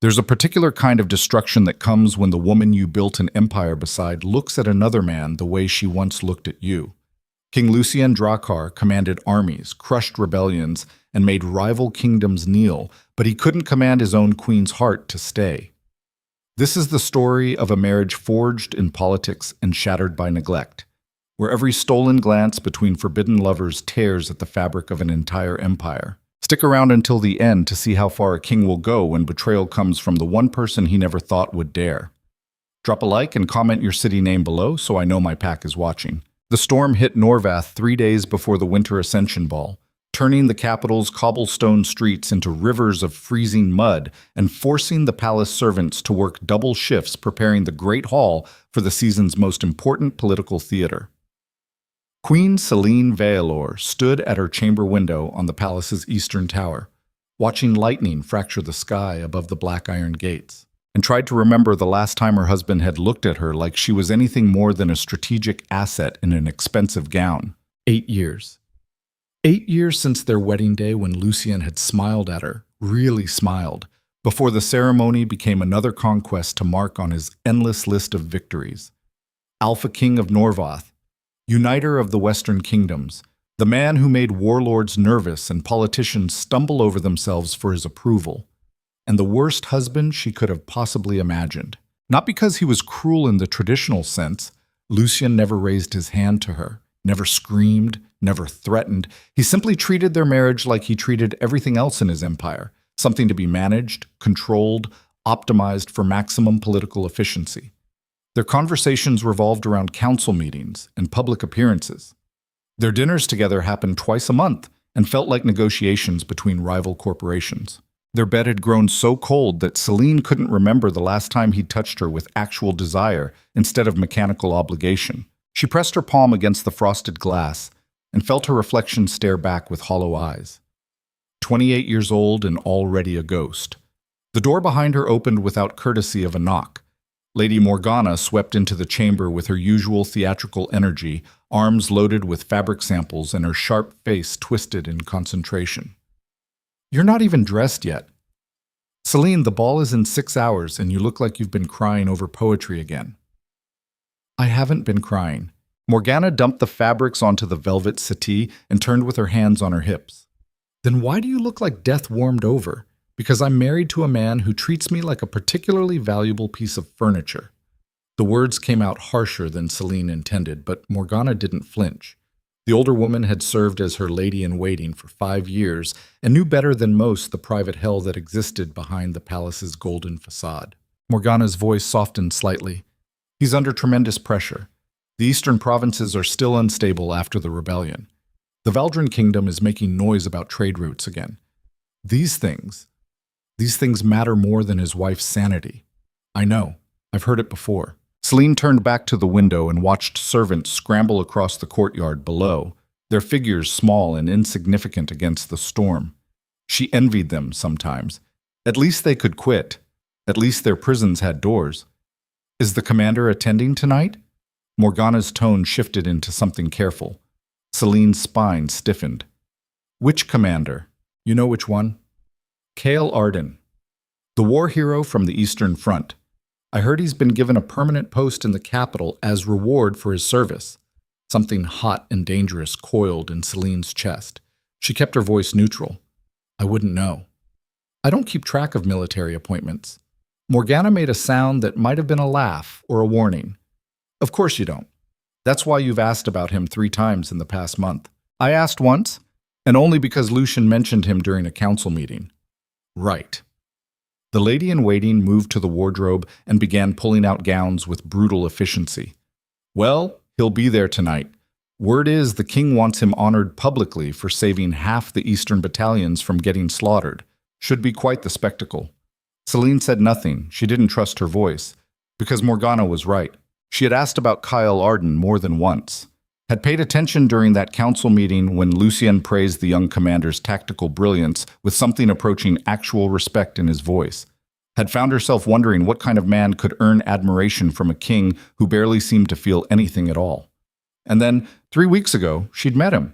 There's a particular kind of destruction that comes when the woman you built an empire beside looks at another man the way she once looked at you. King Lucien Drakhar commanded armies, crushed rebellions, and made rival kingdoms kneel, but he couldn't command his own queen's heart to stay. This is the story of a marriage forged in politics and shattered by neglect, where every stolen glance between forbidden lovers tears at the fabric of an entire empire. Stick around until the end to see how far a king will go when betrayal comes from the one person he never thought would dare. Drop a like and comment your city name below so I know my pack is watching. The storm hit Norvath 3 days before the Winter Ascension Ball, turning the capital's cobblestone streets into rivers of freezing mud and forcing the palace servants to work double shifts preparing the Great Hall for the season's most important political theater. Queen Selene stood at her chamber window on the palace's eastern tower, watching lightning fracture the sky above the black iron gates, and tried to remember the last time her husband had looked at her like she was anything more than a strategic asset in an expensive gown. 8 years. 8 years since their wedding day when Lucien had smiled at her, really smiled, before the ceremony became another conquest to mark on his endless list of victories. Alpha King of Norvath, uniter of the Western Kingdoms, the man who made warlords nervous and politicians stumble over themselves for his approval, and the worst husband she could have possibly imagined. Not because he was cruel in the traditional sense. Lucien never raised his hand to her, never screamed, never threatened. He simply treated their marriage like he treated everything else in his empire, something to be managed, controlled, optimized for maximum political efficiency. Their conversations revolved around council meetings and public appearances. Their dinners together happened twice a month and felt like negotiations between rival corporations. Their bed had grown so cold that Selene couldn't remember the last time he'd touched her with actual desire instead of mechanical obligation. She pressed her palm against the frosted glass and felt her reflection stare back with hollow eyes. 28 years old and already a ghost. The door behind her opened without courtesy of a knock. Lady Morgana swept into the chamber with her usual theatrical energy, arms loaded with fabric samples and her sharp face twisted in concentration. "You're not even dressed yet." "Selene, the ball is in 6 hours and you look like you've been crying over poetry again." "I haven't been crying." Morgana dumped the fabrics onto the velvet settee and turned with her hands on her hips. "Then why do you look like death warmed over?" "Because I'm married to a man who treats me like a particularly valuable piece of furniture." The words came out harsher than Selene intended, but Morgana didn't flinch. The older woman had served as her lady-in-waiting for 5 years and knew better than most the private hell that existed behind the palace's golden facade. Morgana's voice softened slightly. "He's under tremendous pressure. The eastern provinces are still unstable after the rebellion. The Valdrin Kingdom is making noise about trade routes again. These things matter more than his wife's sanity." "I know. I've heard it before." Selene turned back to the window and watched servants scramble across the courtyard below, their figures small and insignificant against the storm. She envied them sometimes. At least they could quit. At least their prisons had doors. "Is the commander attending tonight?" Morgana's tone shifted into something careful. Selene's spine stiffened. "Which commander? You know which one?" "Cale Arden, the war hero from the Eastern Front. I heard he's been given a permanent post in the capital as reward for his service." Something hot and dangerous coiled in Selene's chest. She kept her voice neutral. "I wouldn't know. I don't keep track of military appointments." Morgana made a sound that might have been a laugh or a warning. "Of course you don't. That's why you've asked about him 3 times in the past month." "I asked once, and only because Lucien mentioned him during a council meeting." "Right." The lady-in-waiting moved to the wardrobe and began pulling out gowns with brutal efficiency. "Well, he'll be there tonight. Word is the king wants him honored publicly for saving half the eastern battalions from getting slaughtered. Should be quite the spectacle." Selene said nothing. She didn't trust her voice, because Morgana was right. She had asked about Cale Arden more than once, had paid attention during that council meeting when Lucien praised the young commander's tactical brilliance with something approaching actual respect in his voice, had found herself wondering what kind of man could earn admiration from a king who barely seemed to feel anything at all. And then, 3 weeks ago, she'd met him.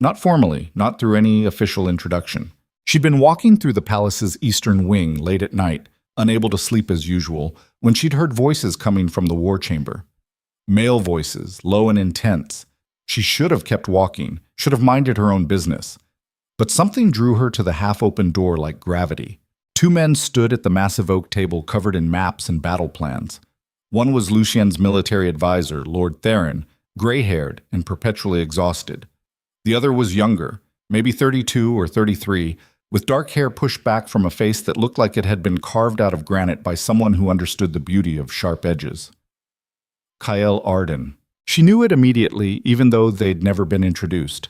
Not formally, not through any official introduction. She'd been walking through the palace's eastern wing late at night, unable to sleep as usual, when she'd heard voices coming from the war chamber. Male voices, low and intense. She should have kept walking, should have minded her own business. But something drew her to the half-open door like gravity. Two men stood at the massive oak table covered in maps and battle plans. One was Lucien's military advisor, Lord Theron, gray-haired and perpetually exhausted. The other was younger, maybe 32 or 33, with dark hair pushed back from a face that looked like it had been carved out of granite by someone who understood the beauty of sharp edges. Kyle Arden. She knew it immediately, even though they'd never been introduced.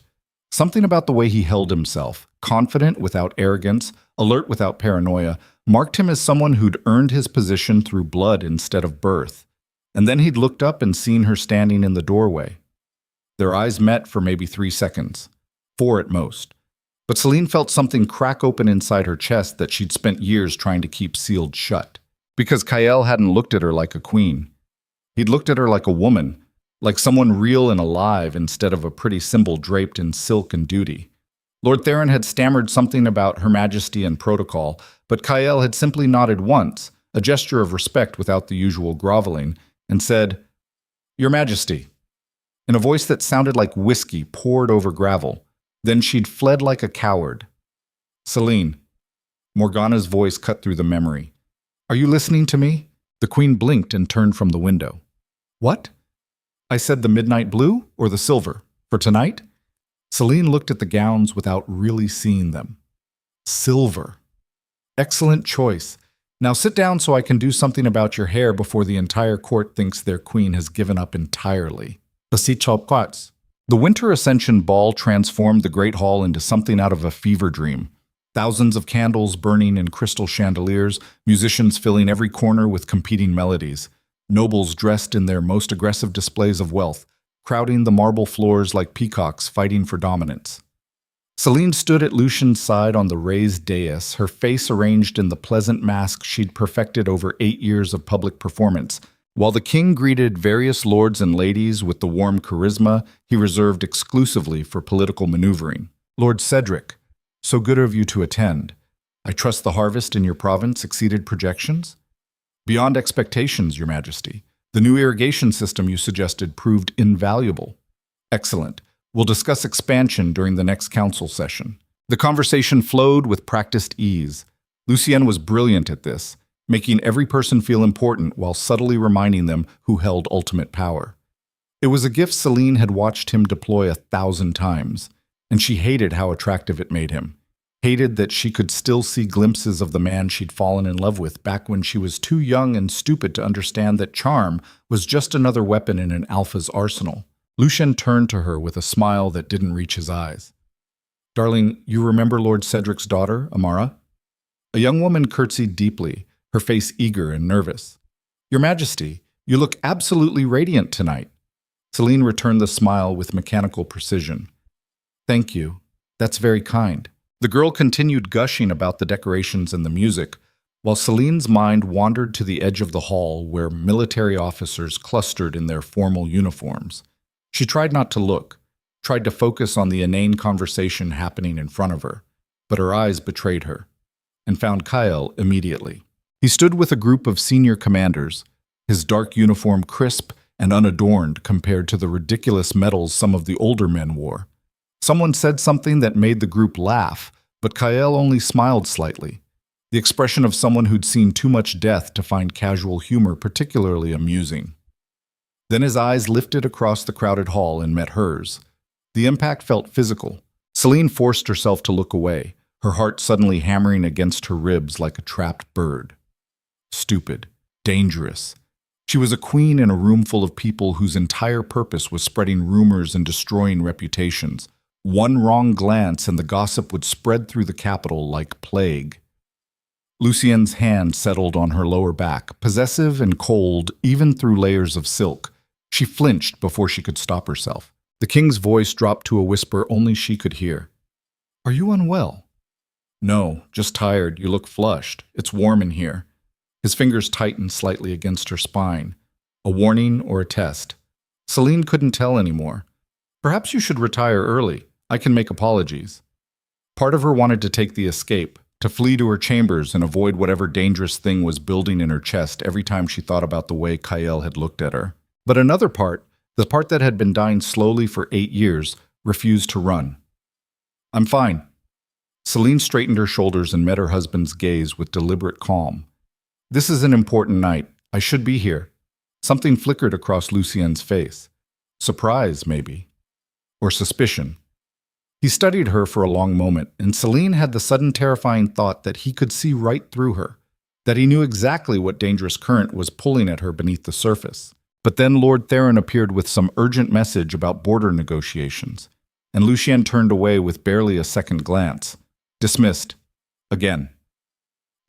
Something about the way he held himself, confident without arrogance, alert without paranoia, marked him as someone who'd earned his position through blood instead of birth. And then he'd looked up and seen her standing in the doorway. Their eyes met for maybe 3 seconds, 4 at most. But Selene felt something crack open inside her chest that she'd spent years trying to keep sealed shut. Because Kyle hadn't looked at her like a queen. He'd looked at her like a woman, like someone real and alive instead of a pretty symbol draped in silk and duty. Lord Theron had stammered something about Her Majesty and protocol, but Kyle had simply nodded once, a gesture of respect without the usual groveling, and said, "Your Majesty," in a voice that sounded like whiskey poured over gravel. Then she'd fled like a coward. "Selene." Morgana's voice cut through the memory. "Are you listening to me?" The queen blinked and turned from the window. "What?" "I said the midnight blue or the silver? For tonight?" Selene looked at the gowns without really seeing them. Silver. Excellent choice. Now sit down so I can do something about your hair before the entire court thinks their queen has given up entirely. The Winter Ascension Ball transformed the Great Hall into something out of a fever dream. Thousands of candles burning in crystal chandeliers, musicians filling every corner with competing melodies, nobles dressed in their most aggressive displays of wealth, crowding the marble floors like peacocks fighting for dominance. Selene stood at Lucien's side on the raised dais, her face arranged in the pleasant mask she'd perfected over 8 years of public performance, while the king greeted various lords and ladies with the warm charisma he reserved exclusively for political maneuvering. "Lord Cedric, so good of you to attend. I trust the harvest in your province exceeded projections?" "Beyond expectations, Your Majesty. The new irrigation system you suggested proved invaluable." "Excellent. We'll discuss expansion during the next council session." The conversation flowed with practiced ease. Lucien was brilliant at this, making every person feel important while subtly reminding them who held ultimate power. It was a gift Selene had watched him deploy 1,000 times, and she hated how attractive it made him. Hated that she could still see glimpses of the man she'd fallen in love with back when she was too young and stupid to understand that charm was just another weapon in an alpha's arsenal. Lucien turned to her with a smile that didn't reach his eyes. "Darling, you remember Lord Cedric's daughter, Amara?" A young woman curtsied deeply, her face eager and nervous. "Your Majesty, you look absolutely radiant tonight." Selene returned the smile with mechanical precision. "Thank you. That's very kind." The girl continued gushing about the decorations and the music, while Selene's mind wandered to the edge of the hall where military officers clustered in their formal uniforms. She tried not to look, tried to focus on the inane conversation happening in front of her, but her eyes betrayed her, and found Kyle immediately. He stood with a group of senior commanders, his dark uniform crisp and unadorned compared to the ridiculous medals some of the older men wore. Someone said something that made the group laugh, but Kyle only smiled slightly, the expression of someone who'd seen too much death to find casual humor particularly amusing. Then his eyes lifted across the crowded hall and met hers. The impact felt physical. Selene forced herself to look away, her heart suddenly hammering against her ribs like a trapped bird. Stupid. Dangerous. She was a queen in a room full of people whose entire purpose was spreading rumors and destroying reputations. One wrong glance and the gossip would spread through the capital like plague. Lucien's hand settled on her lower back, possessive and cold even through layers of silk. She flinched before she could stop herself. The king's voice dropped to a whisper only she could hear. "Are you unwell?" "No, just tired. You look flushed. It's warm in here." His fingers tightened slightly against her spine. A warning or a test? Selene couldn't tell anymore. "Perhaps you should retire early. I can make apologies." Part of her wanted to take the escape, to flee to her chambers and avoid whatever dangerous thing was building in her chest every time she thought about the way Kael had looked at her. But another part, the part that had been dying slowly for 8 years, refused to run. "I'm fine." Selene straightened her shoulders and met her husband's gaze with deliberate calm. "This is an important night. I should be here." Something flickered across Lucien's face. Surprise, maybe. Or suspicion. He studied her for a long moment, and Selene had the sudden terrifying thought that he could see right through her, that he knew exactly what dangerous current was pulling at her beneath the surface. But then Lord Theron appeared with some urgent message about border negotiations, and Lucien turned away with barely a second glance. Dismissed. Again.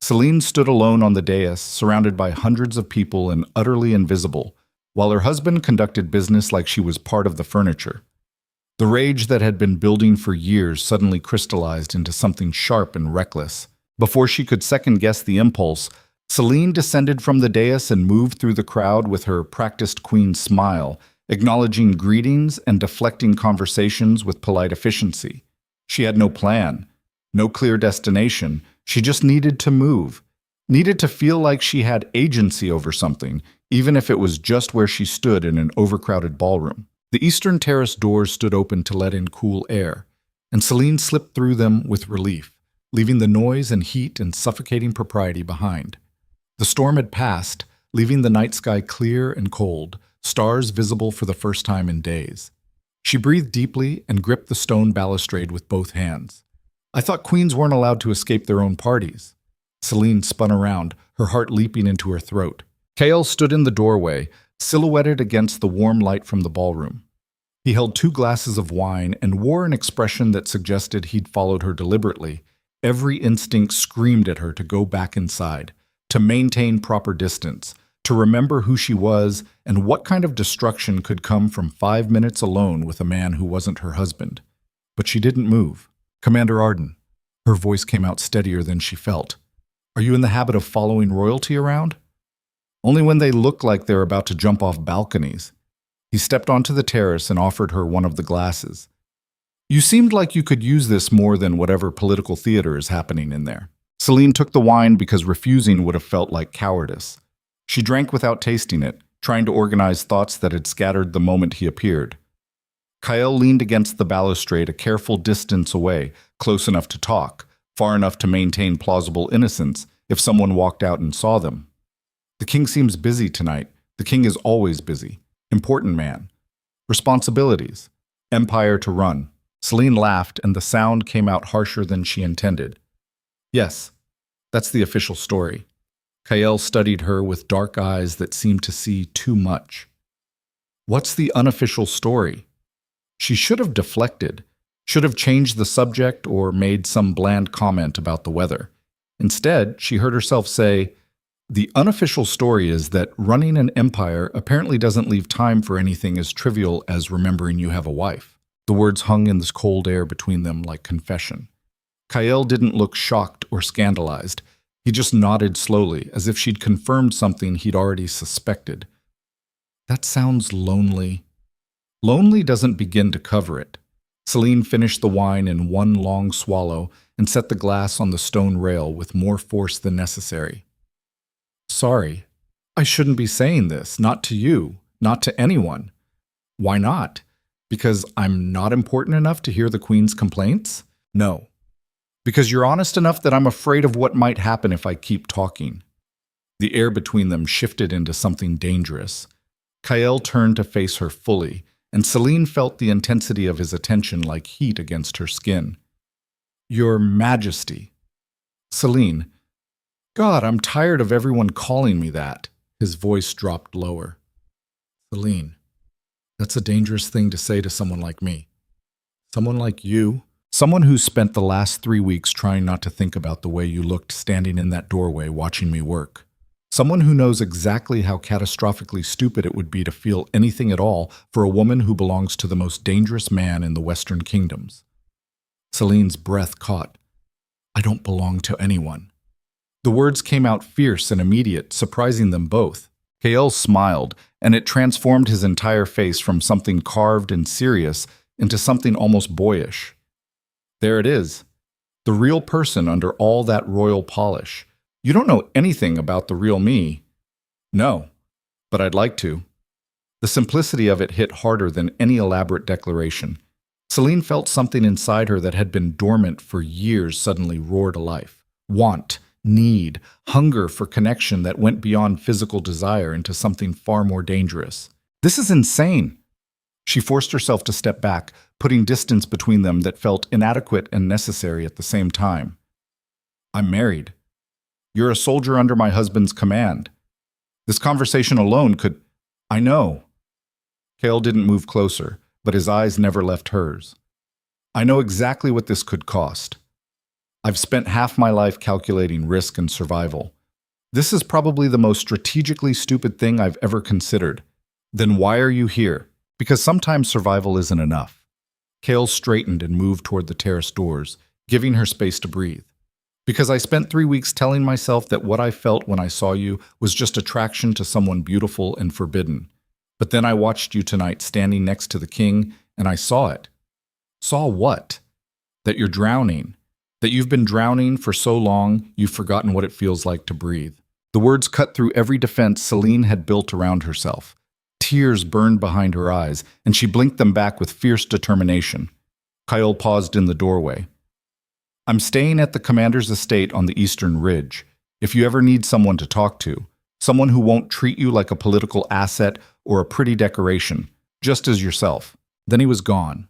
Selene stood alone on the dais, surrounded by hundreds of people and utterly invisible, while her husband conducted business like she was part of the furniture. The rage that had been building for years suddenly crystallized into something sharp and reckless. Before she could second-guess the impulse, Selene descended from the dais and moved through the crowd with her practiced queen smile, acknowledging greetings and deflecting conversations with polite efficiency. She had no plan, no clear destination. She just needed to move, needed to feel like she had agency over something, even if it was just where she stood in an overcrowded ballroom. The eastern terrace doors stood open to let in cool air, and Selene slipped through them with relief, leaving the noise and heat and suffocating propriety behind. The storm had passed, leaving the night sky clear and cold, stars visible for the first time in days. She breathed deeply and gripped the stone balustrade with both hands. "I thought queens weren't allowed to escape their own parties." Selene spun around, her heart leaping into her throat. Kael stood in the doorway, silhouetted against the warm light from the ballroom. He held 2 glasses of wine and wore an expression that suggested he'd followed her deliberately. Every instinct screamed at her to go back inside, to maintain proper distance, to remember who she was and what kind of destruction could come from 5 minutes alone with a man who wasn't her husband. But she didn't move. "Commander Arden." Her voice came out steadier than she felt. "Are you in the habit of following royalty around?" "Only when they look like they're about to jump off balconies." He stepped onto the terrace and offered her one of the glasses. "You seemed like you could use this more than whatever political theater is happening in there." Selene took the wine because refusing would have felt like cowardice. She drank without tasting it, trying to organize thoughts that had scattered the moment he appeared. Kael leaned against the balustrade a careful distance away, close enough to talk, far enough to maintain plausible innocence if someone walked out and saw them. "The king seems busy tonight. The king is always busy. Important man. Responsibilities. Empire to run." Selene laughed, and the sound came out harsher than she intended. "Yes, that's the official story." Kael studied her with dark eyes that seemed to see too much. "What's the unofficial story?" She should have deflected, should have changed the subject or made some bland comment about the weather. Instead, she heard herself say, "The unofficial story is that running an empire apparently doesn't leave time for anything as trivial as remembering you have a wife." The words hung in this cold air between them like confession. Kael didn't look shocked or scandalized. He just nodded slowly, as if she'd confirmed something he'd already suspected. "That sounds lonely." "Lonely doesn't begin to cover it." Selene finished the wine in one long swallow and set the glass on the stone rail with more force than necessary. "Sorry, I shouldn't be saying this, not to you, not to anyone." "Why not? Because I'm not important enough to hear the Queen's complaints?" "No. Because you're honest enough that I'm afraid of what might happen if I keep talking." The air between them shifted into something dangerous. Kael turned to face her fully, and Selene felt the intensity of his attention like heat against her skin. "Your Majesty." "Selene." "God, I'm tired of everyone calling me that." His voice dropped lower. "Selene, that's a dangerous thing to say to someone like me." "Someone like you?" "Someone who's spent the last 3 weeks trying not to think about the way you looked standing in that doorway watching me work. Someone who knows exactly how catastrophically stupid it would be to feel anything at all for a woman who belongs to the most dangerous man in the Western Kingdoms." Selene's breath caught. "I don't belong to anyone." The words came out fierce and immediate, surprising them both. Kael smiled, and it transformed his entire face from something carved and serious into something almost boyish. "There it is. The real person under all that royal polish. You don't know anything about the real me. No, but I'd like to. The simplicity of it hit harder than any elaborate declaration. Selene felt something inside her that had been dormant for years suddenly roar to life. Want, need, hunger for connection that went beyond physical desire into something far more dangerous. This is insane. She forced herself to step back, putting distance between them that felt inadequate and necessary at the same time. I'm married. You're a soldier under my husband's command. This conversation alone could... I know. Cale didn't move closer, but his eyes never left hers. I know exactly what this could cost. I've spent half my life calculating risk and survival. This is probably the most strategically stupid thing I've ever considered. Then why are you here? Because sometimes survival isn't enough. Cale straightened and moved toward the terrace doors, giving her space to breathe. Because I spent 3 weeks telling myself that what I felt when I saw you was just attraction to someone beautiful and forbidden. But then I watched you tonight standing next to the king, and I saw it. Saw what? That you're drowning. That you've been drowning for so long, you've forgotten what it feels like to breathe. The words cut through every defense Selene had built around herself. Tears burned behind her eyes, and she blinked them back with fierce determination. Kyle paused in the doorway. I'm staying at the commander's estate on the Eastern Ridge. If you ever need someone to talk to, someone who won't treat you like a political asset or a pretty decoration, just as yourself. Then he was gone,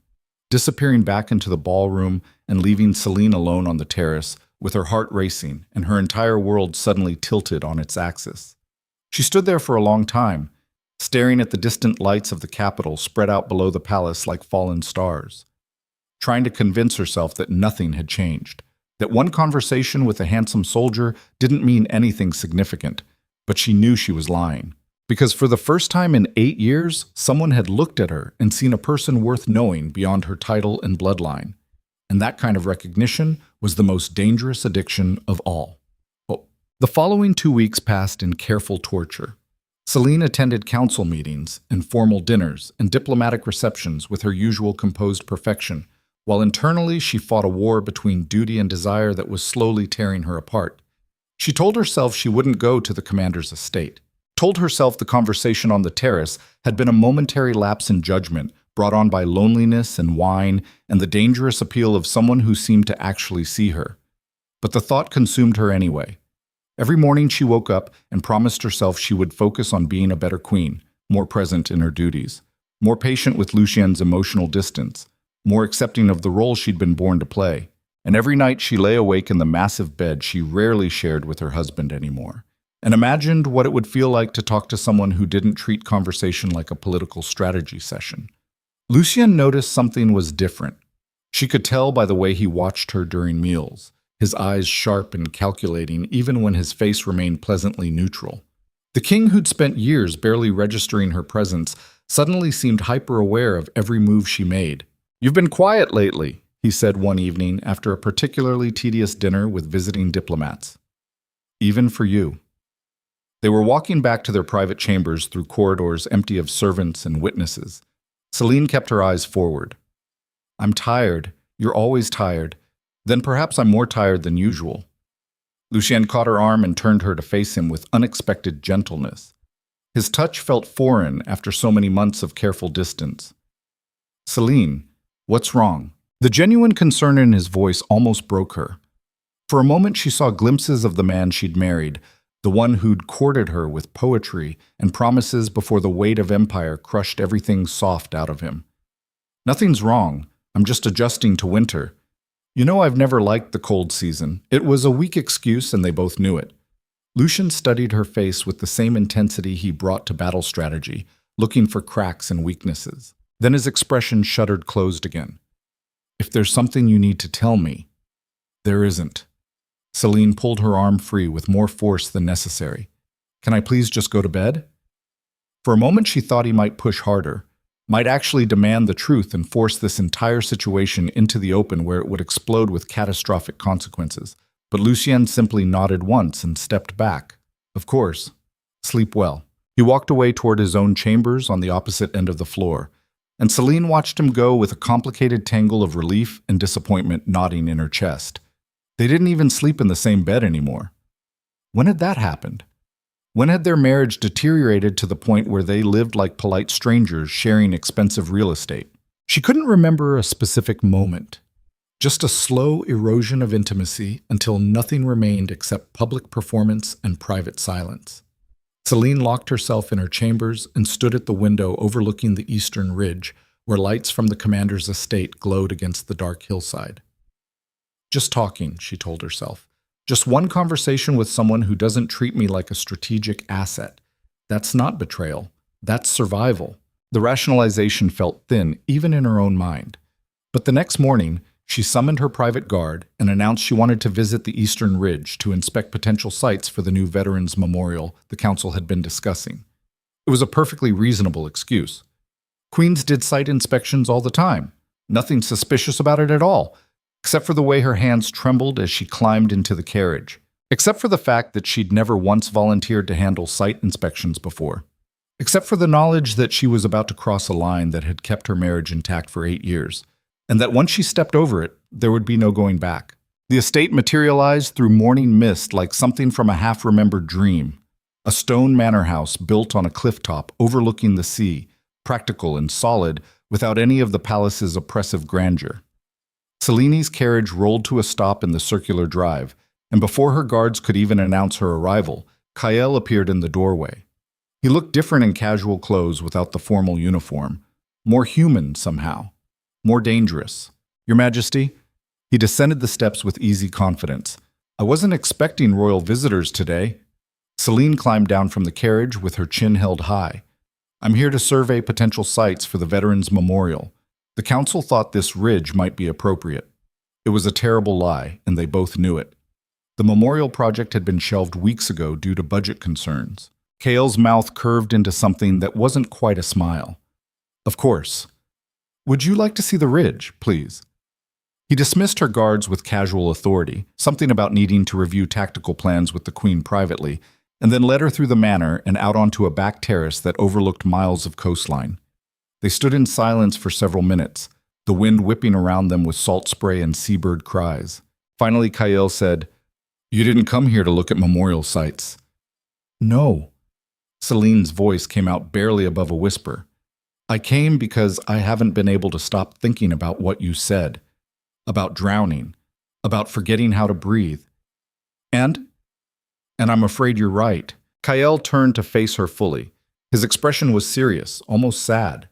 disappearing back into the ballroom and leaving Selene alone on the terrace, with her heart racing and her entire world suddenly tilted on its axis. She stood there for a long time, staring at the distant lights of the capital spread out below the palace like fallen stars, trying to convince herself that nothing had changed, that one conversation with a handsome soldier didn't mean anything significant, but she knew she was lying. Because for the first time in 8 years, someone had looked at her and seen a person worth knowing beyond her title and bloodline. And that kind of recognition was the most dangerous addiction of all. The following 2 weeks passed in careful torture. Selene attended council meetings and formal dinners and diplomatic receptions with her usual composed perfection, while internally she fought a war between duty and desire that was slowly tearing her apart. She told herself she wouldn't go to the commander's estate, told herself the conversation on the terrace had been a momentary lapse in judgment brought on by loneliness and wine and the dangerous appeal of someone who seemed to actually see her. But the thought consumed her anyway. Every morning she woke up and promised herself she would focus on being a better queen, more present in her duties, more patient with Lucien's emotional distance, more accepting of the role she'd been born to play. And every night she lay awake in the massive bed she rarely shared with her husband anymore, and imagined what it would feel like to talk to someone who didn't treat conversation like a political strategy session. Lucien noticed something was different. She could tell by the way he watched her during meals, his eyes sharp and calculating even when his face remained pleasantly neutral. The king, who'd spent years barely registering her presence, suddenly seemed hyper-aware of every move she made. "You've been quiet lately," he said one evening after a particularly tedious dinner with visiting diplomats. "Even for you." They were walking back to their private chambers through corridors empty of servants and witnesses. Selene kept her eyes forward. "I'm tired. You're always tired. Then perhaps I'm more tired than usual." Lucien caught her arm and turned her to face him with unexpected gentleness. His touch felt foreign after so many months of careful distance. "Selene, what's wrong?" The genuine concern in his voice almost broke her. For a moment she saw glimpses of the man she'd married, the one who'd courted her with poetry and promises before the weight of empire crushed everything soft out of him. "Nothing's wrong. I'm just adjusting to winter. You know, I've never liked the cold season." It was a weak excuse, and they both knew it. Lucien studied her face with the same intensity he brought to battle strategy, looking for cracks and weaknesses. Then his expression shuttered closed again. "If there's something you need to tell me." "There isn't." Selene pulled her arm free with more force than necessary. "Can I please just go to bed?" For a moment she thought he might push harder, might actually demand the truth and force this entire situation into the open where it would explode with catastrophic consequences. But Lucien simply nodded once and stepped back. "Of course. Sleep well." He walked away toward his own chambers on the opposite end of the floor, and Selene watched him go with a complicated tangle of relief and disappointment knotting in her chest. They didn't even sleep in the same bed anymore. When had that happened? When had their marriage deteriorated to the point where they lived like polite strangers sharing expensive real estate? She couldn't remember a specific moment, just a slow erosion of intimacy until nothing remained except public performance and private silence. Selene locked herself in her chambers and stood at the window overlooking the eastern ridge, where lights from the commander's estate glowed against the dark hillside. Just talking, she told herself. Just one conversation with someone who doesn't treat me like a strategic asset. That's not betrayal. That's survival. The rationalization felt thin, even in her own mind. But the next morning, she summoned her private guard and announced she wanted to visit the Eastern Ridge to inspect potential sites for the new Veterans Memorial the council had been discussing. It was a perfectly reasonable excuse. Queens did site inspections all the time. Nothing suspicious about it at all, except for the way her hands trembled as she climbed into the carriage. Except for the fact that she'd never once volunteered to handle site inspections before. Except for the knowledge that she was about to cross a line that had kept her marriage intact for 8 years, and that once she stepped over it, there would be no going back. The estate materialized through morning mist like something from a half-remembered dream. A stone manor house built on a clifftop overlooking the sea, practical and solid, without any of the palace's oppressive grandeur. Selene's carriage rolled to a stop in the circular drive, and before her guards could even announce her arrival, Kael appeared in the doorway. He looked different in casual clothes without the formal uniform, more human somehow, more dangerous. Your Majesty? He descended the steps with easy confidence. I wasn't expecting royal visitors today. Selene climbed down from the carriage with her chin held high. I'm here to survey potential sites for the Veterans Memorial. The council thought this ridge might be appropriate. It was a terrible lie, and they both knew it. The memorial project had been shelved weeks ago due to budget concerns. Kael's mouth curved into something that wasn't quite a smile. Of course. Would you like to see the ridge, please? He dismissed her guards with casual authority, something about needing to review tactical plans with the Queen privately, and then led her through the manor and out onto a back terrace that overlooked miles of coastline. They stood in silence for several minutes, the wind whipping around them with salt spray and seabird cries. Finally, Kael said, You didn't come here to look at memorial sites. No. Selene's voice came out barely above a whisper. I came because I haven't been able to stop thinking about what you said. About drowning. About forgetting how to breathe. And I'm afraid you're right. Kael turned to face her fully. His expression was serious, almost sad.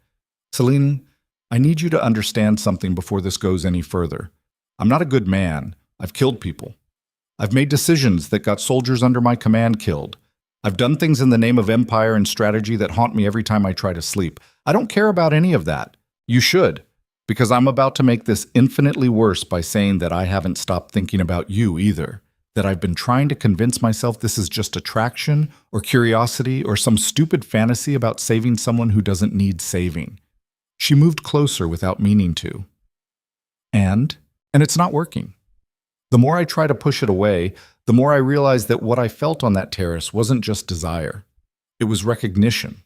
Selene, I need you to understand something before this goes any further. I'm not a good man. I've killed people. I've made decisions that got soldiers under my command killed. I've done things in the name of empire and strategy that haunt me every time I try to sleep. I don't care about any of that. You should, because I'm about to make this infinitely worse by saying that I haven't stopped thinking about you either. That I've been trying to convince myself this is just attraction or curiosity or some stupid fantasy about saving someone who doesn't need saving. She moved closer without meaning to. And it's not working. The more I try to push it away, the more I realize that what I felt on that terrace wasn't just desire. It was recognition.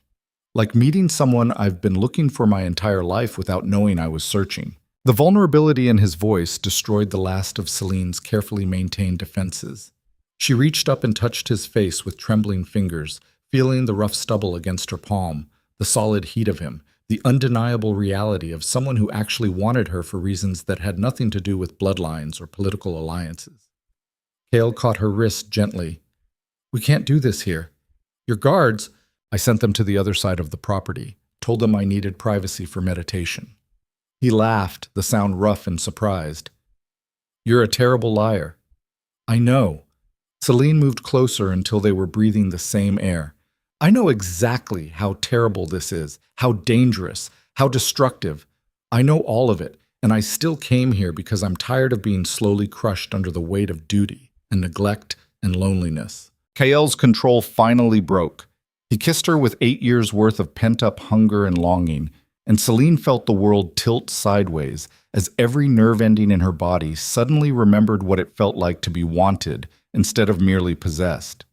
Like meeting someone I've been looking for my entire life without knowing I was searching. The vulnerability in his voice destroyed the last of Selene's carefully maintained defenses. She reached up and touched his face with trembling fingers, feeling the rough stubble against her palm, the solid heat of him, the undeniable reality of someone who actually wanted her for reasons that had nothing to do with bloodlines or political alliances. Kael caught her wrist gently. We can't do this here. Your guards, I sent them to the other side of the property, told them I needed privacy for meditation. He laughed, the sound rough and surprised. You're a terrible liar. I know. Selene moved closer until they were breathing the same air. I know exactly how terrible this is, how dangerous, how destructive. I know all of it, and I still came here because I'm tired of being slowly crushed under the weight of duty and neglect and loneliness. Kael's control finally broke. He kissed her with 8 years' worth of pent-up hunger and longing, and Selene felt the world tilt sideways as every nerve ending in her body suddenly remembered what it felt like to be wanted instead of merely possessed.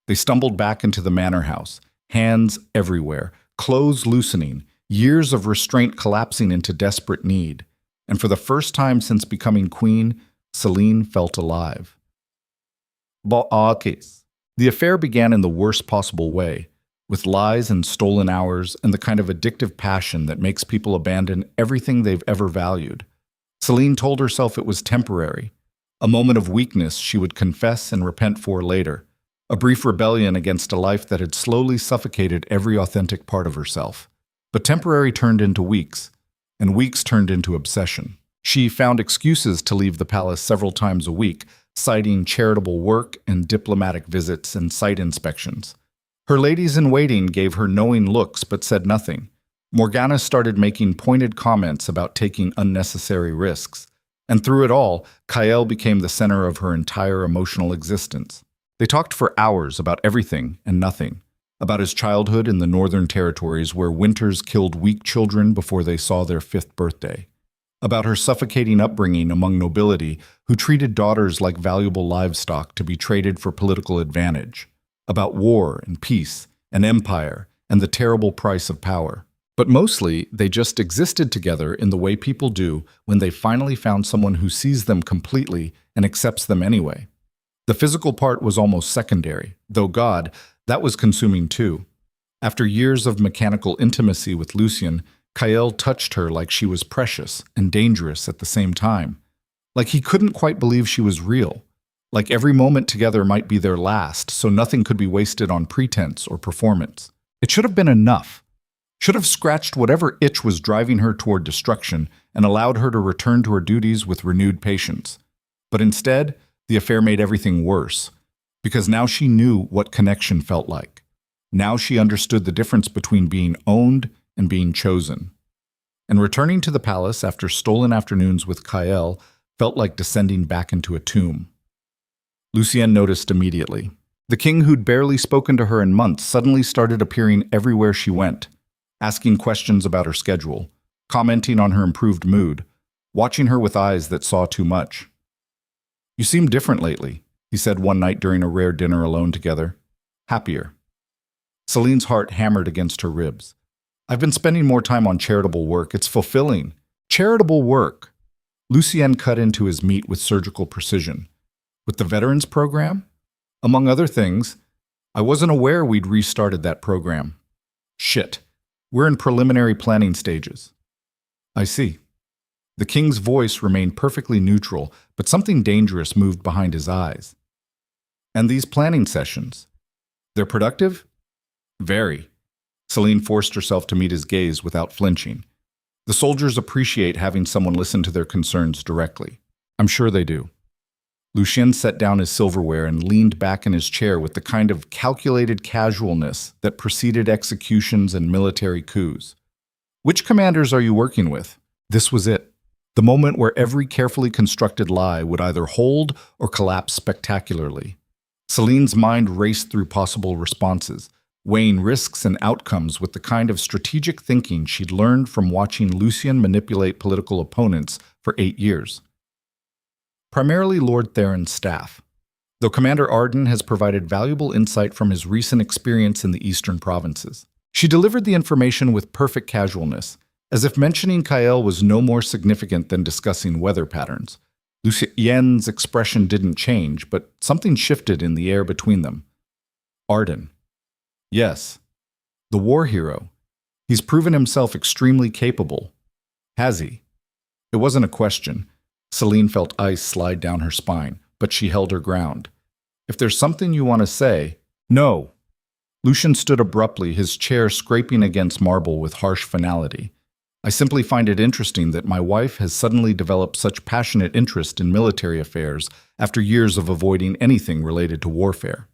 They stumbled back into the manor house, hands everywhere, clothes loosening, years of restraint collapsing into desperate need. And for the first time since becoming queen, Selene felt alive. Case. The affair began in the worst possible way, with lies and stolen hours and the kind of addictive passion that makes people abandon everything they've ever valued. Selene told herself it was temporary, a moment of weakness she would confess and repent for later, a brief rebellion against a life that had slowly suffocated every authentic part of herself. But temporary turned into weeks, and weeks turned into obsession. She found excuses to leave the palace several times a week, citing charitable work and diplomatic visits and site inspections. Her ladies-in-waiting gave her knowing looks but said nothing. Morgana started making pointed comments about taking unnecessary risks. And through it all, Kael became the center of her entire emotional existence. They talked for hours about everything and nothing. About his childhood in the Northern Territories where winters killed weak children before they saw their 5th birthday. About her suffocating upbringing among nobility who treated daughters like valuable livestock to be traded for political advantage. About war and peace and empire and the terrible price of power. But mostly, they just existed together in the way people do when they finally found someone who sees them completely and accepts them anyway. The physical part was almost secondary, though God, that was consuming too. After years of mechanical intimacy with Lucien, Kael touched her like she was precious and dangerous at the same time. Like he couldn't quite believe she was real. Like every moment together might be their last, so nothing could be wasted on pretense or performance. It should have been enough. Should have scratched whatever itch was driving her toward destruction and allowed her to return to her duties with renewed patience. But instead, the affair made everything worse, because now she knew what connection felt like. Now she understood the difference between being owned and being chosen. And returning to the palace after stolen afternoons with Kael felt like descending back into a tomb. Lucien noticed immediately. The king who'd barely spoken to her in months suddenly started appearing everywhere she went, asking questions about her schedule, commenting on her improved mood, watching her with eyes that saw too much. "You seem different lately," he said one night during a rare dinner alone together. "Happier." Selene's heart hammered against her ribs. "I've been spending more time on charitable work. It's fulfilling." Charitable work. Lucien cut into his meat with surgical precision. "With the Veterans Program?" "Among other things. I wasn't aware we'd restarted that program." "Shit. We're in preliminary planning stages." "I see." The king's voice remained perfectly neutral, but something dangerous moved behind his eyes. "And these planning sessions? They're productive?" "Very." Selene forced herself to meet his gaze without flinching. "The soldiers appreciate having someone listen to their concerns directly." "I'm sure they do." Lucien set down his silverware and leaned back in his chair with the kind of calculated casualness that preceded executions and military coups. "Which commanders are you working with?" This was it. The moment where every carefully constructed lie would either hold or collapse spectacularly. Selene's mind raced through possible responses, weighing risks and outcomes with the kind of strategic thinking she'd learned from watching Lucien manipulate political opponents for 8 years. Primarily Lord Theron's staff, though Commander Arden has provided valuable insight from his recent experience in the eastern provinces. She delivered the information with perfect casualness, as if mentioning Kael was no more significant than discussing weather patterns. Lucien's expression didn't change, but something shifted in the air between them. "Arden." "Yes. The war hero. He's proven himself extremely capable." "Has he?" It wasn't a question. Selene felt ice slide down her spine, but she held her ground. "If there's something you want to say—" "No." Lucien stood abruptly, his chair scraping against marble with harsh finality. "I simply find it interesting that my wife has suddenly developed such passionate interest in military affairs after years of avoiding anything related to warfare."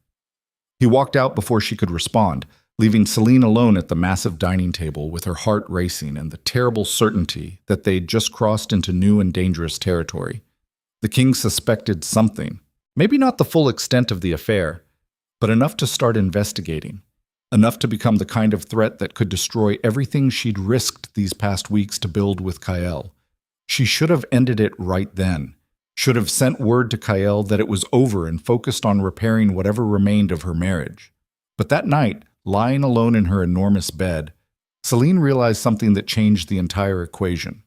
He walked out before she could respond, leaving Selene alone at the massive dining table with her heart racing and the terrible certainty that they'd just crossed into new and dangerous territory. The king suspected something, maybe not the full extent of the affair, but enough to start investigating, enough to become the kind of threat that could destroy everything she'd risked these past weeks to build with Kael. She should have ended it right then, should have sent word to Kael that it was over and focused on repairing whatever remained of her marriage. But that night, lying alone in her enormous bed, Selene realized something that changed the entire equation.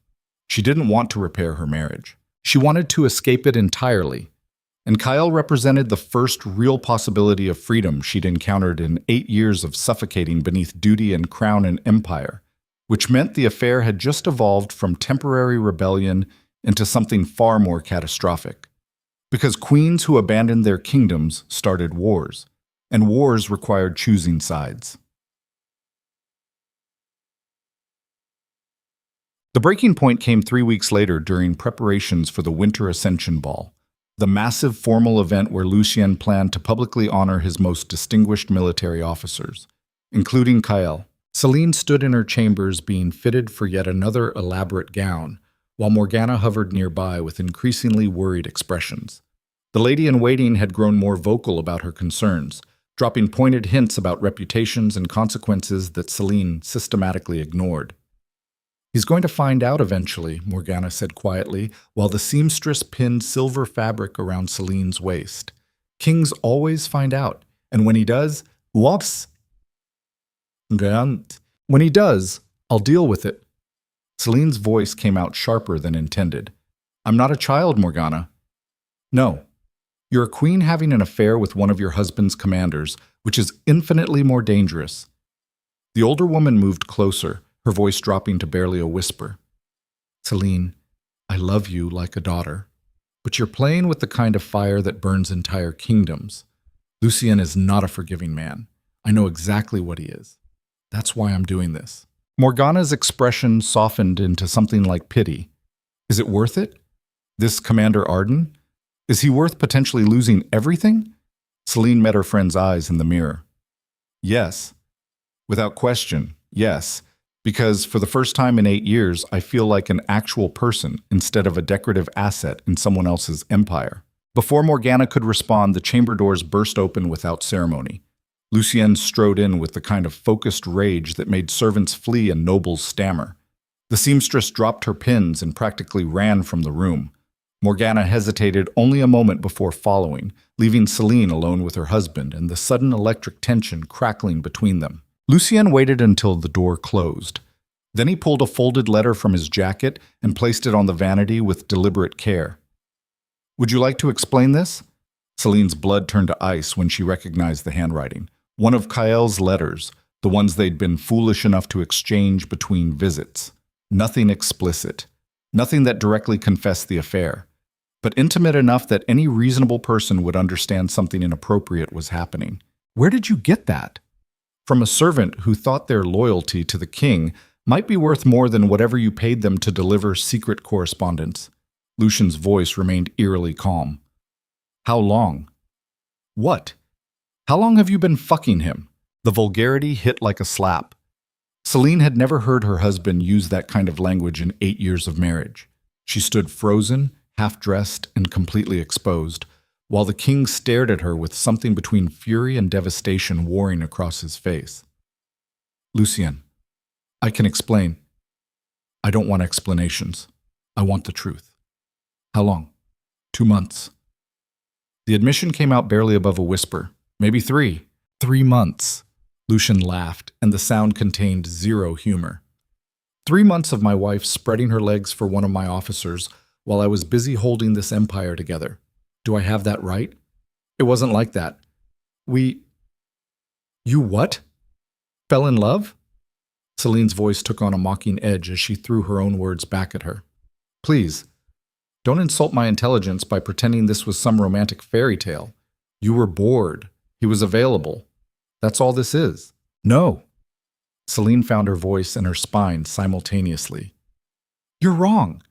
She didn't want to repair her marriage. She wanted to escape it entirely. And Kyle represented the first real possibility of freedom she'd encountered in 8 years of suffocating beneath duty and crown and empire, which meant the affair had just evolved from temporary rebellion into something far more catastrophic. Because queens who abandoned their kingdoms started wars, and wars required choosing sides. The breaking point came 3 weeks later during preparations for the Winter Ascension Ball, the massive formal event where Lucien planned to publicly honor his most distinguished military officers, including Kyle. Selene stood in her chambers being fitted for yet another elaborate gown, while Morgana hovered nearby with increasingly worried expressions. The lady-in-waiting had grown more vocal about her concerns, dropping pointed hints about reputations and consequences that Selene systematically ignored. "He's going to find out eventually," Morgana said quietly, while the seamstress pinned silver fabric around Selene's waist. "Kings always find out, and when he does, whoops! When he does, I'll deal with it." Selene's voice came out sharper than intended. "I'm not a child, Morgana." "No. You're a queen having an affair with one of your husband's commanders, which is infinitely more dangerous." The older woman moved closer, her voice dropping to barely a whisper. "Selene, I love you like a daughter, but you're playing with the kind of fire that burns entire kingdoms. Lucien is not a forgiving man. I know exactly what he is. That's why I'm doing this." Morgana's expression softened into something like pity. "Is it worth it? This Commander Arden? Is he worth potentially losing everything?" Selene met her friend's eyes in the mirror. "Yes. Without question, yes. Because for the first time in 8 years, I feel like an actual person instead of a decorative asset in someone else's empire." Before Morgana could respond, the chamber doors burst open without ceremony. Lucien strode in with the kind of focused rage that made servants flee and nobles stammer. The seamstress dropped her pins and practically ran from the room. Morgana hesitated only a moment before following, leaving Selene alone with her husband and the sudden electric tension crackling between them. Lucien waited until the door closed. Then he pulled a folded letter from his jacket and placed it on the vanity with deliberate care. "Would you like to explain this?" Selene's blood turned to ice when she recognized the handwriting. One of Kyle's letters, the ones they'd been foolish enough to exchange between visits. Nothing explicit. Nothing that directly confessed the affair. But intimate enough that any reasonable person would understand something inappropriate was happening. "Where did you get that?" "From a servant who thought their loyalty to the king might be worth more than whatever you paid them to deliver secret correspondence." Lucien's voice remained eerily calm. "How long?" "What? How long have you been fucking him?" The vulgarity hit like a slap. Selene had never heard her husband use that kind of language in 8 years of marriage. She stood frozen, half-dressed, and completely exposed, while the king stared at her with something between fury and devastation warring across his face. "Lucien, I can explain. I don't want explanations. I want the truth." "How long?" 2 months. The admission came out barely above a whisper. "Maybe 3. 3 months." Lucien laughed, and the sound contained zero humor. 3 months of my wife spreading her legs for one of my officers while I was busy holding this empire together. Do I have that right? It wasn't like that. You what? Fell in love? Selene's voice took on a mocking edge as she threw her own words back at her. "Please, don't insult my intelligence by pretending this was some romantic fairy tale. You were bored. He was available. That's all this is." "No." Selene found her voice and her spine simultaneously. "You're wrong.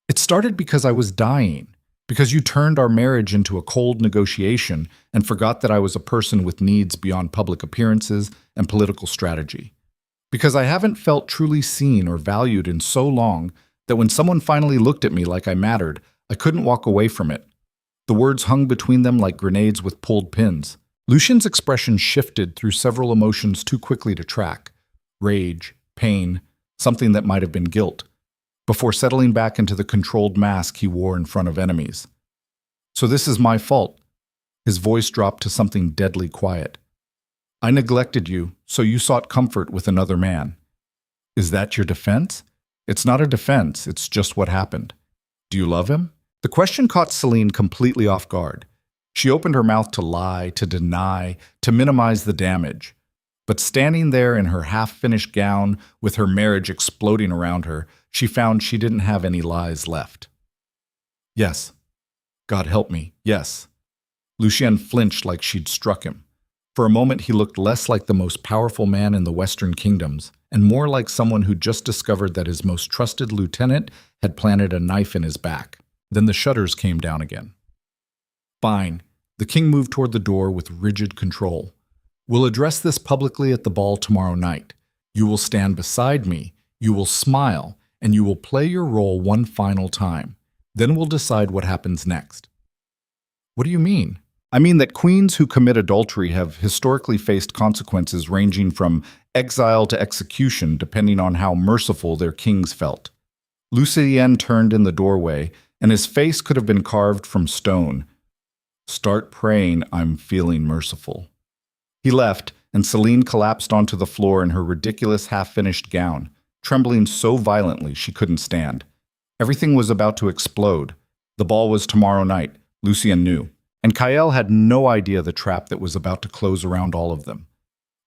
It started because I was dying, because you turned our marriage into a cold negotiation and forgot that I was a person with needs beyond public appearances and political strategy. Because I haven't felt truly seen or valued in so long that when someone finally looked at me like I mattered, I couldn't walk away from it." The words hung between them like grenades with pulled pins. Lucien's expression shifted through several emotions too quickly to track. Rage, pain, something that might have been guilt, before settling back into the controlled mask he wore in front of enemies. "So this is my fault." His voice dropped to something deadly quiet. "I neglected you, so you sought comfort with another man. Is that your defense?" "It's not a defense, it's just what happened." "Do you love him?" The question caught Selene completely off guard. She opened her mouth to lie, to deny, to minimize the damage. But standing there in her half-finished gown, with her marriage exploding around her, she found she didn't have any lies left. Yes. God help me, yes. Lucien flinched like she'd struck him. For a moment he looked less like the most powerful man in the Western kingdoms, and more like someone who'd just discovered that his most trusted lieutenant had planted a knife in his back. Then the shutters came down again. Fine. The king moved toward the door with rigid control. We'll address this publicly at the ball tomorrow night. You will stand beside me, you will smile, and you will play your role one final time. Then we'll decide what happens next. What do you mean? I mean that queens who commit adultery have historically faced consequences ranging from exile to execution, depending on how merciful their kings felt. Lucien turned in the doorway, and his face could have been carved from stone. Start praying I'm feeling merciful. He left, and Selene collapsed onto the floor in her ridiculous half-finished gown, trembling so violently she couldn't stand. Everything was about to explode. The ball was tomorrow night, Lucien knew, and Kael had no idea the trap that was about to close around all of them.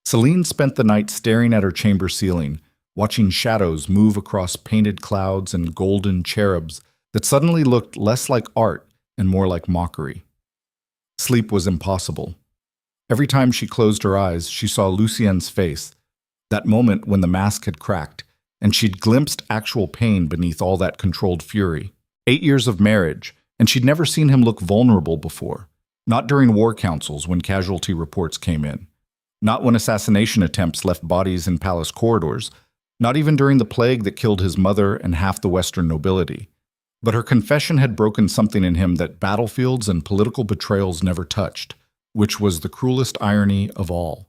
Selene spent the night staring at her chamber ceiling, watching shadows move across painted clouds and golden cherubs that suddenly looked less like art and more like mockery. Sleep was impossible. Every time she closed her eyes, she saw Lucien's face, that moment when the mask had cracked, and she'd glimpsed actual pain beneath all that controlled fury. 8 years of marriage, and she'd never seen him look vulnerable before. Not during war councils when casualty reports came in. Not when assassination attempts left bodies in palace corridors. Not even during the plague that killed his mother and half the Western nobility. But her confession had broken something in him that battlefields and political betrayals never touched, which was the cruelest irony of all.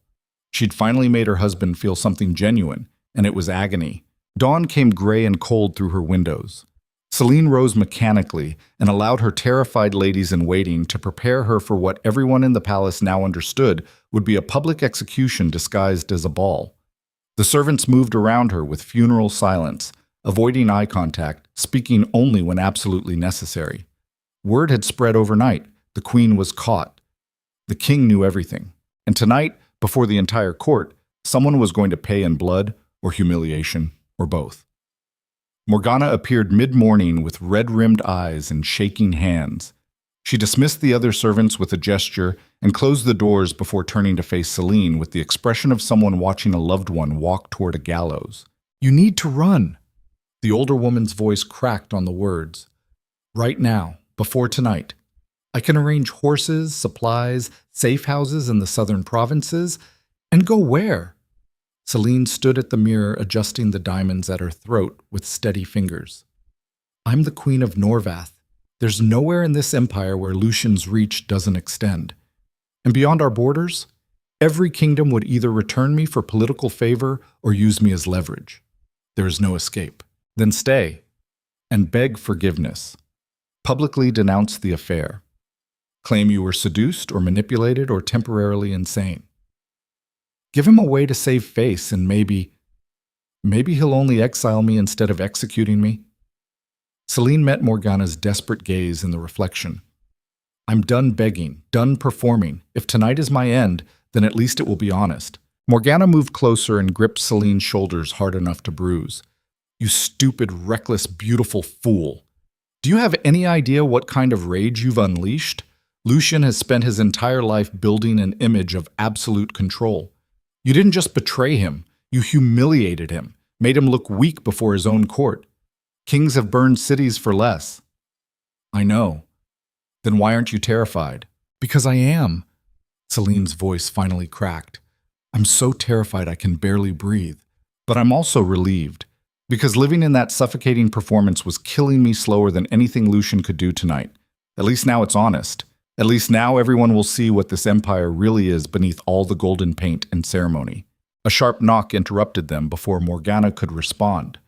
She'd finally made her husband feel something genuine, and it was agony. Dawn came gray and cold through her windows. Selene rose mechanically and allowed her terrified ladies-in-waiting to prepare her for what everyone in the palace now understood would be a public execution disguised as a ball. The servants moved around her with funeral silence, avoiding eye contact, speaking only when absolutely necessary. Word had spread overnight. The queen was caught. The king knew everything. And tonight, before the entire court, someone was going to pay in blood or humiliation or both. Morgana appeared mid-morning with red-rimmed eyes and shaking hands. She dismissed the other servants with a gesture and closed the doors before turning to face Selene with the expression of someone watching a loved one walk toward a gallows. "You need to run." The older woman's voice cracked on the words. "Right now, before tonight. I can arrange horses, supplies, safe houses in the southern provinces. And go where?" Selene stood at the mirror adjusting the diamonds at her throat with steady fingers. "I'm the Queen of Norvath. There's nowhere in this empire where Lucien's reach doesn't extend. And beyond our borders, every kingdom would either return me for political favor or use me as leverage. There is no escape. Then stay and beg forgiveness. Publicly denounce the affair. Claim you were seduced or manipulated or temporarily insane. Give him a way to save face and maybe he'll only exile me instead of executing me." Selene met Morgana's desperate gaze in the reflection. "I'm done begging, done performing. If tonight is my end, then at least it will be honest." Morgana moved closer and gripped Selene's shoulders hard enough to bruise. "You stupid, reckless, beautiful fool. Do you have any idea what kind of rage you've unleashed? Lucien has spent his entire life building an image of absolute control. You didn't just betray him, you humiliated him, made him look weak before his own court. Kings have burned cities for less." "I know. Then why aren't you terrified?" "Because I am." Selene's voice finally cracked. "I'm so terrified I can barely breathe. But I'm also relieved. Because living in that suffocating performance was killing me slower than anything Lucien could do tonight. At least now it's honest. At least now everyone will see what this empire really is beneath all the golden paint and ceremony." A sharp knock interrupted them before Morgana could respond.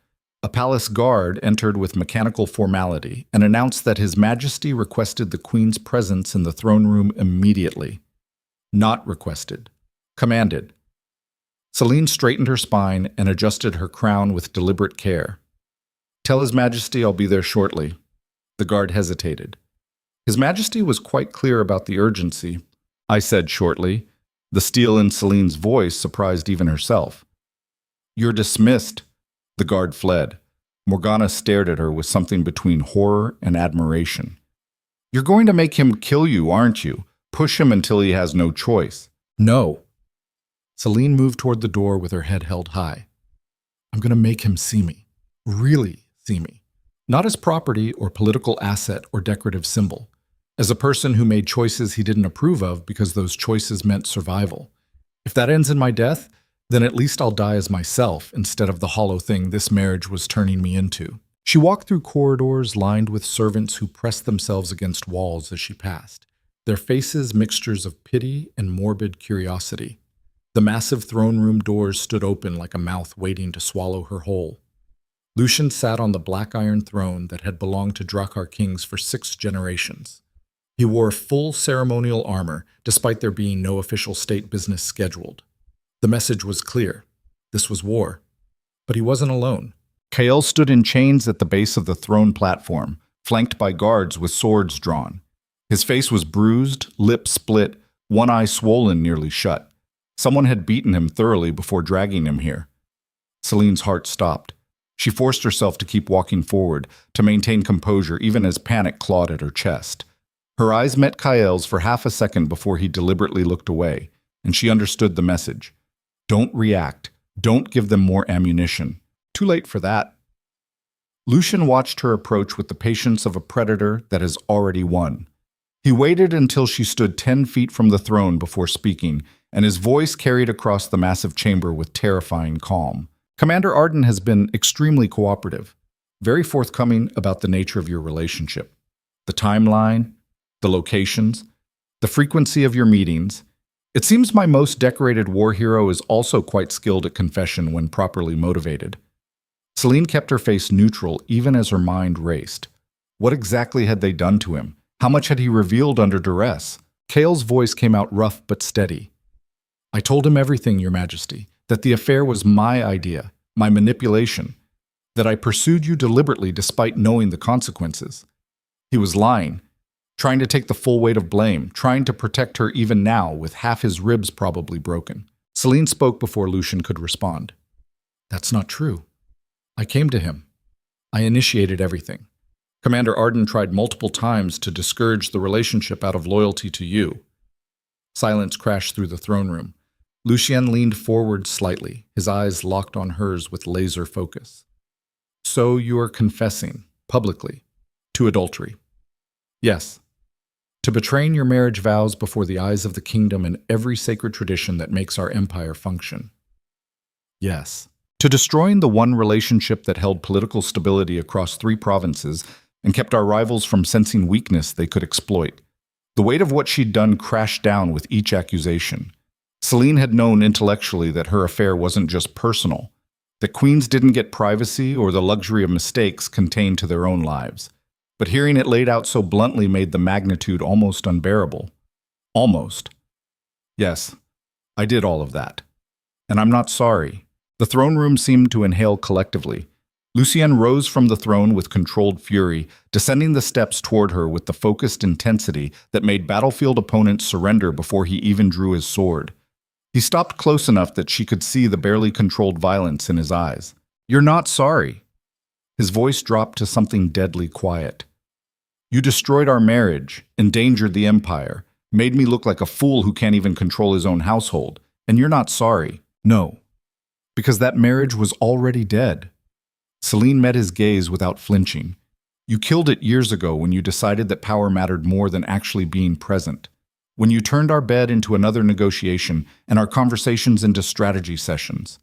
A palace guard entered with mechanical formality and announced that His Majesty requested the Queen's presence in the throne room immediately. Not requested. Commanded. Selene straightened her spine and adjusted her crown with deliberate care. "Tell His Majesty I'll be there shortly." The guard hesitated. His Majesty was quite clear about the urgency, I said shortly. The steel in Selene's voice surprised even herself. You're dismissed. The guard fled. Morgana stared at her with something between horror and admiration. You're going to make him kill you, aren't you? Push him until he has no choice. No. Selene moved toward the door with her head held high. I'm going to make him see me. Really see me. Not as property or political asset or decorative symbol. As a person who made choices he didn't approve of because those choices meant survival. If that ends in my death, then at least I'll die as myself instead of the hollow thing this marriage was turning me into. She walked through corridors lined with servants who pressed themselves against walls as she passed, their faces mixtures of pity and morbid curiosity. The massive throne room doors stood open like a mouth waiting to swallow her whole. Lucien sat on the black iron throne that had belonged to Drakhar kings for 6 generations. He wore full ceremonial armor, despite there being no official state business scheduled. The message was clear. This was war. But he wasn't alone. Kael stood in chains at the base of the throne platform, flanked by guards with swords drawn. His face was bruised, lips split, one eye swollen nearly shut. Someone had beaten him thoroughly before dragging him here. Selene's heart stopped. She forced herself to keep walking forward, to maintain composure even as panic clawed at her chest. Her eyes met Kael's for half a second before he deliberately looked away, and she understood the message. Don't react. Don't give them more ammunition. Too late for that. Lucien watched her approach with the patience of a predator that has already won. He waited until she stood 10 feet from the throne before speaking, and his voice carried across the massive chamber with terrifying calm. Commander Arden has been extremely cooperative, very forthcoming about the nature of your relationship. The timeline, the locations, the frequency of your meetings. It seems my most decorated war hero is also quite skilled at confession when properly motivated. Selene kept her face neutral even as her mind raced. What exactly had they done to him? How much had he revealed under duress? Kael's voice came out rough but steady. I told him everything, Your Majesty, that the affair was my idea, my manipulation, that I pursued you deliberately despite knowing the consequences. He was lying, trying to take the full weight of blame, trying to protect her even now with half his ribs probably broken. Selene spoke before Lucien could respond. That's not true. I came to him. I initiated everything. Commander Arden tried multiple times to discourage the relationship out of loyalty to you. Silence crashed through the throne room. Lucien leaned forward slightly, his eyes locked on hers with laser focus. So you are confessing, publicly, to adultery. Yes. To betraying your marriage vows before the eyes of the kingdom and every sacred tradition that makes our empire function. Yes. To destroying the one relationship that held political stability across 3 provinces and kept our rivals from sensing weakness they could exploit. The weight of what she'd done crashed down with each accusation. Selene had known intellectually that her affair wasn't just personal, that queens didn't get privacy or the luxury of mistakes contained to their own lives. But hearing it laid out so bluntly made the magnitude almost unbearable. Almost. Yes, I did all of that. And I'm not sorry. The throne room seemed to inhale collectively. Lucien rose from the throne with controlled fury, descending the steps toward her with the focused intensity that made battlefield opponents surrender before he even drew his sword. He stopped close enough that she could see the barely controlled violence in his eyes. You're not sorry. His voice dropped to something deadly quiet. You destroyed our marriage, endangered the empire, made me look like a fool who can't even control his own household, and you're not sorry. No. Because that marriage was already dead. Selene met his gaze without flinching. You killed it years ago when you decided that power mattered more than actually being present. When you turned our bed into another negotiation and our conversations into strategy sessions.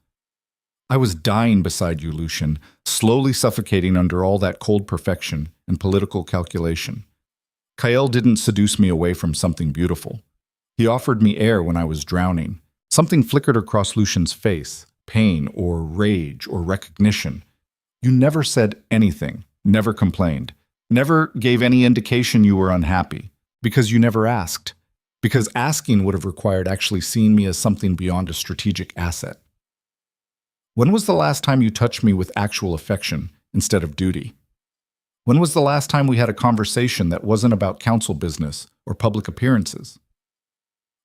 I was dying beside you, Lucien, slowly suffocating under all that cold perfection and political calculation. Kael didn't seduce me away from something beautiful. He offered me air when I was drowning. Something flickered across Lucien's face, pain or rage or recognition. You never said anything, never complained, never gave any indication you were unhappy, because you never asked. Because asking would have required actually seeing me as something beyond a strategic asset. When was the last time you touched me with actual affection instead of duty? When was the last time we had a conversation that wasn't about council business or public appearances?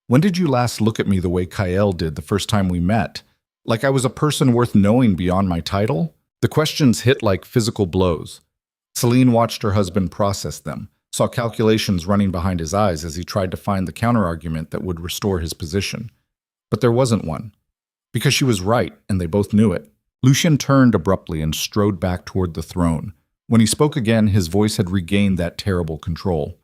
When did you last look at me the way Kael did the first time we met? Like I was a person worth knowing beyond my title? The questions hit like physical blows. Selene watched her husband process them, saw calculations running behind his eyes as he tried to find the counterargument that would restore his position. But there wasn't one. Because she was right, and they both knew it. Lucien turned abruptly and strode back toward the throne. When he spoke again, his voice had regained that terrible control.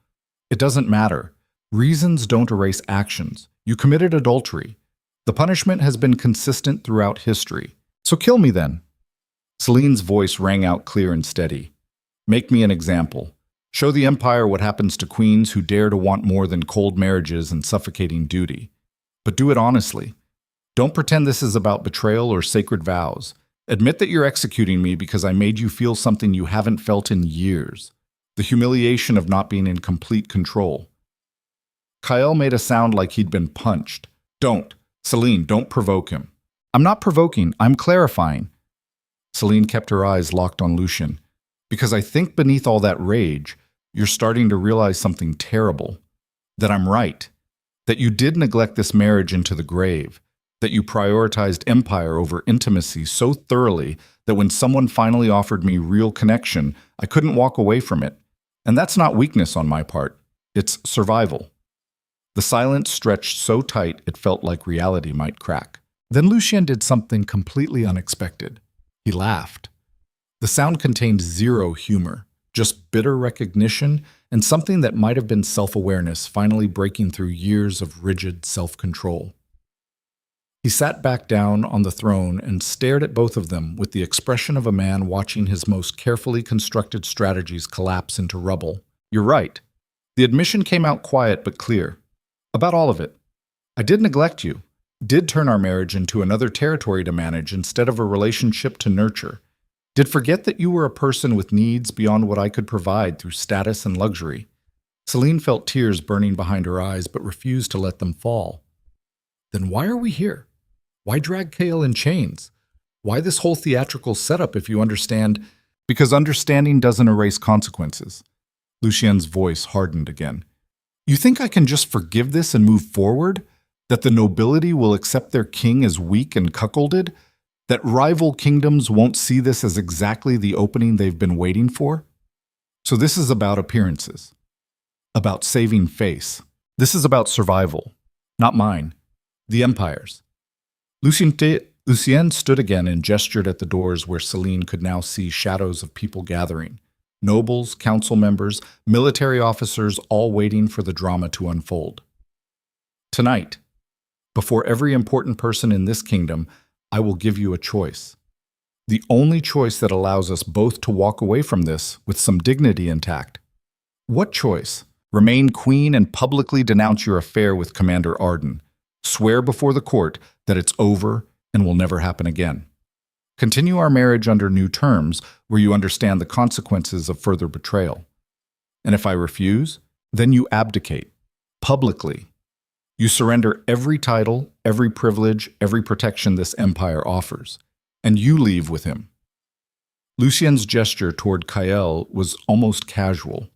It doesn't matter. Reasons don't erase actions. You committed adultery. The punishment has been consistent throughout history. So kill me then. Selene's voice rang out clear and steady. Make me an example. Show the Empire what happens to queens who dare to want more than cold marriages and suffocating duty. But do it honestly. Don't pretend this is about betrayal or sacred vows. Admit that you're executing me because I made you feel something you haven't felt in years. The humiliation of not being in complete control. Kael made a sound like he'd been punched. Don't. Selene, don't provoke him. I'm not provoking, I'm clarifying. Selene kept her eyes locked on Lucien. Because I think beneath all that rage, you're starting to realize something terrible. That I'm right. That you did neglect this marriage into the grave. That you prioritized empire over intimacy so thoroughly that when someone finally offered me real connection, I couldn't walk away from it. And that's not weakness on my part. It's survival. The silence stretched so tight it felt like reality might crack. Then Lucien did something completely unexpected. He laughed. The sound contained zero humor, just bitter recognition and something that might have been self-awareness finally breaking through years of rigid self-control. He sat back down on the throne and stared at both of them with the expression of a man watching his most carefully constructed strategies collapse into rubble. You're right. The admission came out quiet but clear. About all of it. I did neglect you, did turn our marriage into another territory to manage instead of a relationship to nurture, did forget that you were a person with needs beyond what I could provide through status and luxury. Selene felt tears burning behind her eyes but refused to let them fall. Then why are we here? Why drag Kael in chains? Why this whole theatrical setup if you understand? Because understanding doesn't erase consequences. Lucien's voice hardened again. You think I can just forgive this and move forward? That the nobility will accept their king as weak and cuckolded? That rival kingdoms won't see this as exactly the opening they've been waiting for? So this is about appearances. About saving face. This is about survival. Not mine. The Empire's. Lucien stood again and gestured at the doors where Selene could now see shadows of people gathering. Nobles, council members, military officers, all waiting for the drama to unfold. Tonight, before every important person in this kingdom, I will give you a choice. The only choice that allows us both to walk away from this with some dignity intact. What choice? Remain queen and publicly denounce your affair with Commander Arden. Swear before the court that it's over and will never happen again. Continue our marriage under new terms where you understand the consequences of further betrayal. And if I refuse, then you abdicate, publicly. You surrender every title, every privilege, every protection this empire offers, and you leave with him. Lucien's gesture toward Kael was almost casual.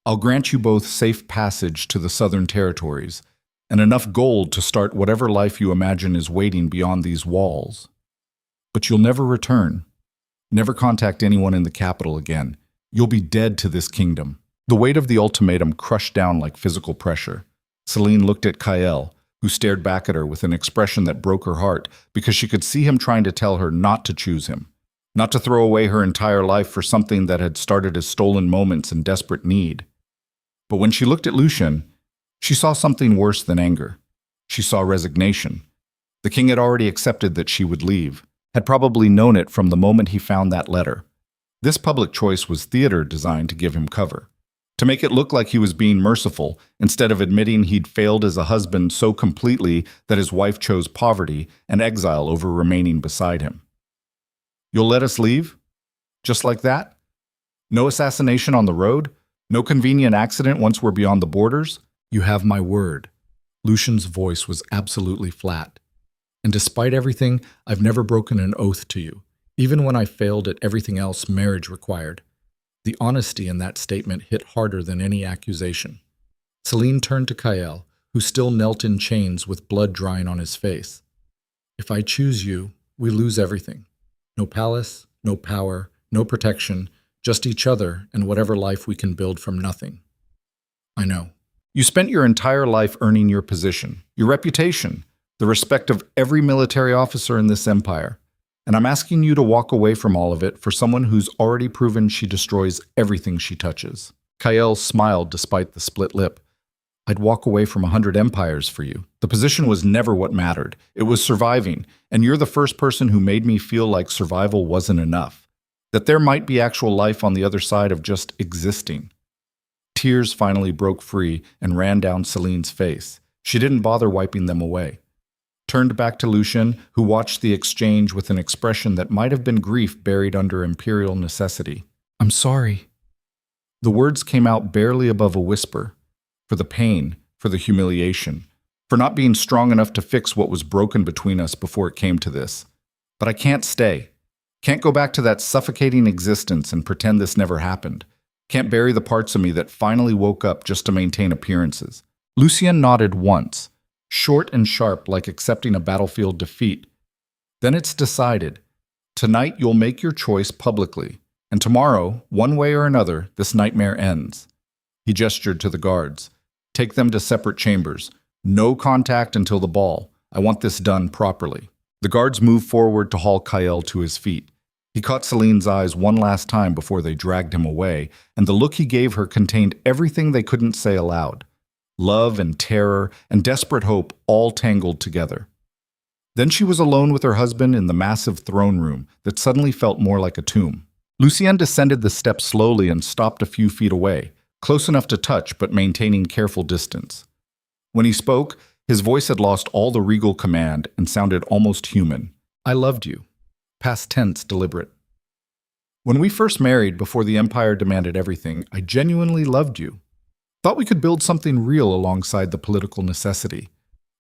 I'll grant you both safe passage to the southern territories, and enough gold to start whatever life you imagine is waiting beyond these walls. But you'll never return. Never contact anyone in the capital again. You'll be dead to this kingdom. The weight of the ultimatum crushed down like physical pressure. Selene looked at Kael, who stared back at her with an expression that broke her heart because she could see him trying to tell her not to choose him, not to throw away her entire life for something that had started as stolen moments and desperate need. But when she looked at Lucien, she saw something worse than anger. She saw resignation. The king had already accepted that she would leave, had probably known it from the moment he found that letter. This public choice was theater designed to give him cover, to make it look like he was being merciful instead of admitting he'd failed as a husband so completely that his wife chose poverty and exile over remaining beside him. You'll let us leave? Just like that? No assassination on the road? No convenient accident once we're beyond the borders? You have my word. Lucien's voice was absolutely flat. And despite everything, I've never broken an oath to you, even when I failed at everything else marriage required. The honesty in that statement hit harder than any accusation. Selene turned to Kael, who still knelt in chains with blood drying on his face. If I choose you, we lose everything. No palace, no power, no protection, just each other and whatever life we can build from nothing. I know. You spent your entire life earning your position, your reputation, the respect of every military officer in this empire. And I'm asking you to walk away from all of it for someone who's already proven she destroys everything she touches. Kael smiled despite the split lip. I'd walk away from 100 empires for you. The position was never what mattered. It was surviving, and you're the first person who made me feel like survival wasn't enough. That there might be actual life on the other side of just existing. Tears finally broke free and ran down Selene's face. She didn't bother wiping them away. Turned back to Lucien, who watched the exchange with an expression that might have been grief buried under imperial necessity. I'm sorry. The words came out barely above a whisper. For the pain, for the humiliation, for not being strong enough to fix what was broken between us before it came to this. But I can't stay. Can't go back to that suffocating existence and pretend this never happened. Can't bury the parts of me that finally woke up just to maintain appearances. Lucien nodded once, short and sharp like accepting a battlefield defeat. Then it's decided. Tonight you'll make your choice publicly, and tomorrow, one way or another, this nightmare ends. He gestured to the guards. Take them to separate chambers. No contact until the ball. I want this done properly. The guards moved forward to haul Kael to his feet. He caught Selene's eyes one last time before they dragged him away, and the look he gave her contained everything they couldn't say aloud. Love and terror and desperate hope all tangled together. Then she was alone with her husband in the massive throne room that suddenly felt more like a tomb. Lucien descended the steps slowly and stopped a few feet away, close enough to touch but maintaining careful distance. When he spoke, his voice had lost all the regal command and sounded almost human. I loved you. Past tense, deliberate. When we first married, before the empire demanded everything, I genuinely loved you. Thought we could build something real alongside the political necessity.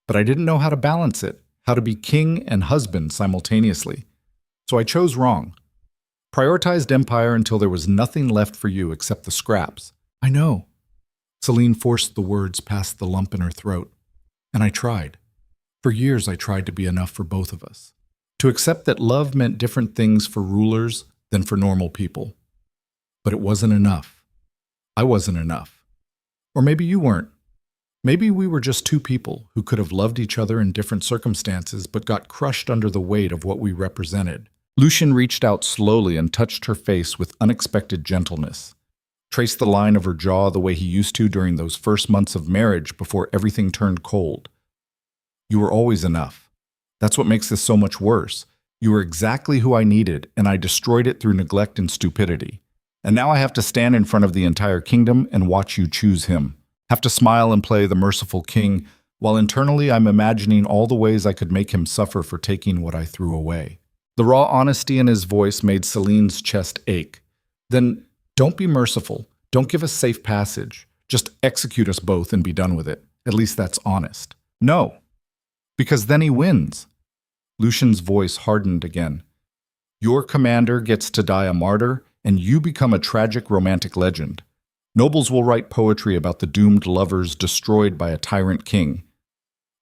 But I didn't know how to balance it, how to be king and husband simultaneously. So I chose wrong. Prioritized empire until there was nothing left for you except the scraps. I know. Selene forced the words past the lump in her throat. And I tried. For years I tried to be enough for both of us. To accept that love meant different things for rulers than for normal people. But it wasn't enough. I wasn't enough. Or maybe you weren't. Maybe we were just two people who could have loved each other in different circumstances but got crushed under the weight of what we represented. Lucien reached out slowly and touched her face with unexpected gentleness. Traced the line of her jaw the way he used to during those first months of marriage before everything turned cold. You were always enough. That's what makes this so much worse. You were exactly who I needed, and I destroyed it through neglect and stupidity. And now I have to stand in front of the entire kingdom and watch you choose him. Have to smile and play the merciful king, while internally I'm imagining all the ways I could make him suffer for taking what I threw away. The raw honesty in his voice made Selene's chest ache. Then, don't be merciful. Don't give us safe passage. Just execute us both and be done with it. At least that's honest. No. Because then he wins. Lucien's voice hardened again. Your commander gets to die a martyr, and you become a tragic romantic legend. Nobles will write poetry about the doomed lovers destroyed by a tyrant king.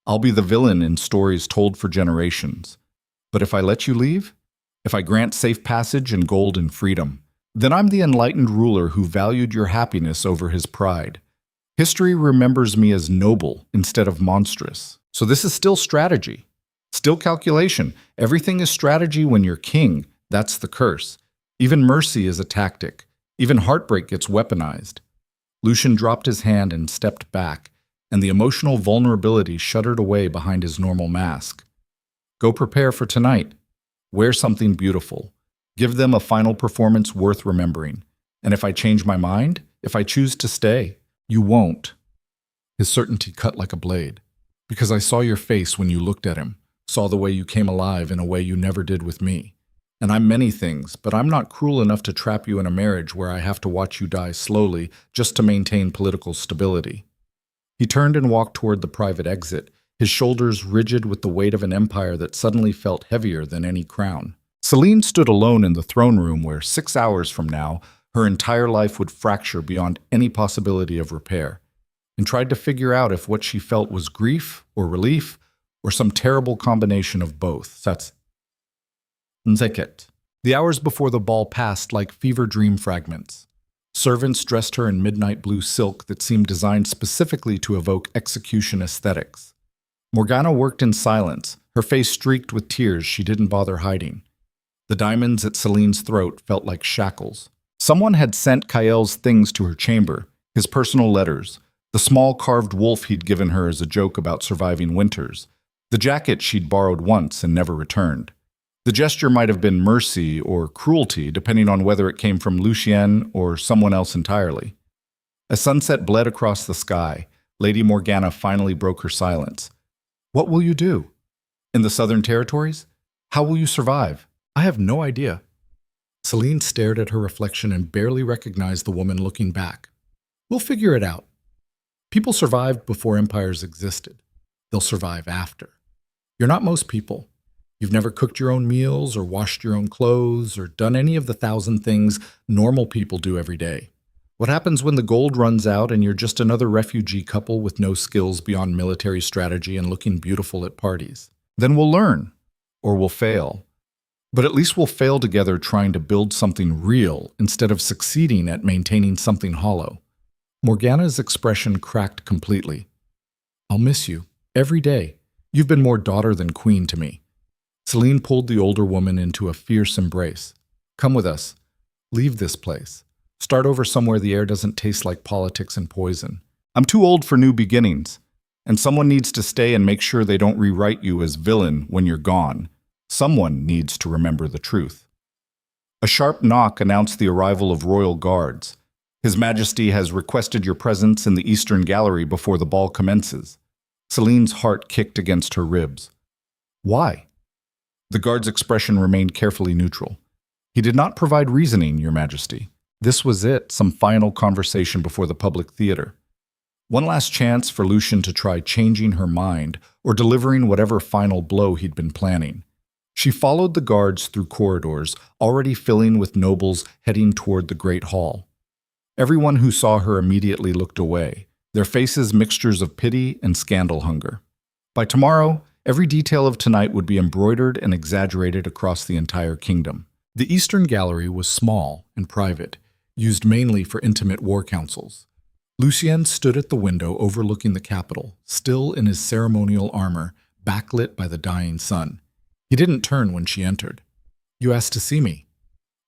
I'll be the villain in stories told for generations. But if I let you leave, if I grant safe passage and gold and freedom, then I'm the enlightened ruler who valued your happiness over his pride. History remembers me as noble instead of monstrous. So this is still strategy, still calculation. Everything is strategy when you're king. That's the curse. Even mercy is a tactic. Even heartbreak gets weaponized. Lucien dropped his hand and stepped back, and the emotional vulnerability shuddered away behind his normal mask. Go prepare for tonight. Wear something beautiful. Give them a final performance worth remembering. And if I change my mind, if I choose to stay, you won't. His certainty cut like a blade. Because I saw your face when you looked at him, saw the way you came alive in a way you never did with me. And I'm many things, but I'm not cruel enough to trap you in a marriage where I have to watch you die slowly just to maintain political stability. He turned and walked toward the private exit, his shoulders rigid with the weight of an empire that suddenly felt heavier than any crown. Selene stood alone in the throne room where 6 hours from now, Her entire life would fracture beyond any possibility of repair, and tried to figure out if what she felt was grief or relief or some terrible combination of both. That's Nzeket. The hours before the ball passed like fever dream fragments. Servants dressed her in midnight blue silk that seemed designed specifically to evoke execution aesthetics. Morgana worked in silence, her face streaked with tears she didn't bother hiding. The diamonds at Selene's throat felt like shackles. Someone had sent Kael's things to her chamber, his personal letters, the small carved wolf he'd given her as a joke about surviving winters, the jacket she'd borrowed once and never returned. The gesture might have been mercy or cruelty, depending on whether it came from Lucien or someone else entirely. As sunset bled across the sky, Lady Morgana finally broke her silence. What will you do? In the Southern Territories? How will you survive? I have no idea. Selene stared at her reflection and barely recognized the woman looking back. We'll figure it out. People survived before empires existed. They'll survive after. You're not most people. You've never cooked your own meals or washed your own clothes or done any of the 1,000 things normal people do every day. What happens when the gold runs out and you're just another refugee couple with no skills beyond military strategy and looking beautiful at parties? Then we'll learn. Or we'll fail. But at least we'll fail together trying to build something real instead of succeeding at maintaining something hollow. Morgana's expression cracked completely. I'll miss you. Every day. You've been more daughter than queen to me. Selene pulled the older woman into a fierce embrace. Come with us. Leave this place. Start over somewhere the air doesn't taste like politics and poison. I'm too old for new beginnings. And someone needs to stay and make sure they don't rewrite you as villain when you're gone. Someone needs to remember the truth. A sharp knock announced the arrival of royal guards. His Majesty has requested your presence in the Eastern Gallery before the ball commences. Selene's heart kicked against her ribs. Why? The guard's expression remained carefully neutral. He did not provide reasoning, Your Majesty. This was it, some final conversation before the public theater. One last chance for Lucien to try changing her mind or delivering whatever final blow he'd been planning. She followed the guards through corridors, already filling with nobles heading toward the Great Hall. Everyone who saw her immediately looked away, their faces mixtures of pity and scandal hunger. By tomorrow, every detail of tonight would be embroidered and exaggerated across the entire kingdom. The Eastern Gallery was small and private, used mainly for intimate war councils. Lucien stood at the window overlooking the capital, still in his ceremonial armor, backlit by the dying sun. He didn't turn when she entered. You asked to see me.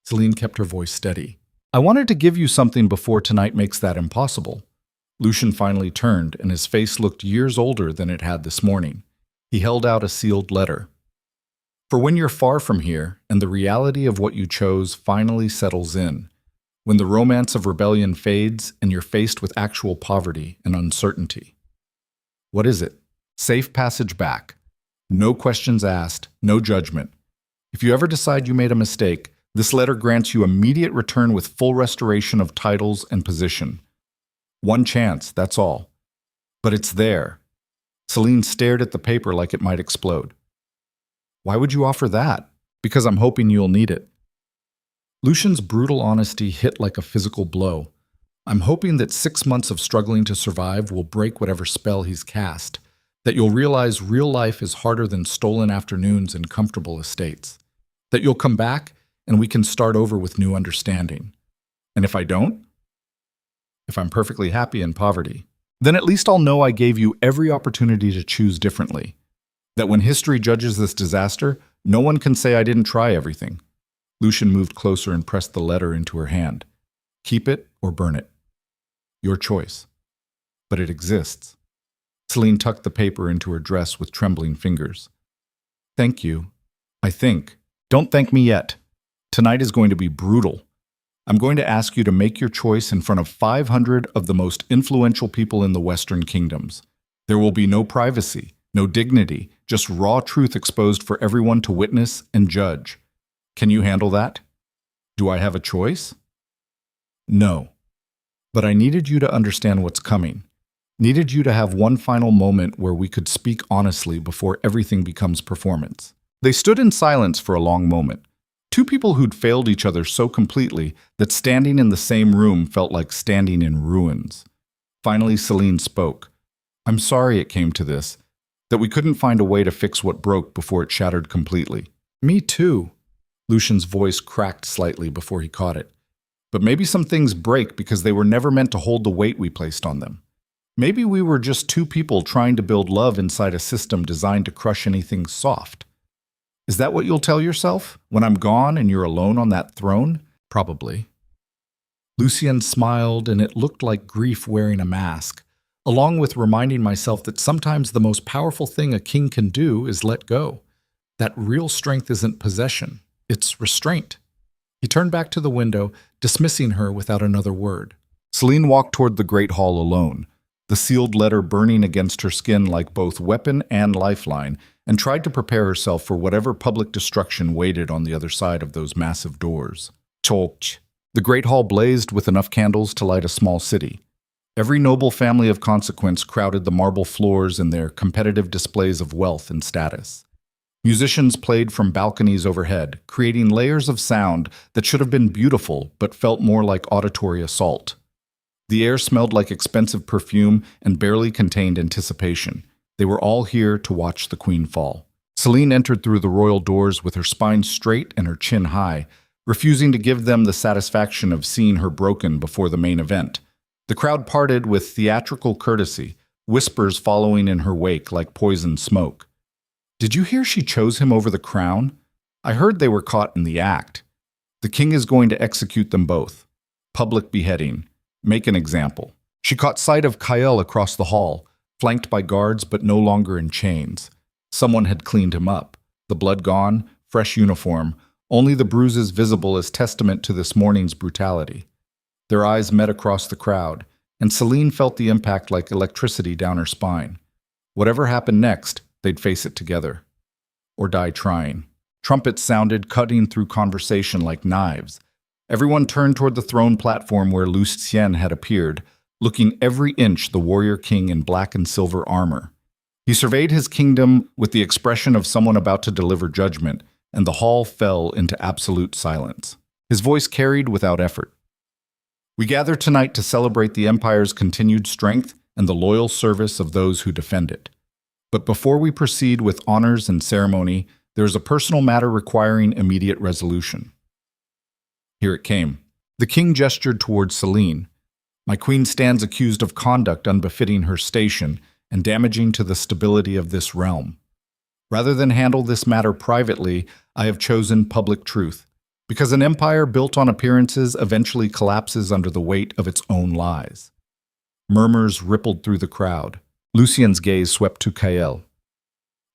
Selene kept her voice steady. I wanted to give you something before tonight makes that impossible. Lucien finally turned, and his face looked years older than it had this morning. He held out a sealed letter. For when you're far from here, and the reality of what you chose finally settles in, when the romance of rebellion fades and you're faced with actual poverty and uncertainty. What is it? Safe passage back. No questions asked, no judgment. If you ever decide you made a mistake, this letter grants you immediate return with full restoration of titles and position. One chance, that's all. But it's there. Selene stared at the paper like it might explode. Why would you offer that? Because I'm hoping you'll need it. Lucien's brutal honesty hit like a physical blow. I'm hoping that 6 months of struggling to survive will break whatever spell he's cast, that you'll realize real life is harder than stolen afternoons and comfortable estates, that you'll come back and we can start over with new understanding. And if I don't? If I'm perfectly happy in poverty, then at least I'll know I gave you every opportunity to choose differently. That when history judges this disaster, no one can say I didn't try everything. Lucien moved closer and pressed the letter into her hand. Keep it or burn it. Your choice. But it exists. Selene tucked the paper into her dress with trembling fingers. Thank you. I think. Don't thank me yet. Tonight is going to be brutal. I'm going to ask you to make your choice in front of 500 of the most influential people in the Western kingdoms. There will be no privacy, no dignity, just raw truth exposed for everyone to witness and judge. Can you handle that? Do I have a choice? No. But I needed you to understand what's coming. Needed you to have one final moment where we could speak honestly before everything becomes performance. They stood in silence for a long moment. Two people who'd failed each other so completely that standing in the same room felt like standing in ruins. Finally, Selene spoke. I'm sorry it came to this, that we couldn't find a way to fix what broke before it shattered completely. Me too. Lucien's voice cracked slightly before he caught it. But maybe some things break because they were never meant to hold the weight we placed on them. Maybe we were just two people trying to build love inside a system designed to crush anything soft. Is that what you'll tell yourself when I'm gone and you're alone on that throne? Probably. Lucien smiled, and it looked like grief wearing a mask, along with reminding myself that sometimes the most powerful thing a king can do is let go. That real strength isn't possession, it's restraint. He turned back to the window, dismissing her without another word. Selene walked toward the great hall alone, the sealed letter burning against her skin like both weapon and lifeline, and tried to prepare herself for whatever public destruction waited on the other side of those massive doors. Chokch. The great hall blazed with enough candles to light a small city. Every noble family of consequence crowded the marble floors in their competitive displays of wealth and status. Musicians played from balconies overhead, creating layers of sound that should have been beautiful but felt more like auditory assault. The air smelled like expensive perfume and barely contained anticipation. They were all here to watch the queen fall. Selene entered through the royal doors with her spine straight and her chin high, refusing to give them the satisfaction of seeing her broken before the main event. The crowd parted with theatrical courtesy, whispers following in her wake like poisoned smoke. Did you hear she chose him over the crown? I heard they were caught in the act. The king is going to execute them both. Public beheading. Make an example. She caught sight of Kael across the hall, flanked by guards but no longer in chains. Someone had cleaned him up. The blood gone, fresh uniform, only the bruises visible as testament to this morning's brutality. Their eyes met across the crowd, and Selene felt the impact like electricity down her spine. Whatever happened next, they'd face it together. Or die trying. Trumpets sounded, cutting through conversation like knives. Everyone turned toward the throne platform where Lucien had appeared, looking every inch the warrior king in black and silver armor. He surveyed his kingdom with the expression of someone about to deliver judgment, and the hall fell into absolute silence. His voice carried without effort. We gather tonight to celebrate the Empire's continued strength and the loyal service of those who defend it. But before we proceed with honors and ceremony, there is a personal matter requiring immediate resolution. Here it came. The king gestured towards Selene. My queen stands accused of conduct unbefitting her station and damaging to the stability of this realm. Rather than handle this matter privately, I have chosen public truth, because an empire built on appearances eventually collapses under the weight of its own lies. Murmurs rippled through the crowd. Lucien's gaze swept to Kael.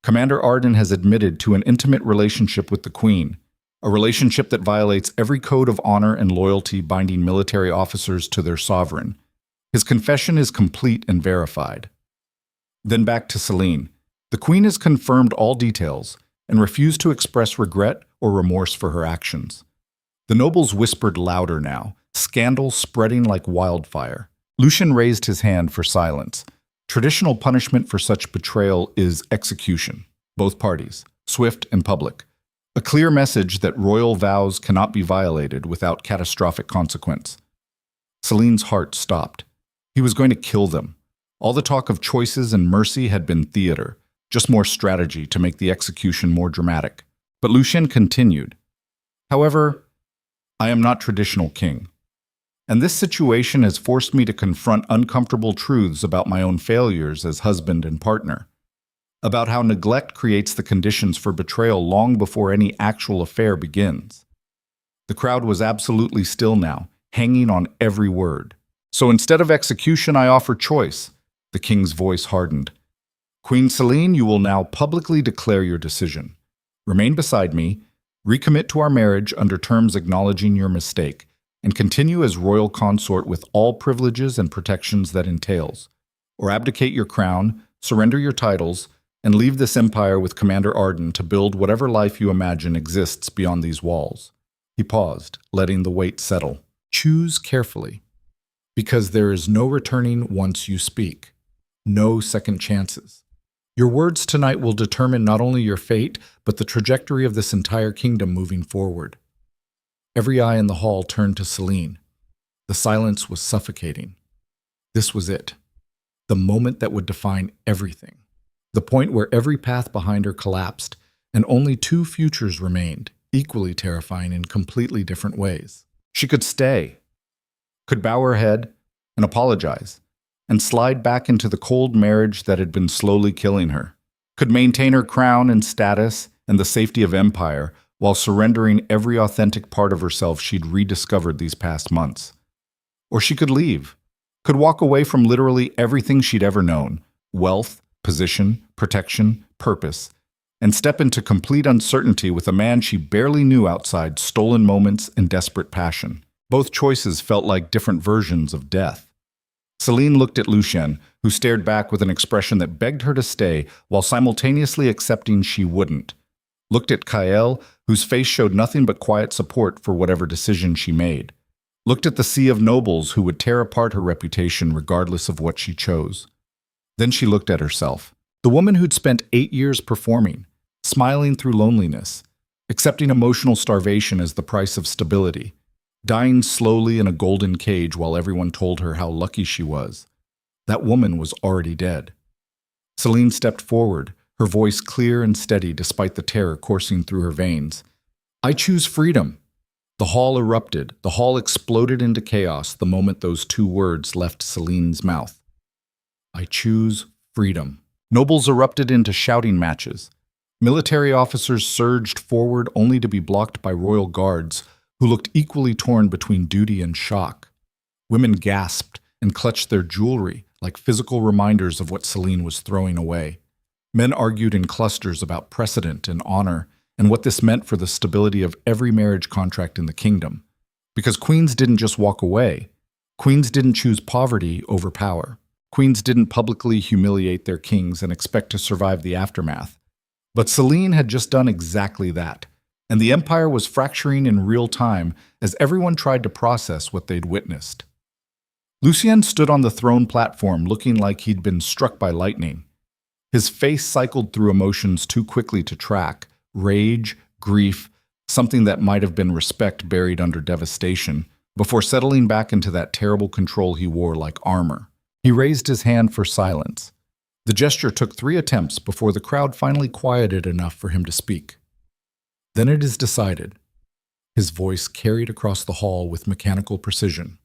Commander Arden has admitted to an intimate relationship with the queen, a relationship that violates every code of honor and loyalty binding military officers to their sovereign. His confession is complete and verified. Then back to Selene. The queen has confirmed all details and refused to express regret or remorse for her actions. The nobles whispered louder now, scandal spreading like wildfire. Lucien raised his hand for silence. Traditional punishment for such betrayal is execution, both parties, swift and public. A clear message that royal vows cannot be violated without catastrophic consequence. Selene's heart stopped. He was going to kill them. All the talk of choices and mercy had been theater, just more strategy to make the execution more dramatic. But Lucien continued. However, I am not traditional king. And this situation has forced me to confront uncomfortable truths about my own failures as husband and partner. About how neglect creates the conditions for betrayal long before any actual affair begins. The crowd was absolutely still now, hanging on every word. So instead of execution, I offer choice. The king's voice hardened. Queen Selene, you will now publicly declare your decision. Remain beside me, recommit to our marriage under terms acknowledging your mistake, and continue as royal consort with all privileges and protections that entails. Or abdicate your crown, surrender your titles, and leave this empire with Commander Arden to build whatever life you imagine exists beyond these walls. He paused, letting the weight settle. Choose carefully, because there is no returning once you speak. No second chances. Your words tonight will determine not only your fate, but the trajectory of this entire kingdom moving forward. Every eye in the hall turned to Selene. The silence was suffocating. This was it. The moment that would define everything. The point where every path behind her collapsed, and only two futures remained, equally terrifying in completely different ways. She could stay, could bow her head and apologize, and slide back into the cold marriage that had been slowly killing her, could maintain her crown and status and the safety of empire while surrendering every authentic part of herself she'd rediscovered these past months. Or she could leave, could walk away from literally everything she'd ever known, wealth, position, protection, purpose, and step into complete uncertainty with a man she barely knew outside stolen moments and desperate passion. Both choices felt like different versions of death. Selene looked at Lucien, who stared back with an expression that begged her to stay while simultaneously accepting she wouldn't. Looked at Kael, whose face showed nothing but quiet support for whatever decision she made. Looked at the sea of nobles who would tear apart her reputation regardless of what she chose. Then she looked at herself, the woman who'd spent 8 years performing, smiling through loneliness, accepting emotional starvation as the price of stability, dying slowly in a golden cage while everyone told her how lucky she was. That woman was already dead. Selene stepped forward, her voice clear and steady despite the terror coursing through her veins. "I choose freedom." The hall erupted. The hall exploded into chaos the moment those two words left Selene's mouth. "I choose freedom." Nobles erupted into shouting matches. Military officers surged forward only to be blocked by royal guards who looked equally torn between duty and shock. Women gasped and clutched their jewelry like physical reminders of what Selene was throwing away. Men argued in clusters about precedent and honor and what this meant for the stability of every marriage contract in the kingdom. Because queens didn't just walk away. Queens didn't choose poverty over power. Queens didn't publicly humiliate their kings and expect to survive the aftermath. But Selene had just done exactly that, and the empire was fracturing in real time as everyone tried to process what they'd witnessed. Lucien stood on the throne platform looking like he'd been struck by lightning. His face cycled through emotions too quickly to track: rage, grief, something that might have been respect buried under devastation, before settling back into that terrible control he wore like armor. He raised his hand for silence. The gesture took 3 attempts before the crowd finally quieted enough for him to speak. "Then it is decided." His voice carried across the hall with mechanical precision.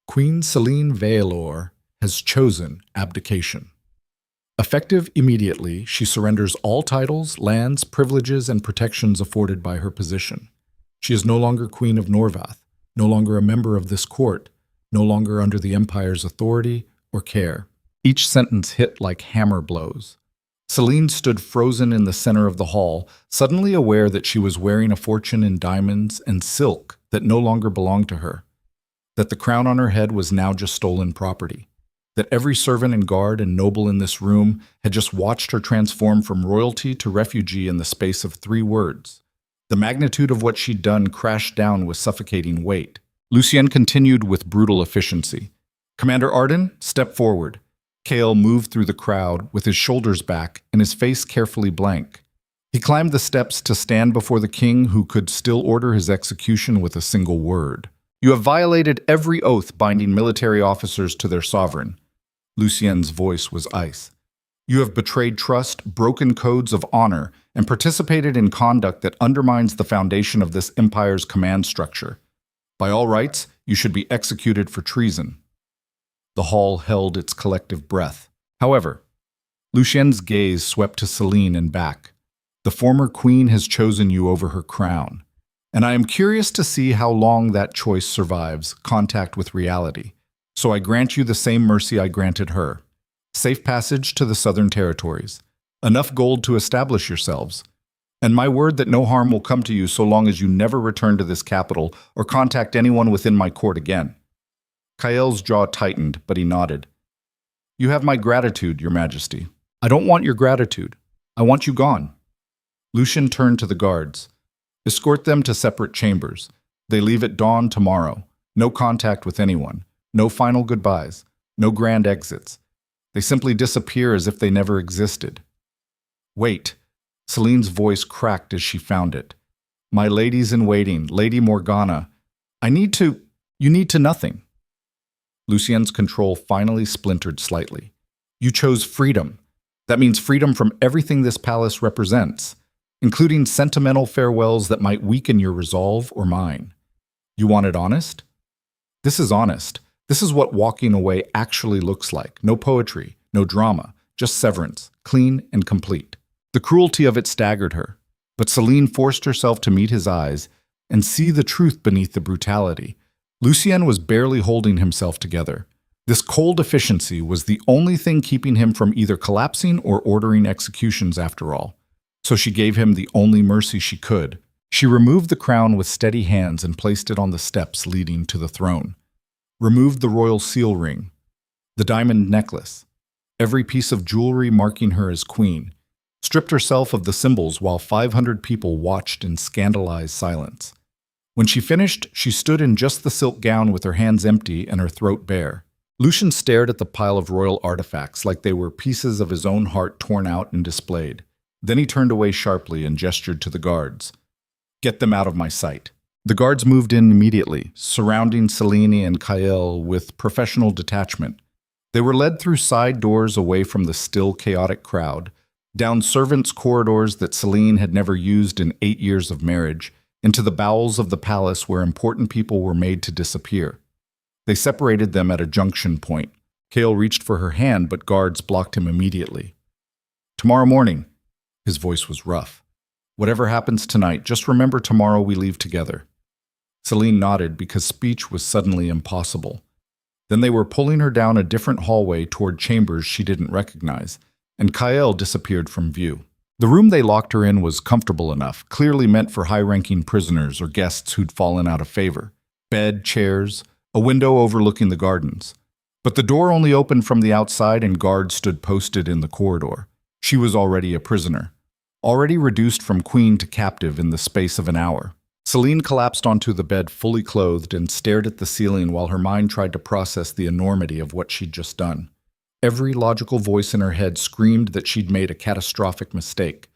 "Queen Selene Veilor has chosen abdication. Effective immediately, she surrenders all titles, lands, privileges, and protections afforded by her position. She is no longer Queen of Norvath, no longer a member of this court, no longer under the Empire's authority or care." Each sentence hit like hammer blows. Selene stood frozen in the center of the hall, suddenly aware that she was wearing a fortune in diamonds and silk that no longer belonged to her, that the crown on her head was now just stolen property, that every servant and guard and noble in this room had just watched her transform from royalty to refugee in the space of 3 words. The magnitude of what she'd done crashed down with suffocating weight. Lucien continued with brutal efficiency. "Commander Arden, step forward." Kael moved through the crowd with his shoulders back and his face carefully blank. He climbed the steps to stand before the king, who could still order his execution with a single word. "You have violated every oath binding military officers to their sovereign." Lucien's voice was ice. "You have betrayed trust, broken codes of honor, and participated in conduct that undermines the foundation of this empire's command structure. By all rights, you should be executed for treason." The hall held its collective breath. However, Lucien's gaze swept to Selene and back. "The former queen has chosen you over her crown, and I am curious to see how long that choice survives contact with reality. So I grant you the same mercy I granted her. Safe passage to the southern territories. Enough gold to establish yourselves. And my word that no harm will come to you so long as you never return to this capital or contact anyone within my court again." Kael's jaw tightened, but he nodded. "You have my gratitude, Your Majesty." "I don't want your gratitude. I want you gone." Lucien turned to the guards. "Escort them to separate chambers. They leave at dawn tomorrow. No contact with anyone. No final goodbyes. No grand exits. They simply disappear as if they never existed." "Wait." Selene's voice cracked as she found it. My ladies in waiting, Lady Morgana. You need to nothing. Lucien's control finally splintered slightly. You chose freedom. That means freedom from everything this palace represents, including sentimental farewells that might weaken your resolve or mine. You wanted honest? This is honest. This is what walking away actually looks like. No poetry, no drama, just severance, clean and complete. The cruelty of it staggered her, but Selene forced herself to meet his eyes and see the truth beneath the brutality. Lucien was barely holding himself together. This cold efficiency was the only thing keeping him from either collapsing or ordering executions after all. So she gave him the only mercy she could. She removed the crown with steady hands and placed it on the steps leading to the throne. Removed the royal seal ring, the diamond necklace, every piece of jewelry marking her as queen. Stripped herself of the symbols while 500 people watched in scandalized silence. When she finished, she stood in just the silk gown with her hands empty and her throat bare. Lucien stared at the pile of royal artifacts like they were pieces of his own heart torn out and displayed. Then he turned away sharply and gestured to the guards. Get them out of my sight. The guards moved in immediately, surrounding Selene and Kael with professional detachment. They were led through side doors away from the still chaotic crowd, down servants' corridors that Selene had never used in 8 years of marriage, into the bowels of the palace where important people were made to disappear. They separated them at a junction point. Kael reached for her hand, but guards blocked him immediately. Tomorrow morning. His voice was rough. Whatever happens tonight, just remember tomorrow we leave together. Selene nodded because speech was suddenly impossible. Then they were pulling her down a different hallway toward chambers she didn't recognize, and Kael disappeared from view. The room they locked her in was comfortable enough, clearly meant for high-ranking prisoners or guests who'd fallen out of favor. Bed, chairs, a window overlooking the gardens. But the door only opened from the outside and guards stood posted in the corridor. She was already a prisoner, already reduced from queen to captive in the space of an hour. Selene collapsed onto the bed fully clothed and stared at the ceiling while her mind tried to process the enormity of what she'd just done. Every logical voice in her head screamed that she'd made a catastrophic mistake,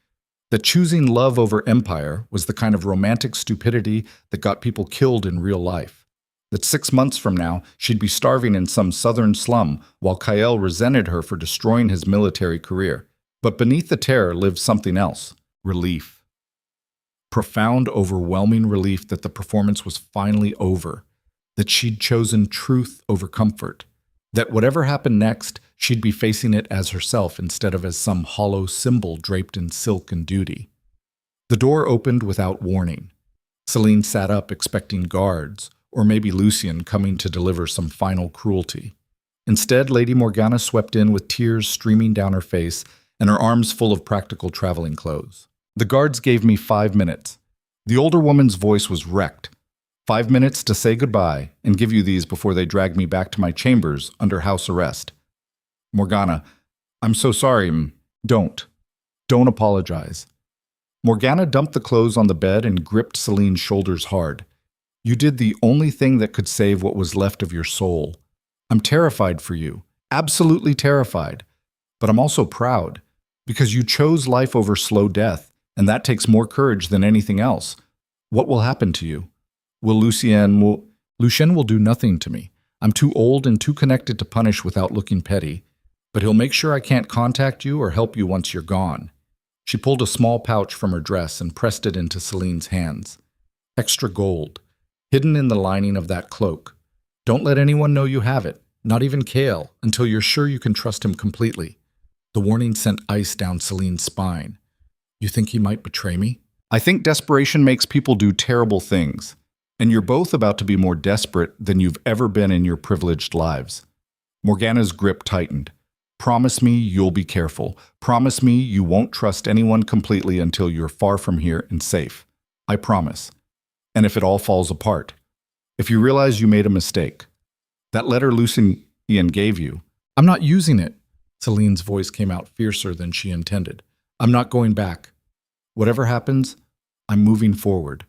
that choosing love over empire was the kind of romantic stupidity that got people killed in real life, that 6 months from now she'd be starving in some southern slum while Kael resented her for destroying his military career. But beneath the terror lived something else, relief. Profound, overwhelming relief that the performance was finally over, that she'd chosen truth over comfort, that whatever happened next, she'd be facing it as herself instead of as some hollow symbol draped in silk and duty. The door opened without warning. Selene sat up expecting guards, or maybe Lucien coming to deliver some final cruelty. Instead, Lady Morgana swept in with tears streaming down her face and her arms full of practical traveling clothes. The guards gave me 5 minutes. The older woman's voice was wrecked. 5 minutes to say goodbye and give you these before they drag me back to my chambers under house arrest. Morgana, I'm so sorry. Don't apologize. Morgana dumped the clothes on the bed and gripped Selene's shoulders hard. You did the only thing that could save what was left of your soul. I'm terrified for you, absolutely terrified. But I'm also proud, because you chose life over slow death, and that takes more courage than anything else. What will happen to you? Lucien will do nothing to me. I'm too old and too connected to punish without looking petty, but he'll make sure I can't contact you or help you once you're gone. She pulled a small pouch from her dress and pressed it into Selene's hands. Extra gold, hidden in the lining of that cloak. Don't let anyone know you have it, not even Kael, until you're sure you can trust him completely. The warning sent ice down Selene's spine. You think he might betray me? I think desperation makes people do terrible things, and you're both about to be more desperate than you've ever been in your privileged lives. Morgana's grip tightened. Promise me you'll be careful. Promise me you won't trust anyone completely until you're far from here and safe. I promise. And if it all falls apart, if you realize you made a mistake, that letter Lucien gave you, I'm not using it. Selene's voice came out fiercer than she intended. I'm not going back. Whatever happens, I'm moving forward.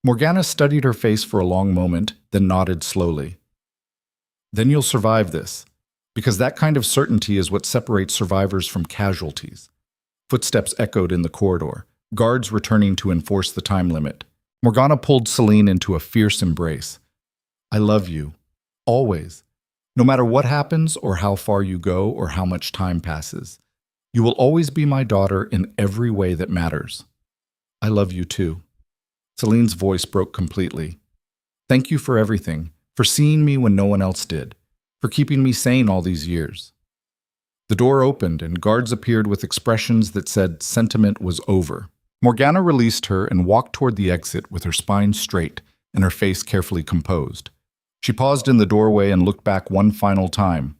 Morgana studied her face for a long moment, then nodded slowly. Then you'll survive this, because that kind of certainty is what separates survivors from casualties. Footsteps echoed in the corridor, guards returning to enforce the time limit. Morgana pulled Selene into a fierce embrace. I love you. Always. No matter what happens or how far you go or how much time passes. You will always be my daughter in every way that matters. I love you too. Selene's voice broke completely. Thank you for everything, for seeing me when no one else did, for keeping me sane all these years. The door opened and guards appeared with expressions that said sentiment was over. Morgana released her and walked toward the exit with her spine straight and her face carefully composed. She paused in the doorway and looked back one final time.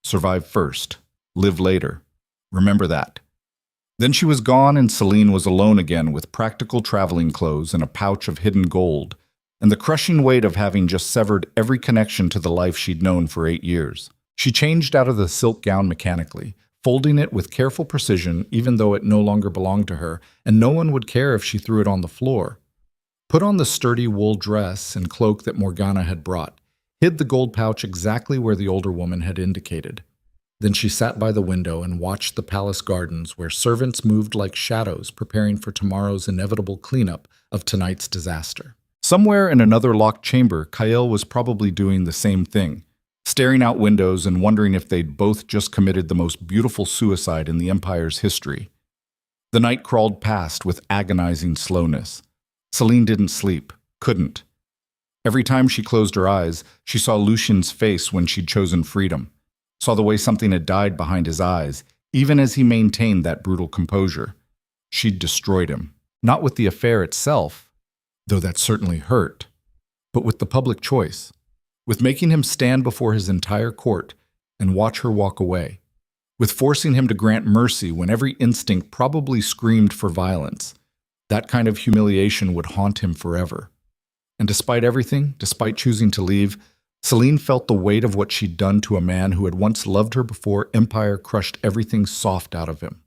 Survive first. Live later. Remember that. Then she was gone and Selene was alone again with practical traveling clothes and a pouch of hidden gold, and the crushing weight of having just severed every connection to the life she'd known for 8 years. She changed out of the silk gown mechanically, folding it with careful precision even though it no longer belonged to her, and no one would care if she threw it on the floor. Put on the sturdy wool dress and cloak that Morgana had brought, hid the gold pouch exactly where the older woman had indicated. Then she sat by the window and watched the palace gardens where servants moved like shadows preparing for tomorrow's inevitable cleanup of tonight's disaster. Somewhere in another locked chamber, Kael was probably doing the same thing, staring out windows and wondering if they'd both just committed the most beautiful suicide in the Empire's history. The night crawled past with agonizing slowness. Selene didn't sleep, couldn't. Every time she closed her eyes, she saw Lucien's face when she'd chosen freedom, saw the way something had died behind his eyes, even as he maintained that brutal composure. She'd destroyed him, not with the affair itself, though that certainly hurt, but with the public choice, with making him stand before his entire court and watch her walk away, with forcing him to grant mercy when every instinct probably screamed for violence. That kind of humiliation would haunt him forever. And despite everything, despite choosing to leave, Selene felt the weight of what she'd done to a man who had once loved her before Empire crushed everything soft out of him.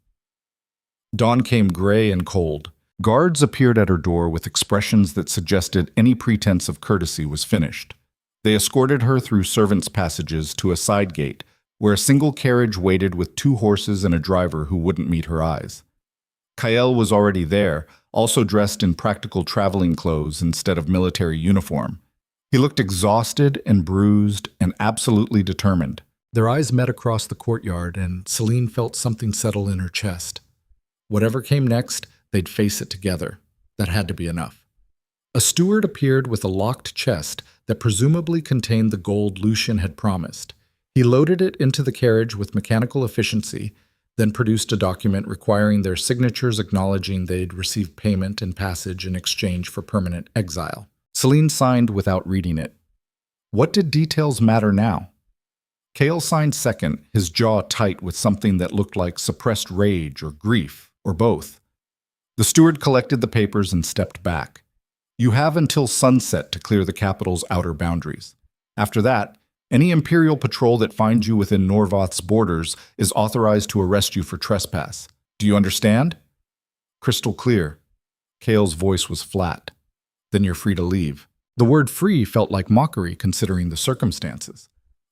Dawn came gray and cold. Guards appeared at her door with expressions that suggested any pretense of courtesy was finished. They escorted her through servants' passages to a side gate, where a single carriage waited with 2 horses and a driver who wouldn't meet her eyes. Kael was already there, also dressed in practical traveling clothes instead of military uniform. He looked exhausted and bruised and absolutely determined. Their eyes met across the courtyard, and Selene felt something settle in her chest. Whatever came next, they'd face it together. That had to be enough. A steward appeared with a locked chest that presumably contained the gold Lucien had promised. He loaded it into the carriage with mechanical efficiency, then produced a document requiring their signatures acknowledging they'd received payment and passage in exchange for permanent exile. Selene signed without reading it. What did details matter now? Kael signed second, his jaw tight with something that looked like suppressed rage or grief, or both. The steward collected the papers and stepped back. You have until sunset to clear the capital's outer boundaries. After that, any Imperial patrol that finds you within Norvoth's borders is authorized to arrest you for trespass. Do you understand? Crystal clear. Kael's voice was flat. Then you're free to leave. The word free felt like mockery considering the circumstances.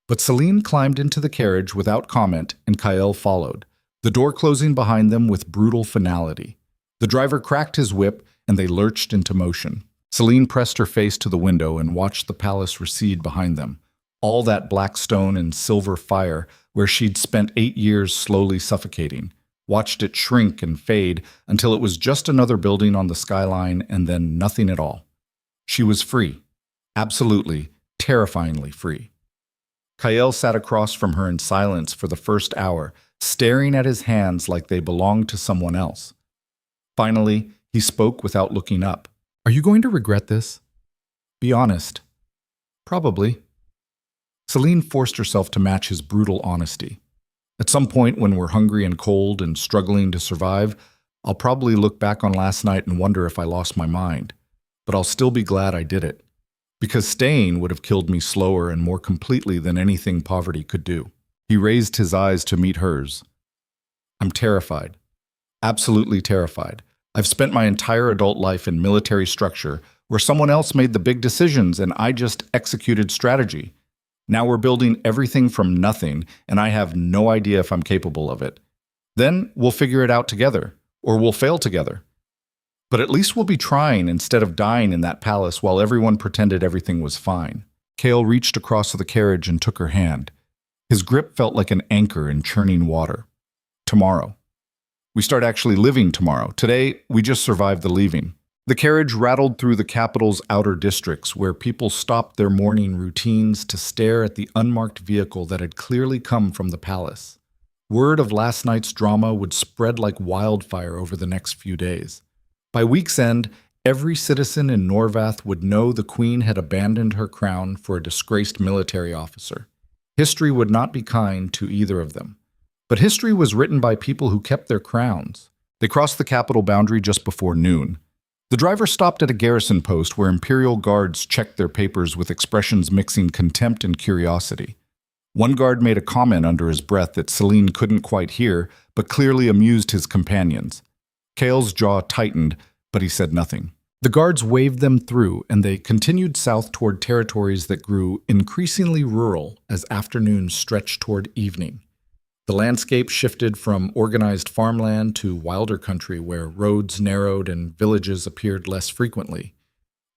But Selene climbed into the carriage without comment and Kael followed, the door closing behind them with brutal finality. The driver cracked his whip and they lurched into motion. Selene pressed her face to the window and watched the palace recede behind them. All that black stone and silver fire where she'd spent 8 years slowly suffocating, watched it shrink and fade until it was just another building on the skyline and then nothing at all. She was free. Absolutely, terrifyingly free. Kael sat across from her in silence for the first hour, staring at his hands like they belonged to someone else. Finally, he spoke without looking up. Are you going to regret this? Be honest. Probably. Selene forced herself to match his brutal honesty. At some point when we're hungry and cold and struggling to survive, I'll probably look back on last night and wonder if I lost my mind. But I'll still be glad I did it. Because staying would have killed me slower and more completely than anything poverty could do. He raised his eyes to meet hers. I'm terrified. Absolutely terrified. I've spent my entire adult life in military structure where someone else made the big decisions and I just executed strategy. Now we're building everything from nothing, and I have no idea if I'm capable of it. Then we'll figure it out together, or we'll fail together. But at least we'll be trying instead of dying in that palace while everyone pretended everything was fine. Kale reached across the carriage and took her hand. His grip felt like an anchor in churning water. Tomorrow. We start actually living tomorrow. Today, we just survived the leaving. The carriage rattled through the capital's outer districts, where people stopped their morning routines to stare at the unmarked vehicle that had clearly come from the palace. Word of last night's drama would spread like wildfire over the next few days. By week's end, every citizen in Norvath would know the queen had abandoned her crown for a disgraced military officer. History would not be kind to either of them. But history was written by people who kept their crowns. They crossed the capital boundary just before noon. The driver stopped at a garrison post where Imperial guards checked their papers with expressions mixing contempt and curiosity. One guard made a comment under his breath that Selene couldn't quite hear, but clearly amused his companions. Kale's jaw tightened, but he said nothing. The guards waved them through, and they continued south toward territories that grew increasingly rural as afternoon stretched toward evening. The landscape shifted from organized farmland to wilder country where roads narrowed and villages appeared less frequently.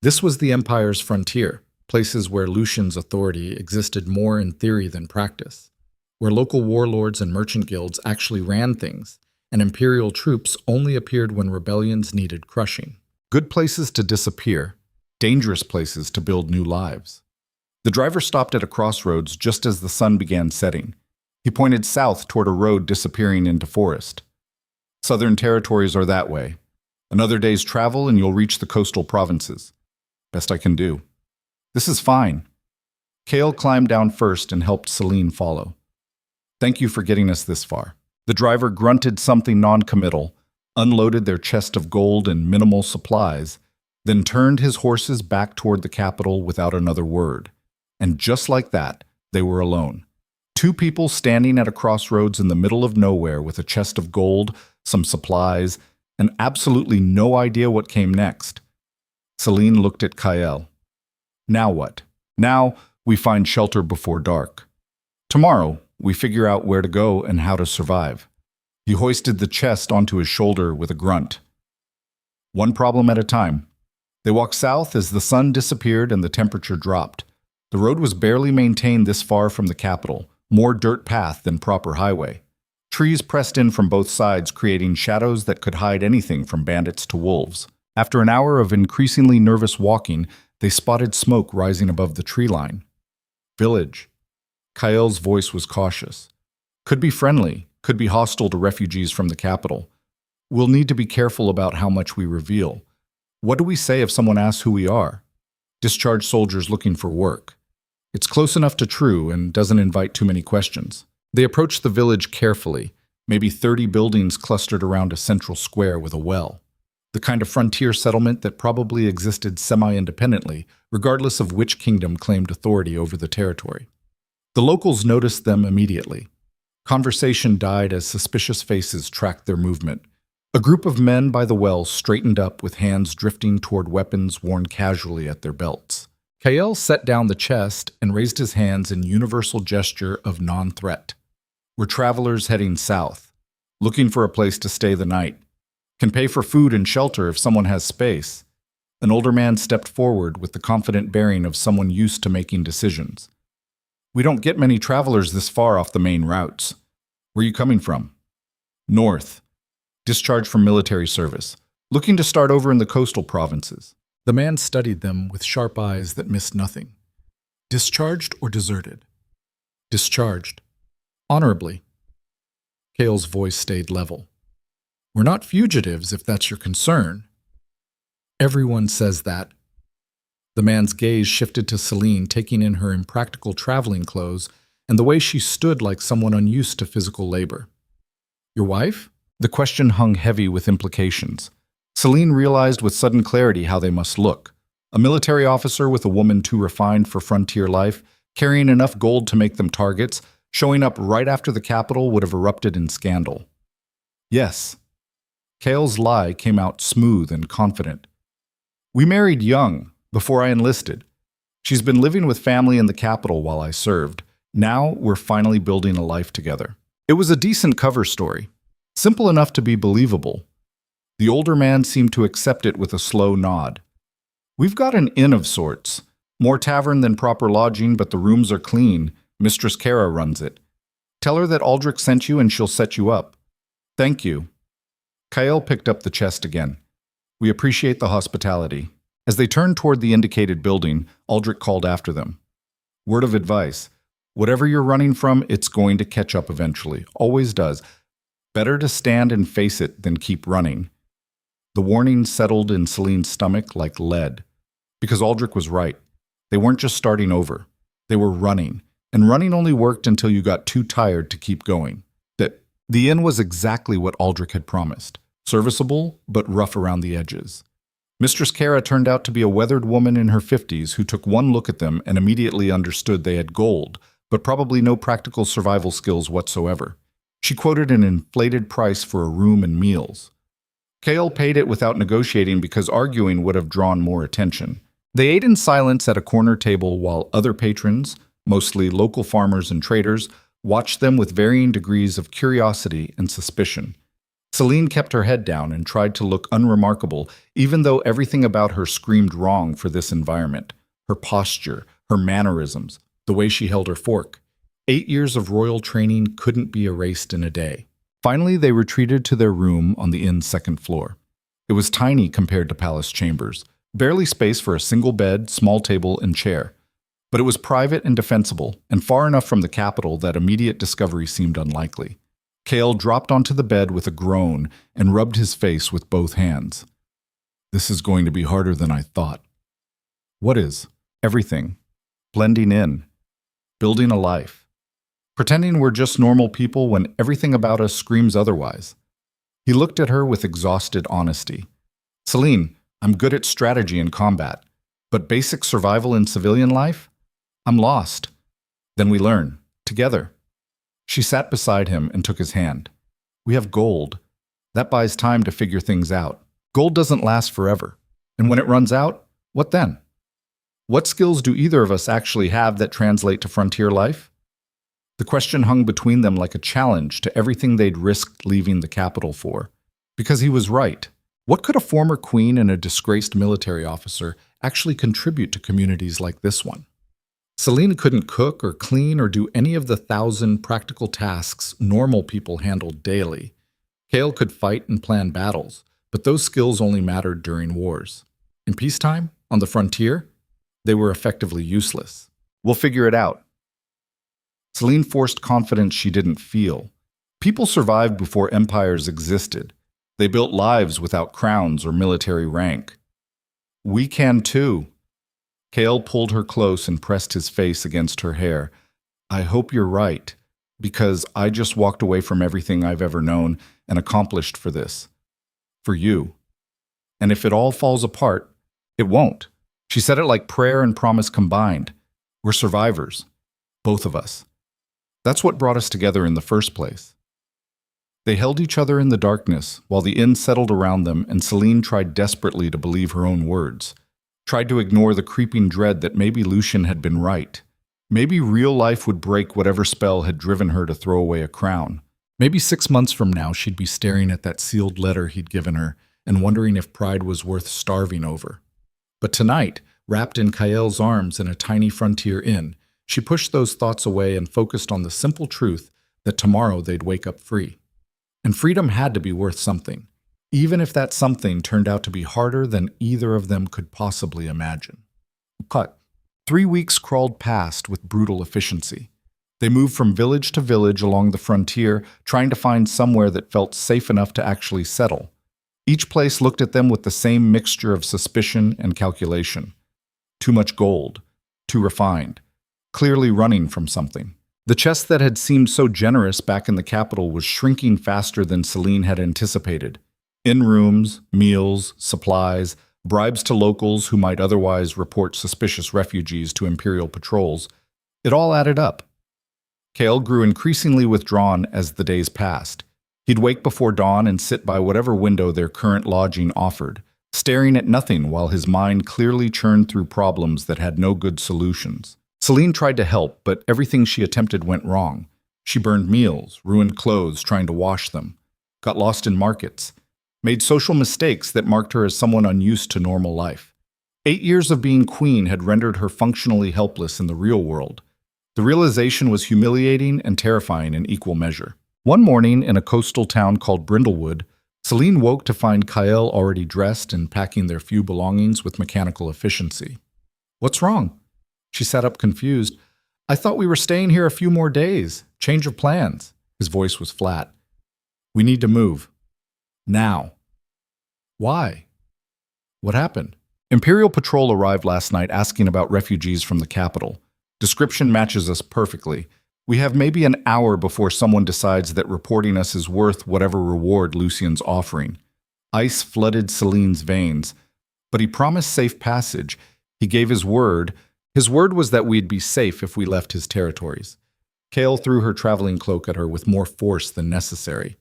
This was the Empire's frontier, places where Lucien's authority existed more in theory than practice, where local warlords and merchant guilds actually ran things, and Imperial troops only appeared when rebellions needed crushing. Good places to disappear, dangerous places to build new lives. The driver stopped at a crossroads just as the sun began setting. He pointed south toward a road disappearing into forest. Southern territories are that way. Another day's travel and you'll reach the coastal provinces. Best I can do. This is fine. Kale climbed down first and helped Selene follow. Thank you for getting us this far. The driver grunted something non-committal, unloaded their chest of gold and minimal supplies, then turned his horses back toward the capital without another word. And just like that, they were alone. Two people standing at a crossroads in the middle of nowhere with a chest of gold, some supplies, and absolutely no idea what came next. Selene looked at Kyle. Now what? Now we find shelter before dark. Tomorrow we figure out where to go and how to survive. He hoisted the chest onto his shoulder with a grunt. One problem at a time. They walked south as the sun disappeared and the temperature dropped. The road was barely maintained this far from the capital, more dirt path than proper highway. Trees pressed in from both sides, creating shadows that could hide anything from bandits to wolves. After an hour of increasingly nervous walking, they spotted smoke rising above the tree line. Village. Kyle's voice was cautious. Could be friendly, could be hostile to refugees from the capital. We'll need to be careful about how much we reveal. What do we say if someone asks who we are? Discharged soldiers looking for work. It's close enough to true and doesn't invite too many questions. They approached the village carefully, maybe 30 buildings clustered around a central square with a well. The kind of frontier settlement that probably existed semi-independently, regardless of which kingdom claimed authority over the territory. The locals noticed them immediately. Conversation died as suspicious faces tracked their movement. A group of men by the well straightened up with hands drifting toward weapons worn casually at their belts. Kyle set down the chest and raised his hands in universal gesture of non-threat. We're travelers heading south, looking for a place to stay the night. Can pay for food and shelter if someone has space. An older man stepped forward with the confident bearing of someone used to making decisions. We don't get many travelers this far off the main routes. Where are you coming from? North. Discharged from military service. Looking to start over in the coastal provinces. The man studied them with sharp eyes that missed nothing. Discharged or deserted? Discharged. Honorably. Kale's voice stayed level. We're not fugitives, if that's your concern. Everyone says that. The man's gaze shifted to Selene, taking in her impractical traveling clothes and the way she stood like someone unused to physical labor. Your wife? The question hung heavy with implications. Selene realized with sudden clarity how they must look. A military officer with a woman too refined for frontier life, carrying enough gold to make them targets, showing up right after the capital would have erupted in scandal. Yes. Kale's lie came out smooth and confident. We married young, before I enlisted. She's been living with family in the capital while I served. Now we're finally building a life together. It was a decent cover story. Simple enough to be believable. The older man seemed to accept it with a slow nod. We've got an inn of sorts. More tavern than proper lodging, but the rooms are clean. Mistress Kara runs it. Tell her that Aldrich sent you and she'll set you up. Thank you. Kyle picked up the chest again. We appreciate the hospitality. As they turned toward the indicated building, Aldrich called after them. Word of advice. Whatever you're running from, it's going to catch up eventually. Always does. Better to stand and face it than keep running. The warning settled in Selene's stomach like lead. Because Aldrich was right. They weren't just starting over. They were running. And running only worked until you got too tired to keep going. The inn was exactly what Aldrich had promised. Serviceable, but rough around the edges. Mistress Kara turned out to be a weathered woman in her 50s who took one look at them and immediately understood they had gold, but probably no practical survival skills whatsoever. She quoted an inflated price for a room and meals. Kale paid it without negotiating because arguing would have drawn more attention. They ate in silence at a corner table while other patrons, mostly local farmers and traders, watched them with varying degrees of curiosity and suspicion. Selene kept her head down and tried to look unremarkable, even though everything about her screamed wrong for this environment. Her posture, her mannerisms, the way she held her fork. 8 years of royal training couldn't be erased in a day. Finally, they retreated to their room on the inn's second floor. It was tiny compared to palace chambers, barely space for a single bed, small table, and chair. But it was private and defensible, and far enough from the capital that immediate discovery seemed unlikely. Kale dropped onto the bed with a groan and rubbed his face with both hands. This is going to be harder than I thought. What is? Everything. Blending in. Building a life. Pretending we're just normal people when everything about us screams otherwise. He looked at her with exhausted honesty. Selene, I'm good at strategy and combat, but basic survival in civilian life? I'm lost. Then we learn. Together. She sat beside him and took his hand. We have gold. That buys time to figure things out. Gold doesn't last forever. And when it runs out, what then? What skills do either of us actually have that translate to frontier life? The question hung between them like a challenge to everything they'd risked leaving the capital for. Because he was right. What could a former queen and a disgraced military officer actually contribute to communities like this one? Selene couldn't cook or clean or do any of the 1,000 practical tasks normal people handled daily. Kale could fight and plan battles, but those skills only mattered during wars. In peacetime, on the frontier, they were effectively useless. We'll figure it out. Selene forced confidence she didn't feel. People survived before empires existed. They built lives without crowns or military rank. We can too. Kale pulled her close and pressed his face against her hair. I hope you're right, because I just walked away from everything I've ever known and accomplished for this. For you. And if it all falls apart, it won't. She said it like prayer and promise combined. We're survivors. Both of us. That's what brought us together in the first place. They held each other in the darkness while the inn settled around them, and Selene tried desperately to believe her own words. Tried to ignore the creeping dread that maybe Lucien had been right. Maybe real life would break whatever spell had driven her to throw away a crown. Maybe 6 months from now she'd be staring at that sealed letter he'd given her and wondering if pride was worth starving over. But tonight, wrapped in Kael's arms in a tiny frontier inn, she pushed those thoughts away and focused on the simple truth that tomorrow they'd wake up free. And freedom had to be worth something, even if that something turned out to be harder than either of them could possibly imagine. Cut. 3 weeks crawled past with brutal efficiency. They moved from village to village along the frontier, trying to find somewhere that felt safe enough to actually settle. Each place looked at them with the same mixture of suspicion and calculation. Too much gold. Too refined. Clearly running from something. The chest that had seemed so generous back in the capital was shrinking faster than Selene had anticipated. In rooms, meals, supplies, bribes to locals who might otherwise report suspicious refugees to Imperial patrols. It all added up. Kale grew increasingly withdrawn as the days passed. He'd wake before dawn and sit by whatever window their current lodging offered, staring at nothing while his mind clearly churned through problems that had no good solutions. Selene tried to help, but everything she attempted went wrong. She burned meals, ruined clothes trying to wash them, got lost in markets. made social mistakes that marked her as someone unused to normal life. 8 years of being queen had rendered her functionally helpless in the real world. The realization was humiliating and terrifying in equal measure. One morning in a coastal town called Brindlewood, Selene woke to find Kael already dressed and packing their few belongings with mechanical efficiency. "What's wrong?" She sat up confused. "I thought we were staying here a few more days. Change of plans." His voice was flat. "We need to move. Now." "Why? What happened?" Imperial Patrol arrived last night asking about refugees from the capital. Description matches us perfectly. We have maybe an hour before someone decides that reporting us is worth whatever reward Lucien's offering. Ice flooded Selene's veins, but he promised safe passage. He gave his word. His word was that we'd be safe if we left his territories. Kael threw her traveling cloak at her with more force than necessary.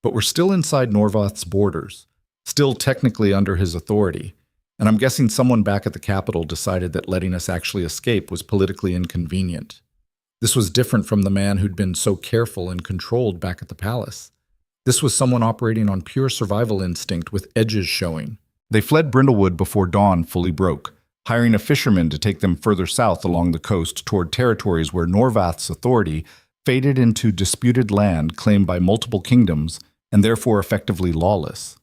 But we're still inside Norvath's borders, still technically under his authority. And I'm guessing someone back at the capital decided that letting us actually escape was politically inconvenient. This was different from the man who'd been so careful and controlled back at the palace. This was someone operating on pure survival instinct with edges showing. They fled Brindlewood before dawn fully broke, hiring a fisherman to take them further south along the coast toward territories where Norvath's authority faded into disputed land claimed by multiple kingdoms and therefore effectively lawless.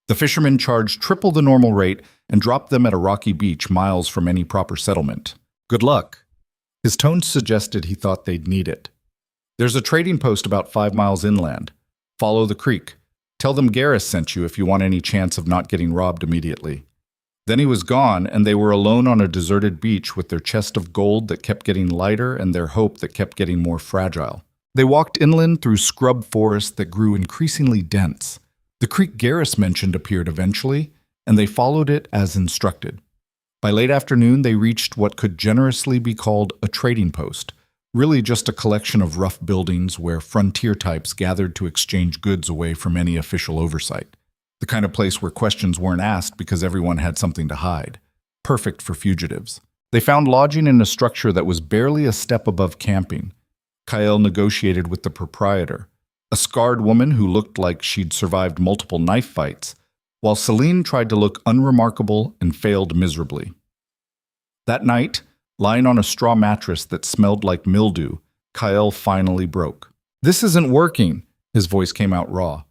The fishermen charged triple the normal rate and dropped them at a rocky beach miles from any proper settlement. Good luck. His tone suggested he thought they'd need it. There's a trading post about 5 miles inland. Follow the creek. Tell them Garrus sent you if you want any chance of not getting robbed immediately. Then he was gone, and they were alone on a deserted beach with their chest of gold that kept getting lighter and their hope that kept getting more fragile. They walked inland through scrub forest that grew increasingly dense. The creek Garrus mentioned appeared eventually, and they followed it as instructed. By late afternoon, they reached what could generously be called a trading post, really just a collection of rough buildings where frontier types gathered to exchange goods away from any official oversight. The kind of place where questions weren't asked because everyone had something to hide. Perfect for fugitives. They found lodging in a structure that was barely a step above camping. Kael negotiated with the proprietor, a scarred woman who looked like she'd survived multiple knife fights, while Selene tried to look unremarkable and failed miserably. That night, lying on a straw mattress that smelled like mildew, Kael finally broke. "This isn't working," his voice came out raw.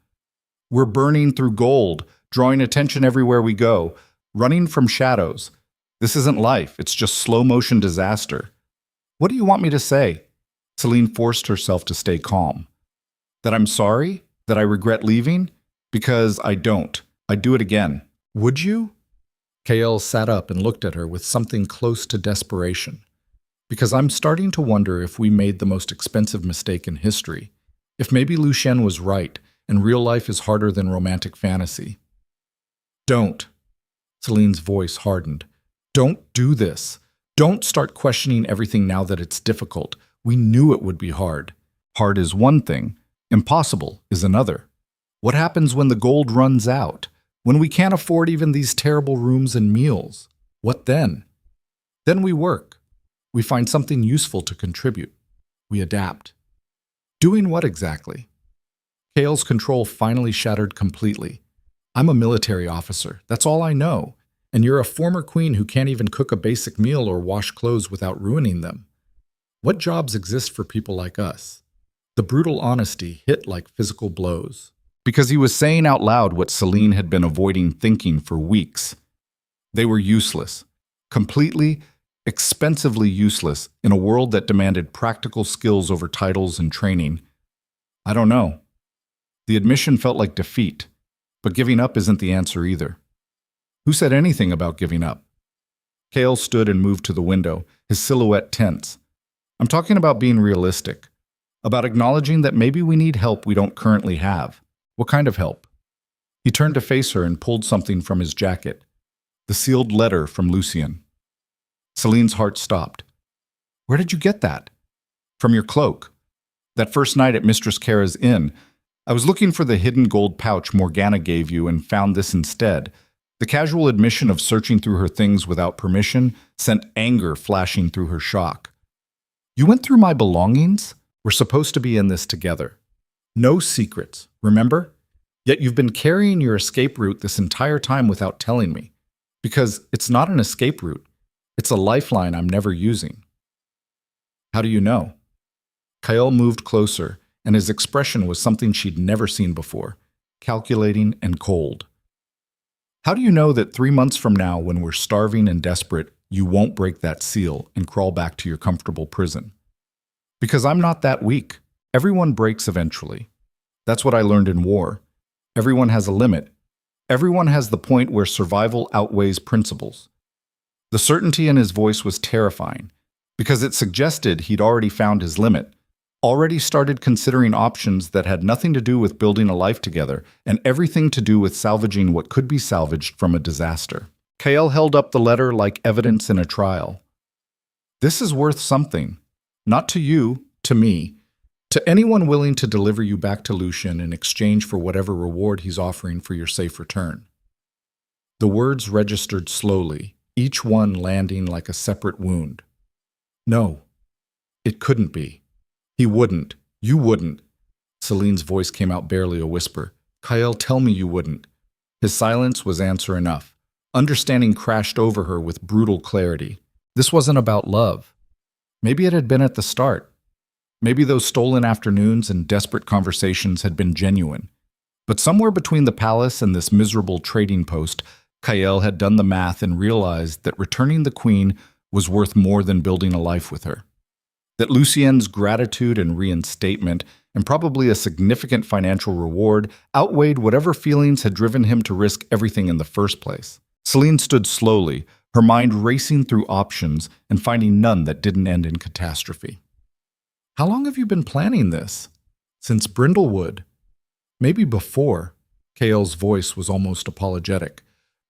"We're burning through gold, drawing attention everywhere we go, running from shadows. This isn't life, it's just slow-motion disaster." "What do you want me to say?" Selene forced herself to stay calm. "That I'm sorry? That I regret leaving? Because I don't. I'd do it again." "Would you?" Kael sat up and looked at her with something close to desperation. "Because I'm starting to wonder if we made the most expensive mistake in history. If maybe Lucien was right, and real life is harder than romantic fantasy." "Don't." Selene's voice hardened. "Don't do this. Don't start questioning everything now that it's difficult. We knew it would be hard. Hard is one thing. Impossible is another. What happens when the gold runs out? When we can't afford even these terrible rooms and meals? What then? Then we work. We find something useful to contribute. We adapt." "Doing what exactly?" Kael's control finally shattered completely. "I'm a military officer. That's all I know. And you're a former queen who can't even cook a basic meal or wash clothes without ruining them. What jobs exist for people like us?" The brutal honesty hit like physical blows. Because he was saying out loud what Selene had been avoiding thinking for weeks. They were useless. Completely, expensively useless in a world that demanded practical skills over titles and training. "I don't know." The admission felt like defeat, but giving up isn't the answer either. Who said anything about giving up? Kael stood and moved to the window, his silhouette tense. "I'm talking about being realistic, about acknowledging that maybe we need help we don't currently have. What kind of help?" He turned to face her and pulled something from his jacket. The sealed letter from Lucien. Selene's heart stopped. "Where did you get that?" "From your cloak. That first night at Mistress Kara's inn. I was looking for the hidden gold pouch Morgana gave you and found this instead." The casual admission of searching through her things without permission sent anger flashing through her shock. "You went through my belongings? We're supposed to be in this together. No secrets, remember? Yet you've been carrying your escape route this entire time without telling me. Because it's not an escape route. It's a lifeline I'm never using. How do you know? Kyle moved closer, and his expression was something she'd never seen before, calculating and cold. How do you know that 3 months from now, when we're starving and desperate, you won't break that seal and crawl back to your comfortable prison? Because I'm not that weak. Everyone breaks eventually. That's what I learned in war. Everyone has a limit. Everyone has the point where survival outweighs principles. The certainty in his voice was terrifying, because it suggested he'd already found his limit, already started considering options that had nothing to do with building a life together and everything to do with salvaging what could be salvaged from a disaster. Kael held up the letter like evidence in a trial. This is worth something. Not to you, to me, to anyone willing to deliver you back to Lucien in exchange for whatever reward he's offering for your safe return. The words registered slowly, each one landing like a separate wound. No, it couldn't be. He wouldn't. You wouldn't. Celine's voice came out barely a whisper. Kyle, tell me you wouldn't. His silence was answer enough. Understanding crashed over her with brutal clarity. This wasn't about love. Maybe it had been at the start. Maybe those stolen afternoons and desperate conversations had been genuine. But somewhere between the palace and this miserable trading post, Kyle had done the math and realized that returning the queen was worth more than building a life with her. That Lucien's gratitude and reinstatement, and probably a significant financial reward, outweighed whatever feelings had driven him to risk everything in the first place. Selene stood slowly, her mind racing through options and finding none that didn't end in catastrophe. How long have you been planning this? Since Brindlewood. Maybe before. Kael's voice was almost apologetic.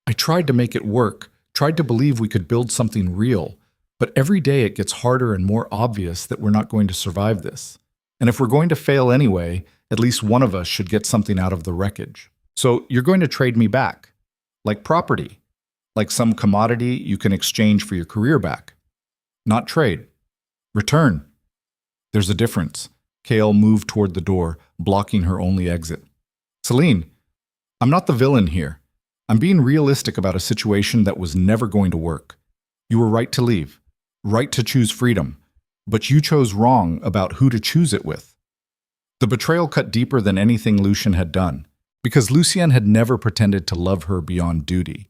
I tried to make it work, tried to believe we could build something real, but every day it gets harder and more obvious that we're not going to survive this. And if we're going to fail anyway, at least one of us should get something out of the wreckage. So you're going to trade me back. Like property. Like some commodity you can exchange for your career back. Not trade. Return. There's a difference. Kael moved toward the door, blocking her only exit. Selene, I'm not the villain here. I'm being realistic about a situation that was never going to work. You were right to leave, right to choose freedom, but you chose wrong about who to choose it with. The betrayal cut deeper than anything Lucien had done, because Lucien had never pretended to love her beyond duty.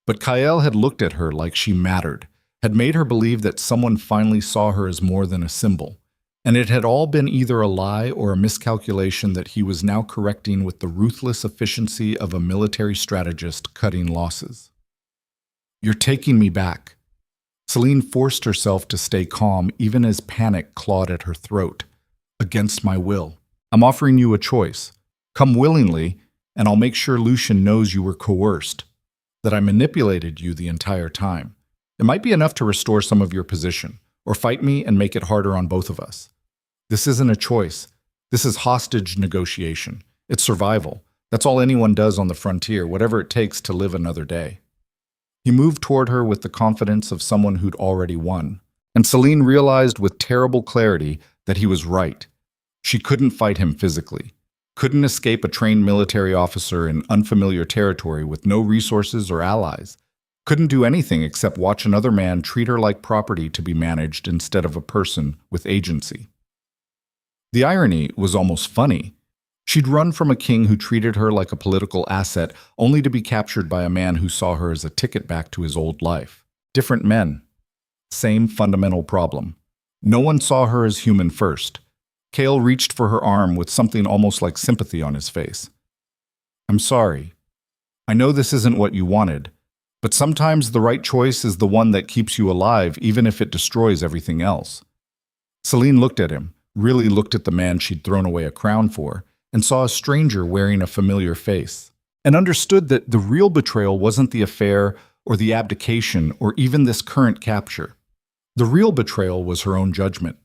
But Kael had looked at her like she mattered, had made her believe that someone finally saw her as more than a symbol. And it had all been either a lie or a miscalculation that he was now correcting with the ruthless efficiency of a military strategist cutting losses. You're taking me back. Selene forced herself to stay calm even as panic clawed at her throat. Against my will. I'm offering you a choice. Come willingly, and I'll make sure Lucien knows you were coerced, that I manipulated you the entire time. It might be enough to restore some of your position, or fight me and make it harder on both of us. This isn't a choice. This is hostage negotiation. It's survival. That's all anyone does on the frontier, whatever it takes to live another day. He moved toward her with the confidence of someone who'd already won. And Selene realized with terrible clarity that he was right. She couldn't fight him physically, couldn't escape a trained military officer in unfamiliar territory with no resources or allies, couldn't do anything except watch another man treat her like property to be managed instead of a person with agency. The irony was almost funny. She'd run from a king who treated her like a political asset, only to be captured by a man who saw her as a ticket back to his old life. Different men. Same fundamental problem. No one saw her as human first. Kael reached for her arm with something almost like sympathy on his face. I'm sorry. I know this isn't what you wanted, but sometimes the right choice is the one that keeps you alive, even if it destroys everything else. Selene looked at him, really looked at the man she'd thrown away a crown for, and saw a stranger wearing a familiar face, and understood that the real betrayal wasn't the affair or the abdication or even this current capture. The real betrayal was her own judgment.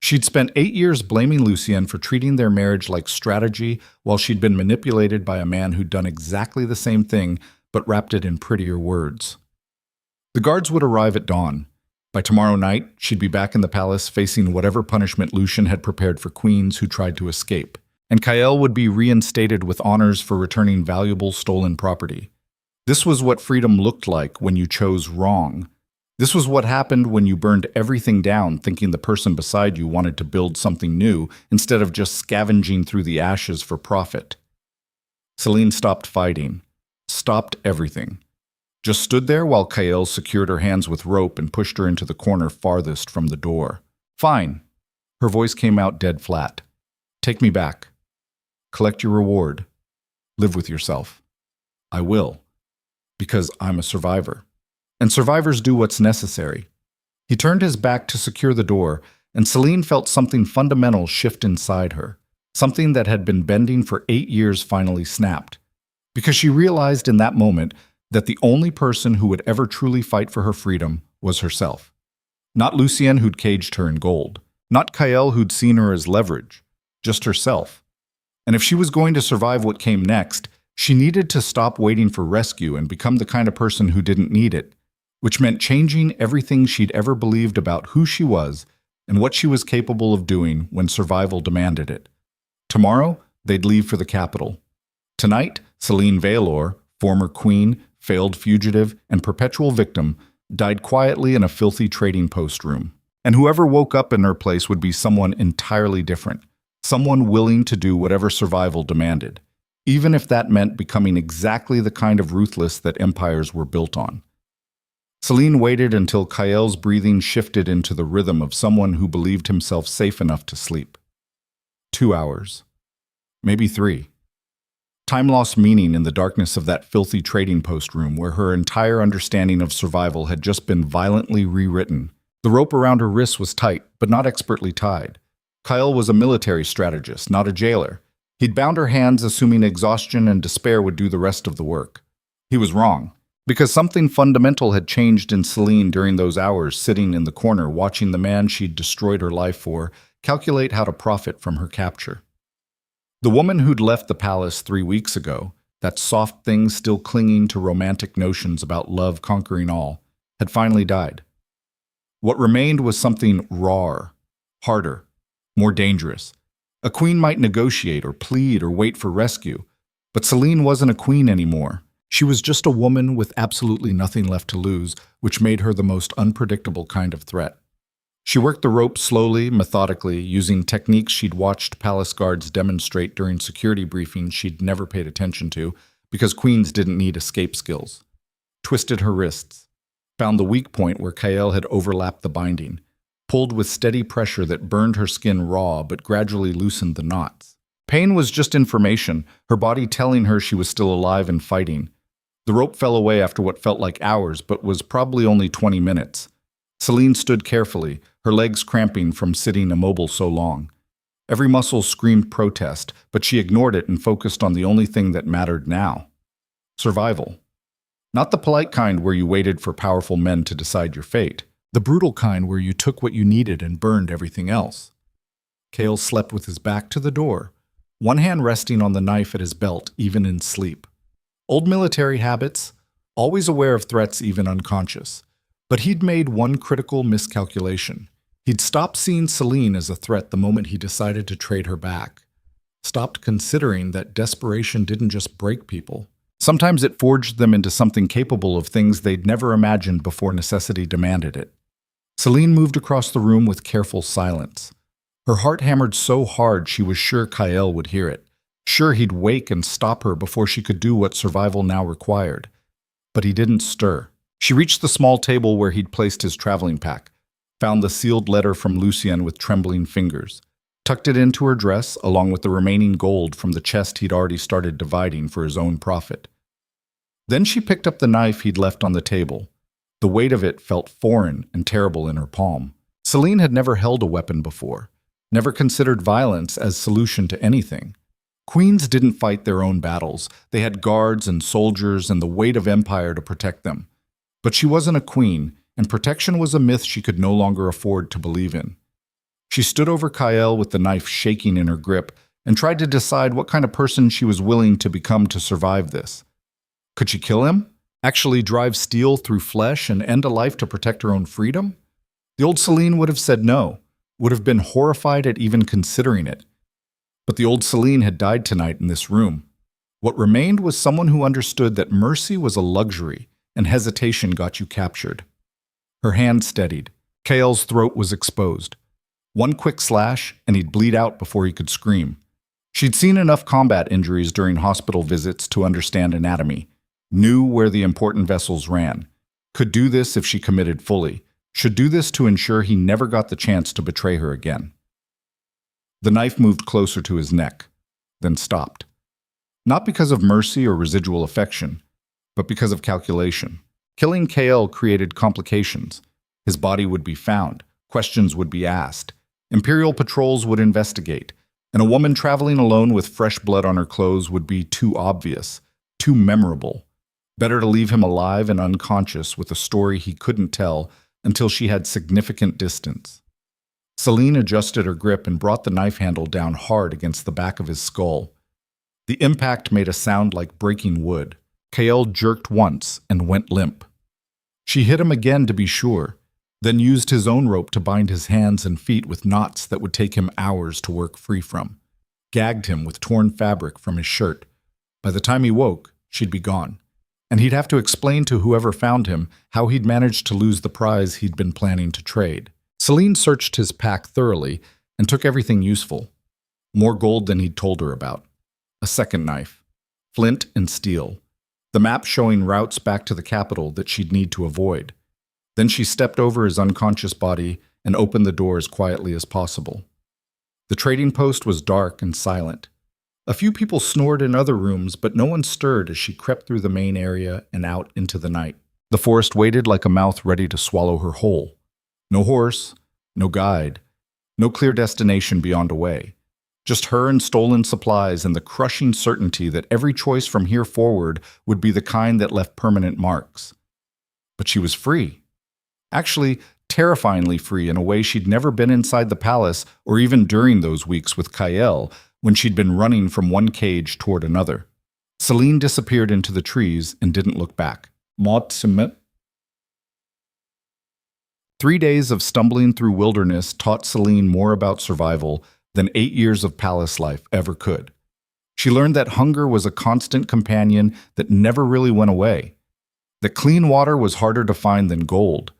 She'd spent 8 years blaming Lucien for treating their marriage like strategy while she'd been manipulated by a man who'd done exactly the same thing but wrapped it in prettier words. The guards would arrive at dawn. By tomorrow night, she'd be back in the palace facing whatever punishment Lucien had prepared for queens who tried to escape. and Kael would be reinstated with honors for returning valuable stolen property. This was what freedom looked like when you chose wrong. This was what happened when you burned everything down thinking the person beside you wanted to build something new instead of just scavenging through the ashes for profit. Selene stopped fighting, stopped everything. Just stood there while Kael secured her hands with rope and pushed her into the corner farthest from the door. "Fine." Her voice came out dead flat. "Take me back. Collect your reward. Live with yourself." "I will. Because I'm a survivor. And survivors do what's necessary." He turned his back to secure the door, and Selene felt something fundamental shift inside her. Something that had been bending for 8 years finally snapped. Because she realized in that moment that the only person who would ever truly fight for her freedom was herself. Not Lucien, who'd caged her in gold. Not Kael, who'd seen her as leverage. Just herself. And if she was going to survive what came next, she needed to stop waiting for rescue and become the kind of person who didn't need it, which meant changing everything she'd ever believed about who she was and what she was capable of doing when survival demanded it. Tomorrow, they'd leave for the capital. Tonight, Selene Valor, former queen, failed fugitive, and perpetual victim, died quietly in a filthy trading post room. And whoever woke up in her place would be someone entirely different, someone willing to do whatever survival demanded, even if that meant becoming exactly the kind of ruthless that empires were built on. Selene waited until Kael's breathing shifted into the rhythm of someone who believed himself safe enough to sleep. 2 hours. Maybe 3. Time lost meaning in the darkness of that filthy trading post room where her entire understanding of survival had just been violently rewritten. The rope around her wrists was tight, but not expertly tied. Kael was a military strategist, not a jailer. He'd bound her hands assuming exhaustion and despair would do the rest of the work. He was wrong, because something fundamental had changed in Selene during those hours sitting in the corner watching the man she'd destroyed her life for calculate how to profit from her capture. The woman who'd left the palace 3 weeks ago, that soft thing still clinging to romantic notions about love conquering all, had finally died. What remained was something rawer, harder, more dangerous. A queen might negotiate or plead or wait for rescue, but Selene wasn't a queen anymore. She was just a woman with absolutely nothing left to lose, which made her the most unpredictable kind of threat. She worked the rope slowly, methodically, using techniques she'd watched palace guards demonstrate during security briefings she'd never paid attention to, because queens didn't need escape skills. Twisted her wrists, found the weak point where Kael had overlapped the binding, pulled with steady pressure that burned her skin raw but gradually loosened the knots. Pain was just information, her body telling her she was still alive and fighting. The rope fell away after what felt like hours, but was probably only 20 minutes. Selene stood carefully, her legs cramping from sitting immobile so long. Every muscle screamed protest, but she ignored it and focused on the only thing that mattered now. Survival. Not the polite kind where you waited for powerful men to decide your fate. The brutal kind where you took what you needed and burned everything else. Kael slept with his back to the door, one hand resting on the knife at his belt, even in sleep. Old military habits, always aware of threats even unconscious. But he'd made one critical miscalculation. He'd stopped seeing Selene as a threat the moment he decided to trade her back. Stopped considering that desperation didn't just break people. Sometimes it forged them into something capable of things they'd never imagined before necessity demanded it. Selene moved across the room with careful silence. Her heart hammered so hard she was sure Kael would hear it. Sure he'd wake and stop her before she could do what survival now required. But he didn't stir. She reached the small table where he'd placed his traveling pack, found the sealed letter from Lucien with trembling fingers, tucked it into her dress along with the remaining gold from the chest he'd already started dividing for his own profit. Then she picked up the knife he'd left on the table. The weight of it felt foreign and terrible in her palm. Selene had never held a weapon before, never considered violence as solution to anything. Queens didn't fight their own battles. They had guards and soldiers and the weight of empire to protect them. But she wasn't a queen, and protection was a myth she could no longer afford to believe in. She stood over Kael with the knife shaking in her grip and tried to decide what kind of person she was willing to become to survive this. Could she kill him? Actually drive steel through flesh and end a life to protect her own freedom? The old Selene would have said no, would have been horrified at even considering it. But the old Selene had died tonight in this room. What remained was someone who understood that mercy was a luxury and hesitation got you captured. Her hand steadied. Kael's throat was exposed. One quick slash, and he'd bleed out before he could scream. She'd seen enough combat injuries during hospital visits to understand anatomy, knew where the important vessels ran, could do this if she committed fully, should do this to ensure he never got the chance to betray her again. The knife moved closer to his neck, then stopped. Not because of mercy or residual affection, but because of calculation. Killing Kael created complications. His body would be found, questions would be asked, Imperial patrols would investigate, and a woman traveling alone with fresh blood on her clothes would be too obvious, too memorable. Better to leave him alive and unconscious with a story he couldn't tell until she had significant distance. Selene adjusted her grip and brought the knife handle down hard against the back of his skull. The impact made a sound like breaking wood. Kael jerked once and went limp. She hit him again to be sure, then used his own rope to bind his hands and feet with knots that would take him hours to work free from. Gagged him with torn fabric from his shirt. By the time he woke, she'd be gone, and he'd have to explain to whoever found him how he'd managed to lose the prize he'd been planning to trade. Selene searched his pack thoroughly and took everything useful. More gold than he'd told her about. A second knife. Flint and steel. The map showing routes back to the capital that she'd need to avoid. Then she stepped over his unconscious body and opened the door as quietly as possible. The trading post was dark and silent. A few people snored in other rooms, but no one stirred as she crept through the main area and out into the night. The forest waited like a mouth ready to swallow her whole. No horse, no guide, no clear destination beyond a way. Just her and stolen supplies and the crushing certainty that every choice from here forward would be the kind that left permanent marks. But she was free. Actually, terrifyingly free in a way she'd never been inside the palace or even during those weeks with Kael when she'd been running from one cage toward another. Selene disappeared into the trees and didn't look back. 3 days of stumbling through wilderness taught Selene more about survival than 8 years of palace life ever could. She learned that hunger was a constant companion that never really went away, that clean water was harder to find than gold,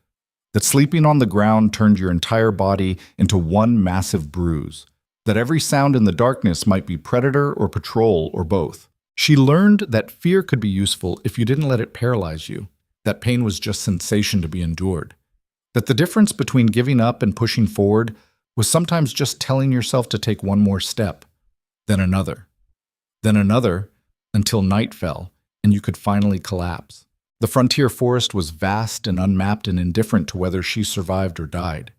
that sleeping on the ground turned your entire body into one massive bruise, that every sound in the darkness might be predator or patrol or both. She learned that fear could be useful if you didn't let it paralyze you, that pain was just sensation to be endured, that the difference between giving up and pushing forward was sometimes just telling yourself to take one more step, then another, until night fell and you could finally collapse. The frontier forest was vast and unmapped and indifferent to whether she survived or died.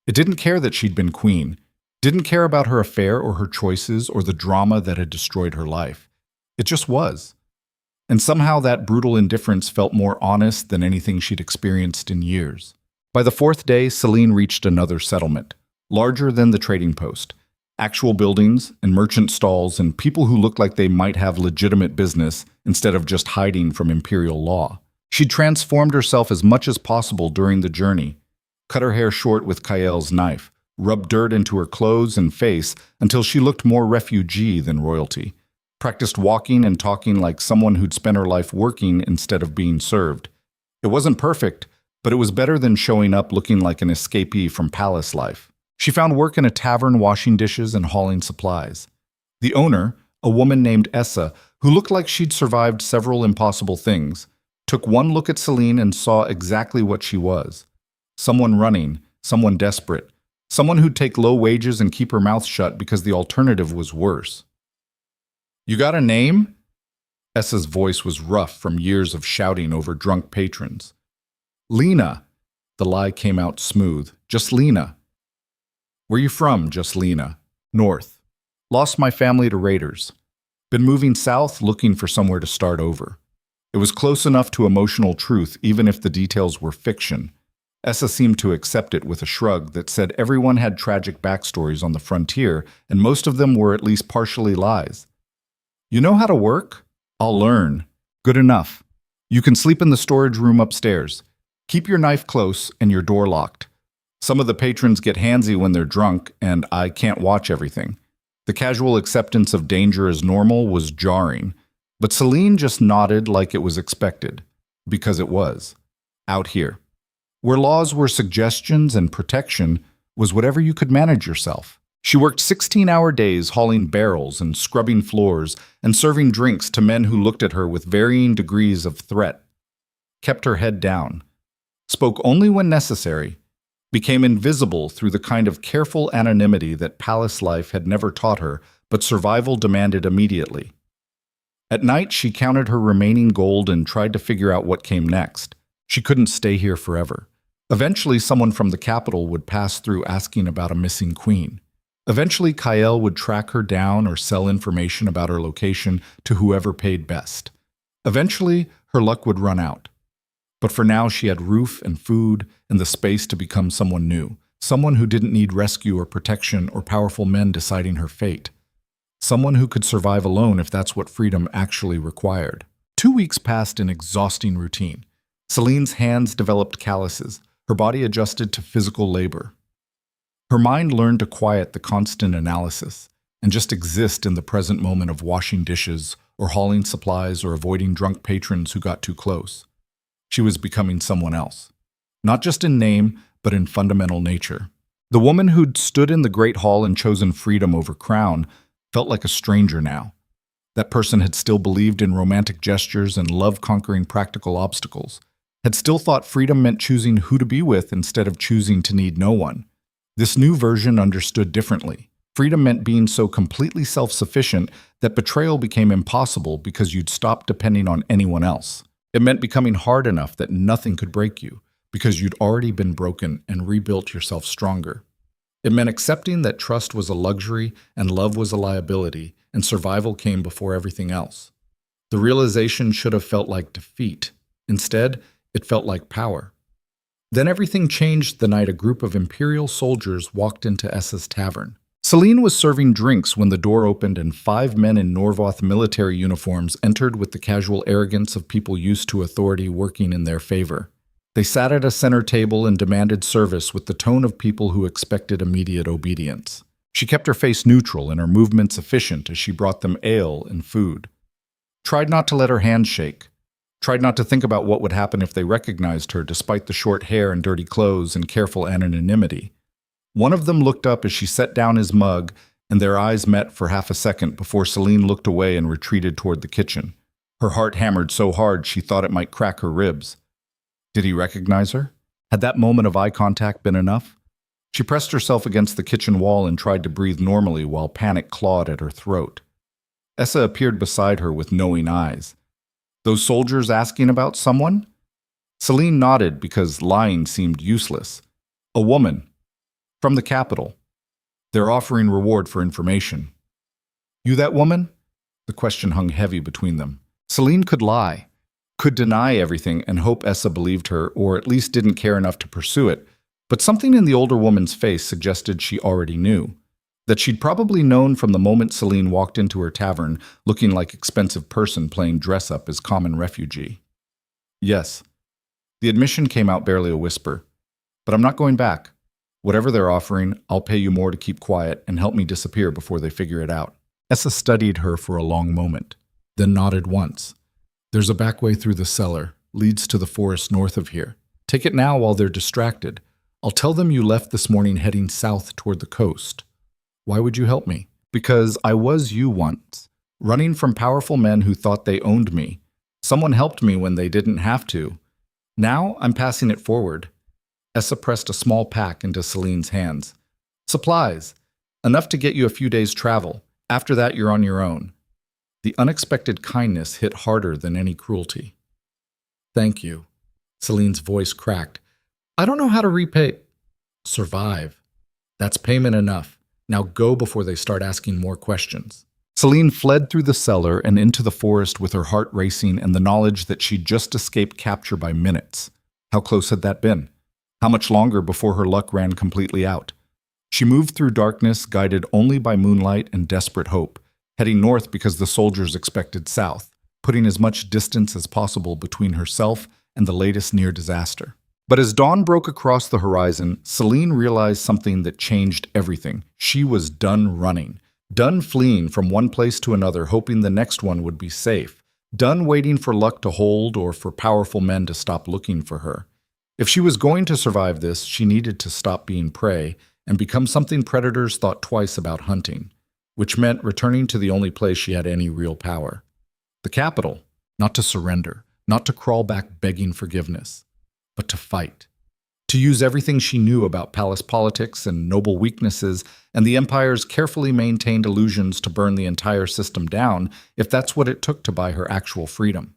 It didn't care that she'd been queen, didn't care about her affair or her choices or the drama that had destroyed her life. It just was. And somehow that brutal indifference felt more honest than anything she'd experienced in years. By the 4th day, Selene reached another settlement, larger than the trading post. Actual buildings and merchant stalls and people who looked like they might have legitimate business instead of just hiding from imperial law. She transformed herself as much as possible during the journey, cut her hair short with Kael's knife, rubbed dirt into her clothes and face until she looked more refugee than royalty, practiced walking and talking like someone who'd spent her life working instead of being served. It wasn't perfect, but it was better than showing up looking like an escapee from palace life. She found work in a tavern washing dishes and hauling supplies. The owner, a woman named Essa, who looked like she'd survived several impossible things, took one look at Selene and saw exactly what she was. Someone running, someone desperate, someone who'd take low wages and keep her mouth shut because the alternative was worse. "You got a name?" Essa's voice was rough from years of shouting over drunk patrons. "Lena." The lie came out smooth. "Just Lena." "Where you from?" "Just Lena." "North. Lost my family to raiders. Been moving south looking for somewhere to start over." It was close enough to emotional truth even if the details were fiction. Essa seemed to accept it with a shrug that said everyone had tragic backstories on the frontier and most of them were at least partially lies. "You know how to work?" "I'll learn." "Good enough. You can sleep in the storage room upstairs. Keep your knife close and your door locked. Some of the patrons get handsy when they're drunk, and I can't watch everything. The casual acceptance of danger as normal was jarring, but Selene just nodded like it was expected, because it was. Out here, where laws were suggestions and protection was whatever you could manage yourself. She worked 16-hour days hauling barrels and scrubbing floors and serving drinks to men who looked at her with varying degrees of threat, kept her head down, spoke only when necessary, became invisible through the kind of careful anonymity that palace life had never taught her, but survival demanded immediately. At night, she counted her remaining gold and tried to figure out what came next. She couldn't stay here forever. Eventually, someone from the capital would pass through asking about a missing queen. Eventually, Kael would track her down or sell information about her location to whoever paid best. Eventually, her luck would run out. But for now, she had roof and food and the space to become someone new, someone who didn't need rescue or protection or powerful men deciding her fate. Someone who could survive alone if that's what freedom actually required. 2 weeks passed in exhausting routine. Selene's hands developed calluses. Her body adjusted to physical labor. Her mind learned to quiet the constant analysis and just exist in the present moment of washing dishes or hauling supplies or avoiding drunk patrons who got too close. She was becoming someone else, not just in name, but in fundamental nature. The woman who'd stood in the Great Hall and chosen freedom over crown felt like a stranger now. That person had still believed in romantic gestures and love conquering practical obstacles, had still thought freedom meant choosing who to be with instead of choosing to need no one. This new version understood differently. Freedom meant being so completely self-sufficient that betrayal became impossible because you'd stopped depending on anyone else. It meant becoming hard enough that nothing could break you, because you'd already been broken and rebuilt yourself stronger. It meant accepting that trust was a luxury and love was a liability, and survival came before everything else. The realization should have felt like defeat. Instead, it felt like power. Then everything changed the night a group of Imperial soldiers walked into Essa's tavern. Selene was serving drinks when the door opened and 5 men in Norvoth military uniforms entered with the casual arrogance of people used to authority working in their favor. They sat at a center table and demanded service with the tone of people who expected immediate obedience. She kept her face neutral and her movements efficient as she brought them ale and food. Tried not to let her hands shake. Tried not to think about what would happen if they recognized her despite the short hair and dirty clothes and careful anonymity. One of them looked up as she set down his mug, and their eyes met for half a second before Selene looked away and retreated toward the kitchen. Her heart hammered so hard she thought it might crack her ribs. Did he recognize her? Had that moment of eye contact been enough? She pressed herself against the kitchen wall and tried to breathe normally while panic clawed at her throat. Essa appeared beside her with knowing eyes. Those soldiers asking about someone? Selene nodded because lying seemed useless. A woman. From the capital. They're offering reward for information. You that woman? The question hung heavy between them. Selene could lie, could deny everything and hope Essa believed her or at least didn't care enough to pursue it, but something in the older woman's face suggested she already knew. That she'd probably known from the moment Selene walked into her tavern looking like expensive person playing dress-up as common refugee. Yes. The admission came out barely a whisper. But I'm not going back. Whatever they're offering, I'll pay you more to keep quiet and help me disappear before they figure it out. Essa studied her for a long moment, then nodded once. There's a back way through the cellar, leads to the forest north of here. Take it now while they're distracted. I'll tell them you left this morning heading south toward the coast. Why would you help me? Because I was you once, running from powerful men who thought they owned me. Someone helped me when they didn't have to. Now I'm passing it forward. Essa pressed a small pack into Selene's hands. Supplies. Enough to get you a few days' travel. After that, you're on your own. The unexpected kindness hit harder than any cruelty. Thank you. Selene's voice cracked. I don't know how to repay. Survive. That's payment enough. Now go before they start asking more questions. Selene fled through the cellar and into the forest with her heart racing and the knowledge that she'd just escaped capture by minutes. How close had that been? How much longer before her luck ran completely out? She moved through darkness, guided only by moonlight and desperate hope, heading north because the soldiers expected south, putting as much distance as possible between herself and the latest near disaster. But as dawn broke across the horizon, Selene realized something that changed everything. She was done running. Done fleeing from one place to another, hoping the next one would be safe. Done waiting for luck to hold or for powerful men to stop looking for her. If she was going to survive this, she needed to stop being prey and become something predators thought twice about hunting, which meant returning to the only place she had any real power. The capital, not to surrender, not to crawl back begging forgiveness, but to fight. To use everything she knew about palace politics and noble weaknesses and the empire's carefully maintained illusions to burn the entire system down if that's what it took to buy her actual freedom.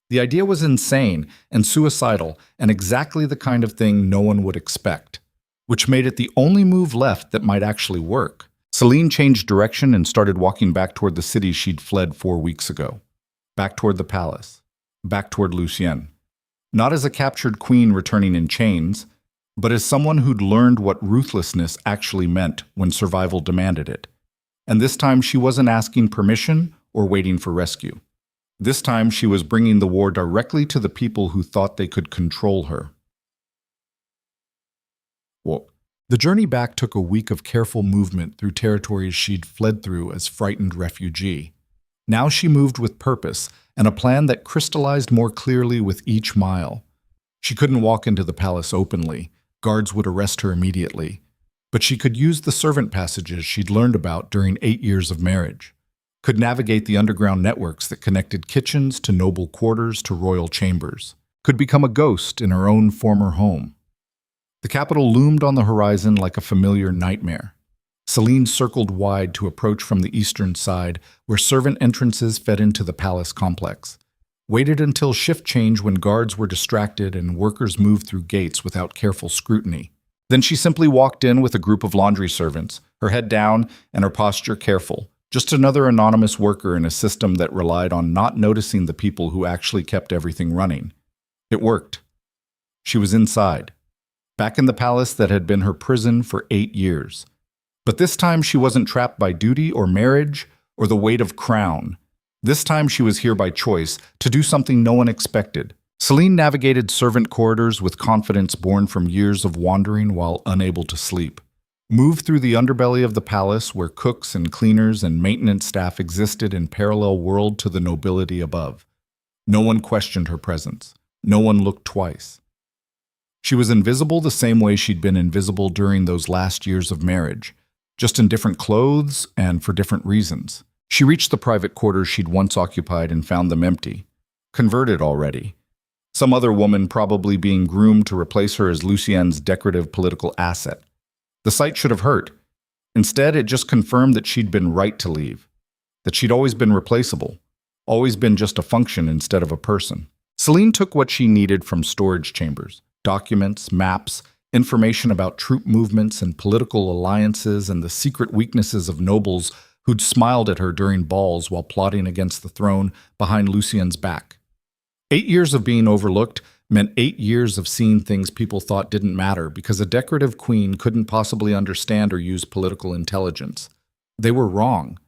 The idea was insane and suicidal and exactly the kind of thing no one would expect, which made it the only move left that might actually work. Selene changed direction and started walking back toward the city she'd fled 4 weeks ago. Back toward the palace. Back toward Lucien. Not as a captured queen returning in chains, but as someone who'd learned what ruthlessness actually meant when survival demanded it. And this time she wasn't asking permission or waiting for rescue. This time she was bringing the war directly to the people who thought they could control her. The journey back took a week of careful movement through territories she'd fled through as frightened refugee. Now she moved with purpose and a plan that crystallized more clearly with each mile. She couldn't walk into the palace openly. Guards would arrest her immediately. But she could use the servant passages she'd learned about during 8 years of marriage. Could navigate the underground networks that connected kitchens to noble quarters to royal chambers. Could become a ghost in her own former home. The capital loomed on the horizon like a familiar nightmare. Selene circled wide to approach from the eastern side, where servant entrances fed into the palace complex. Waited until shift change when guards were distracted and workers moved through gates without careful scrutiny. Then she simply walked in with a group of laundry servants, her head down and her posture careful. Just another anonymous worker in a system that relied on not noticing the people who actually kept everything running. It worked. She was inside. Back in the palace that had been her prison for 8 years. But this time she wasn't trapped by duty or marriage or the weight of crown. This time she was here by choice, to do something no one expected. Selene navigated servant corridors with confidence born from years of wandering while unable to sleep. Moved through the underbelly of the palace where cooks and cleaners and maintenance staff existed in parallel world to the nobility above. No one questioned her presence. No one looked twice. She was invisible the same way she'd been invisible during those last years of marriage, just in different clothes and for different reasons. She reached the private quarters she'd once occupied and found them empty. Converted already. Some other woman probably being groomed to replace her as Lucien's decorative political asset. The sight should have hurt. Instead, it just confirmed that she'd been right to leave. That she'd always been replaceable. Always been just a function instead of a person. Selene took what she needed from storage chambers. Documents, maps, information about troop movements and political alliances and the secret weaknesses of nobles who'd smiled at her during balls while plotting against the throne behind Lucien's back. 8 years of being overlooked meant 8 years of seeing things people thought didn't matter because a decorative queen couldn't possibly understand or use political intelligence. They were wrong.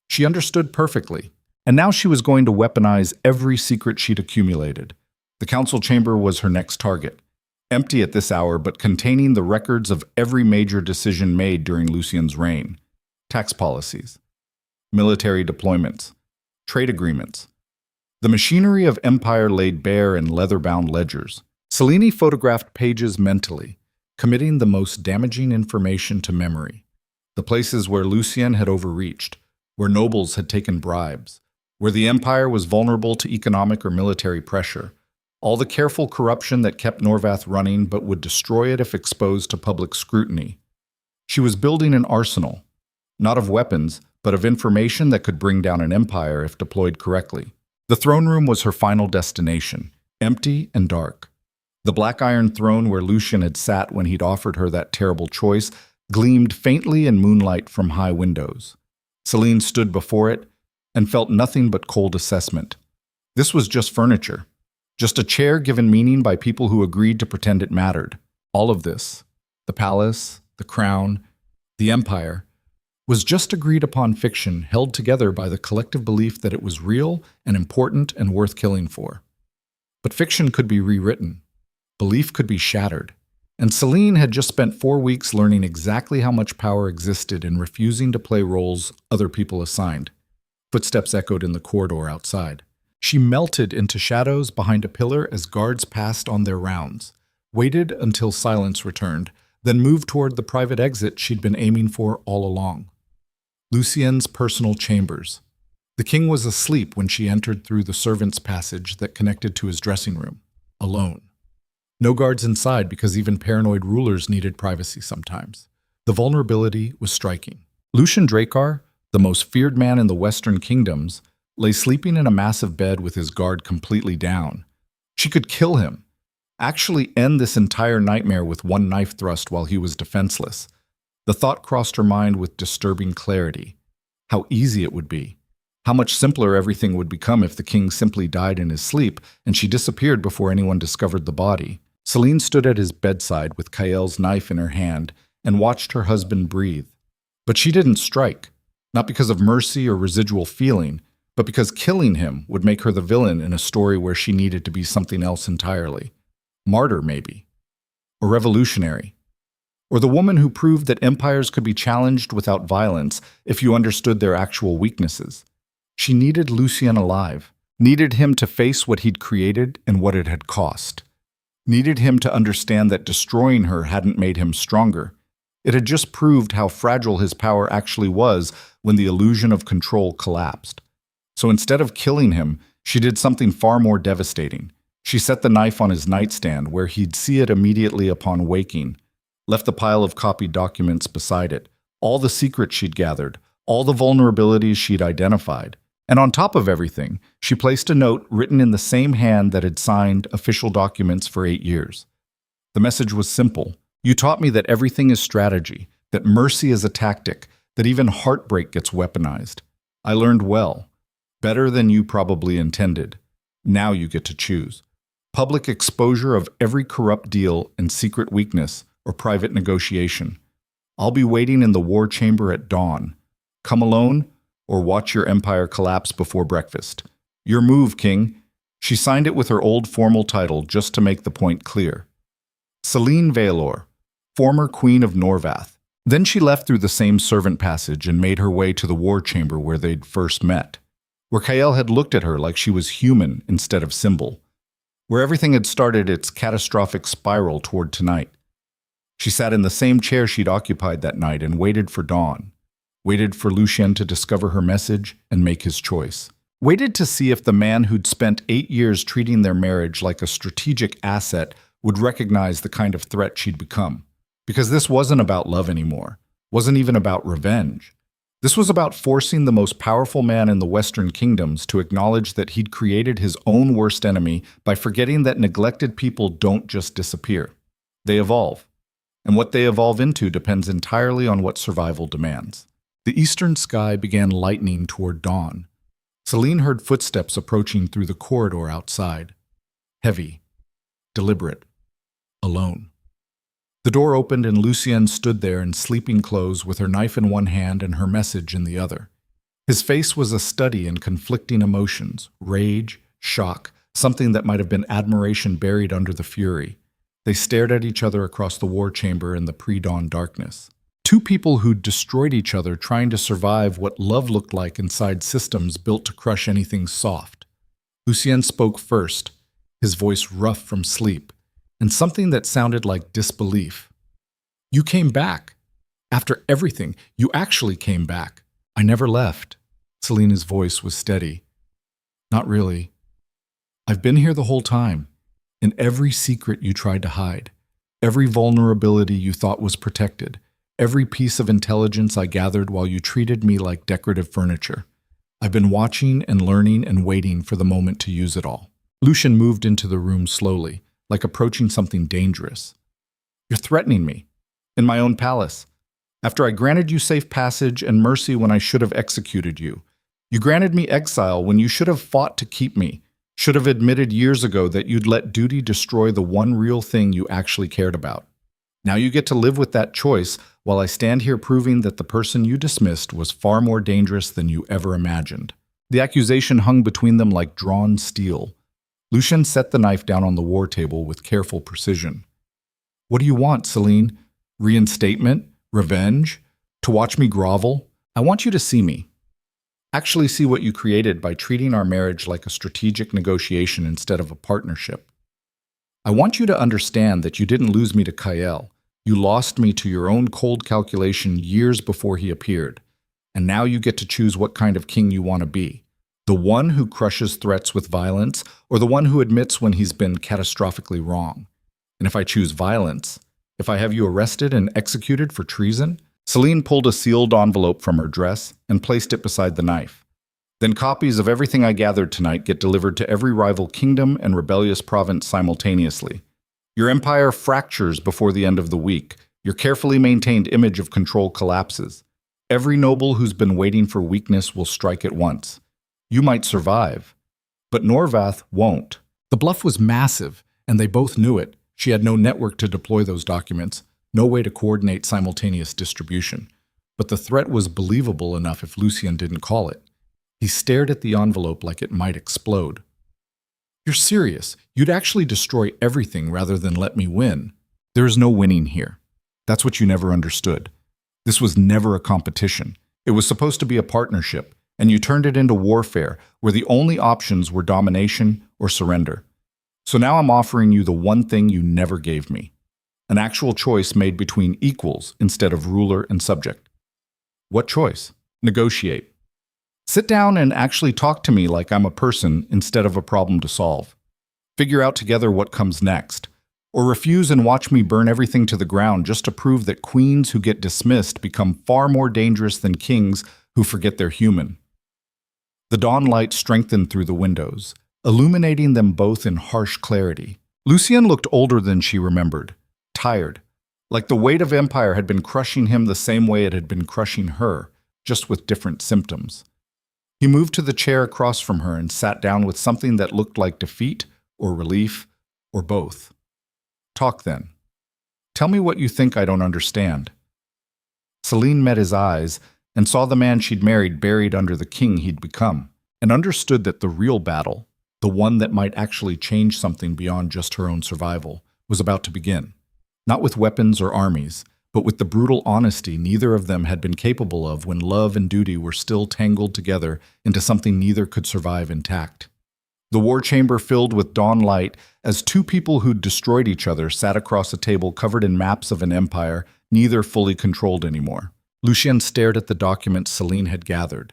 She understood perfectly, and now she was going to weaponize every secret she'd accumulated. The council chamber was her next target. Empty at this hour, but containing the records of every major decision made during Lucien's reign. Tax policies. Military deployments, trade agreements. The machinery of empire laid bare in leather-bound ledgers. Selene photographed pages mentally, committing the most damaging information to memory. The places where Lucien had overreached, where nobles had taken bribes, where the empire was vulnerable to economic or military pressure. All the careful corruption that kept Norvath running but would destroy it if exposed to public scrutiny. She was building an arsenal, not of weapons, but of information that could bring down an empire if deployed correctly. The throne room was her final destination, empty and dark. The black iron throne where Lucien had sat when he'd offered her that terrible choice gleamed faintly in moonlight from high windows. Selene stood before it and felt nothing but cold assessment. This was just furniture, just a chair given meaning by people who agreed to pretend it mattered. All of this, the palace, the crown, the empire, was just agreed upon fiction held together by the collective belief that it was real and important and worth killing for. But fiction could be rewritten. Belief could be shattered. And Selene had just spent 4 weeks learning exactly how much power existed in refusing to play roles other people assigned. Footsteps echoed in the corridor outside. She melted into shadows behind a pillar as guards passed on their rounds, waited until silence returned, then moved toward the private exit she'd been aiming for all along. Lucien's personal chambers. The king was asleep when she entered through the servants' passage that connected to his dressing room, alone. No guards inside because even paranoid rulers needed privacy sometimes. The vulnerability was striking. Lucien Drakhar, the most feared man in the Western kingdoms, lay sleeping in a massive bed with his guard completely down. She could kill him, actually end this entire nightmare with one knife thrust while he was defenseless. The thought crossed her mind with disturbing clarity. How easy it would be. How much simpler everything would become if the king simply died in his sleep and she disappeared before anyone discovered the body. Selene stood at his bedside with Kael's knife in her hand and watched her husband breathe. But she didn't strike, not because of mercy or residual feeling, but because killing him would make her the villain in a story where she needed to be something else entirely. Martyr, maybe. Or revolutionary. Or the woman who proved that empires could be challenged without violence if you understood their actual weaknesses. She needed Lucien alive, needed him to face what he'd created and what it had cost. Needed him to understand that destroying her hadn't made him stronger. It had just proved how fragile his power actually was when the illusion of control collapsed. So instead of killing him, she did something far more devastating. She set the knife on his nightstand where he'd see it immediately upon waking, left the pile of copied documents beside it, all the secrets she'd gathered, all the vulnerabilities she'd identified. And on top of everything, she placed a note written in the same hand that had signed official documents for 8 years. The message was simple. You taught me that everything is strategy, that mercy is a tactic, that even heartbreak gets weaponized. I learned well. Better than you probably intended. Now you get to choose. Public exposure of every corrupt deal and secret weakness or private negotiation. I'll be waiting in the war chamber at dawn. Come alone or watch your empire collapse before breakfast. Your move, King. She signed it with her old formal title just to make the point clear. Selene Valor, former Queen of Norvath. Then she left through the same servant passage and made her way to the war chamber where they'd first met, where Kael had looked at her like she was human instead of symbol, where everything had started its catastrophic spiral toward tonight. She sat in the same chair she'd occupied that night and waited for dawn, waited for Lucien to discover her message and make his choice, waited to see if the man who'd spent 8 years treating their marriage like a strategic asset would recognize the kind of threat she'd become. Because this wasn't about love anymore, wasn't even about revenge. This was about forcing the most powerful man in the Western kingdoms to acknowledge that he'd created his own worst enemy by forgetting that neglected people don't just disappear. They evolve. And what they evolve into depends entirely on what survival demands. The eastern sky began lightening toward dawn. Selene heard footsteps approaching through the corridor outside. Heavy, deliberate, alone. The door opened and Lucien stood there in sleeping clothes with her knife in one hand and her message in the other. His face was a study in conflicting emotions, rage, shock, something that might have been admiration buried under the fury. They stared at each other across the war chamber in the pre-dawn darkness. Two people who'd destroyed each other trying to survive what love looked like inside systems built to crush anything soft. Lucien spoke first, his voice rough from sleep, and something that sounded like disbelief. You came back. After everything, you actually came back. I never left. Selene's voice was steady. Not really. I've been here the whole time, in every secret you tried to hide, every vulnerability you thought was protected, every piece of intelligence I gathered while you treated me like decorative furniture. I've been watching and learning and waiting for the moment to use it all. Lucien moved into the room slowly, like approaching something dangerous. You're threatening me. In my own palace. After I granted you safe passage and mercy when I should have executed you. You granted me exile when you should have fought to keep me. Should have admitted years ago that you'd let duty destroy the one real thing you actually cared about. Now you get to live with that choice while I stand here proving that the person you dismissed was far more dangerous than you ever imagined. The accusation hung between them like drawn steel. Lucien set the knife down on the war table with careful precision. What do you want, Selene? Reinstatement? Revenge? To watch me grovel? I want you to see me. Actually see what you created by treating our marriage like a strategic negotiation instead of a partnership. I want you to understand that you didn't lose me to Kael. You lost me to your own cold calculation years before he appeared. And now you get to choose what kind of king you want to be. The one who crushes threats with violence, or the one who admits when he's been catastrophically wrong. And if I choose violence, if I have you arrested and executed for treason? Selene pulled a sealed envelope from her dress and placed it beside the knife. Then copies of everything I gathered tonight get delivered to every rival kingdom and rebellious province simultaneously. Your empire fractures before the end of the week. Your carefully maintained image of control collapses. Every noble who's been waiting for weakness will strike at once. You might survive, but Norvath won't. The bluff was massive, and they both knew it. She had no network to deploy those documents, no way to coordinate simultaneous distribution. But the threat was believable enough if Lucien didn't call it. He stared at the envelope like it might explode. You're serious? You'd actually destroy everything rather than let me win. There is no winning here. That's what you never understood. This was never a competition. It was supposed to be a partnership, and you turned it into warfare, where the only options were domination or surrender. So now I'm offering you the one thing you never gave me. An actual choice made between equals instead of ruler and subject. What choice? Negotiate. Sit down and actually talk to me like I'm a person instead of a problem to solve. Figure out together what comes next. Or refuse and watch me burn everything to the ground just to prove that queens who get dismissed become far more dangerous than kings who forget they're human. The dawn light strengthened through the windows, illuminating them both in harsh clarity. Lucien looked older than she remembered, tired, like the weight of empire had been crushing him the same way it had been crushing her, just with different symptoms. He moved to the chair across from her and sat down with something that looked like defeat or relief or both. Talk then. Tell me what you think I don't understand. Selene met his eyes and saw the man she'd married buried under the king he'd become, and understood that the real battle, the one that might actually change something beyond just her own survival, was about to begin. Not with weapons or armies, but with the brutal honesty neither of them had been capable of when love and duty were still tangled together into something neither could survive intact. The war chamber filled with dawn light as two people who'd destroyed each other sat across a table covered in maps of an empire neither fully controlled anymore. Lucien stared at the documents Selene had gathered.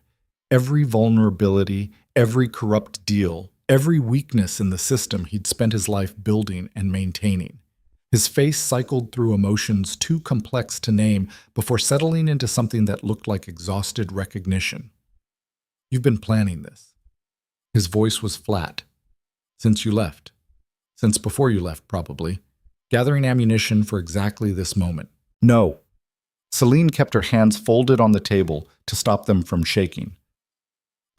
Every vulnerability, every corrupt deal, every weakness in the system he'd spent his life building and maintaining. His face cycled through emotions too complex to name before settling into something that looked like exhausted recognition. You've been planning this. His voice was flat. Since you left. Since before you left, probably. Gathering ammunition for exactly this moment. No. Selene kept her hands folded on the table to stop them from shaking.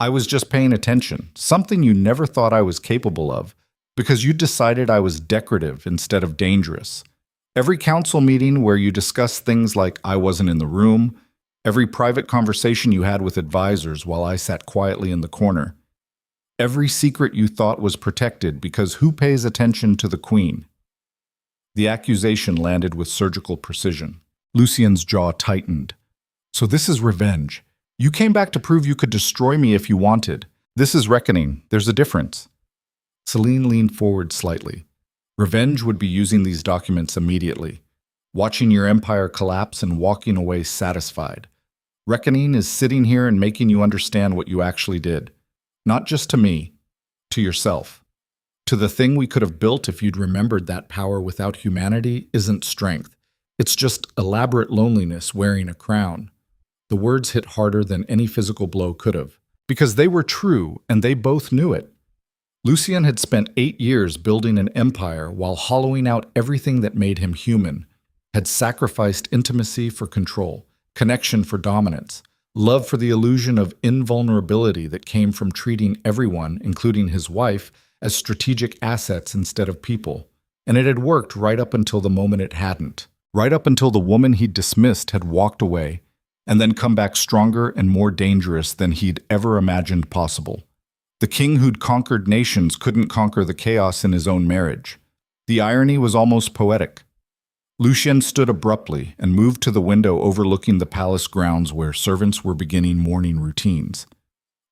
I was just paying attention, something you never thought I was capable of, because you decided I was decorative instead of dangerous. Every council meeting where you discussed things like I wasn't in the room, every private conversation you had with advisors while I sat quietly in the corner, every secret you thought was protected because who pays attention to the queen? The accusation landed with surgical precision. Lucien's jaw tightened. So this is revenge. You came back to prove you could destroy me if you wanted. This is reckoning. There's a difference. Selene leaned forward slightly. Revenge would be using these documents immediately, watching your empire collapse and walking away satisfied. Reckoning is sitting here and making you understand what you actually did. Not just to me, to yourself. To the thing we could have built if you'd remembered that power without humanity isn't strength. It's just elaborate loneliness wearing a crown. The words hit harder than any physical blow could have, because they were true and they both knew it. Lucien had spent 8 years building an empire while hollowing out everything that made him human, had sacrificed intimacy for control, connection for dominance, love for the illusion of invulnerability that came from treating everyone, including his wife, as strategic assets instead of people. And it had worked right up until the moment it hadn't. Right up until the woman he'd dismissed had walked away, and then come back stronger and more dangerous than he'd ever imagined possible. The king who'd conquered nations couldn't conquer the chaos in his own marriage. The irony was almost poetic. Lucien stood abruptly and moved to the window overlooking the palace grounds where servants were beginning morning routines.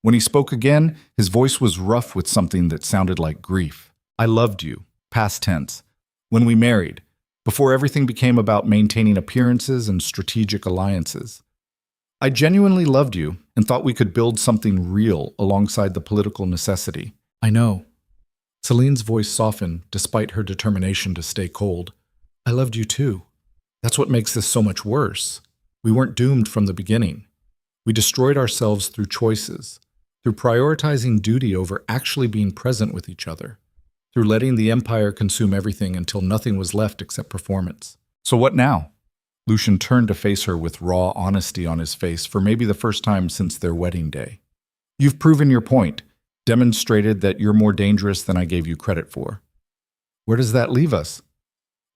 When he spoke again, his voice was rough with something that sounded like grief. I loved you, past tense, when we married, before everything became about maintaining appearances and strategic alliances. I genuinely loved you and thought we could build something real alongside the political necessity. I know. Selene's voice softened despite her determination to stay cold. I loved you too. That's what makes this so much worse. We weren't doomed from the beginning. We destroyed ourselves through choices, through prioritizing duty over actually being present with each other, through letting the Empire consume everything until nothing was left except performance. So what now? Lucien turned to face her with raw honesty on his face for maybe the first time since their wedding day. You've proven your point, demonstrated that you're more dangerous than I gave you credit for. Where does that leave us?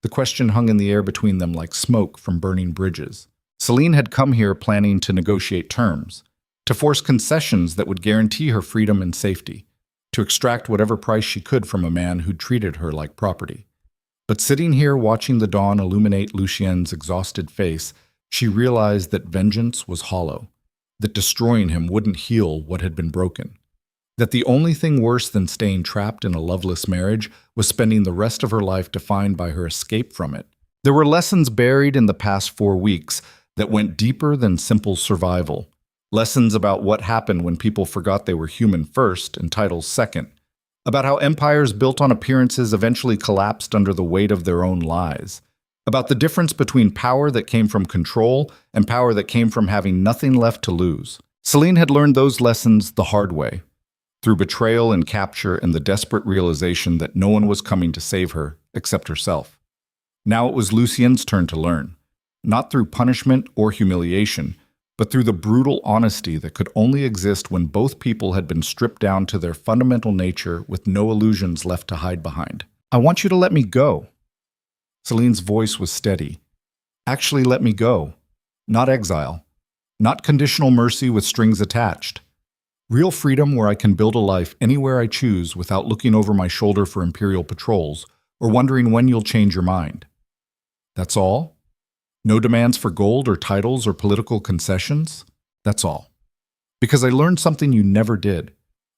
The question hung in the air between them like smoke from burning bridges. Selene had come here planning to negotiate terms, to force concessions that would guarantee her freedom and safety, to extract whatever price she could from a man who'd treated her like property. But sitting here watching the dawn illuminate Lucien's exhausted face, she realized that vengeance was hollow, that destroying him wouldn't heal what had been broken, that the only thing worse than staying trapped in a loveless marriage was spending the rest of her life defined by her escape from it. There were lessons buried in the past 4 weeks that went deeper than simple survival. Lessons about what happened when people forgot they were human first and titles second. About how empires built on appearances eventually collapsed under the weight of their own lies. About the difference between power that came from control and power that came from having nothing left to lose. Selene had learned those lessons the hard way, through betrayal and capture and the desperate realization that no one was coming to save her except herself. Now it was Lucien's turn to learn, not through punishment or humiliation, but through the brutal honesty that could only exist when both people had been stripped down to their fundamental nature with no illusions left to hide behind. I want you to let me go. Selene's voice was steady. Actually let me go. Not exile. Not conditional mercy with strings attached. Real freedom where I can build a life anywhere I choose without looking over my shoulder for Imperial patrols or wondering when you'll change your mind. That's all? No demands for gold or titles or political concessions? That's all. Because I learned something you never did,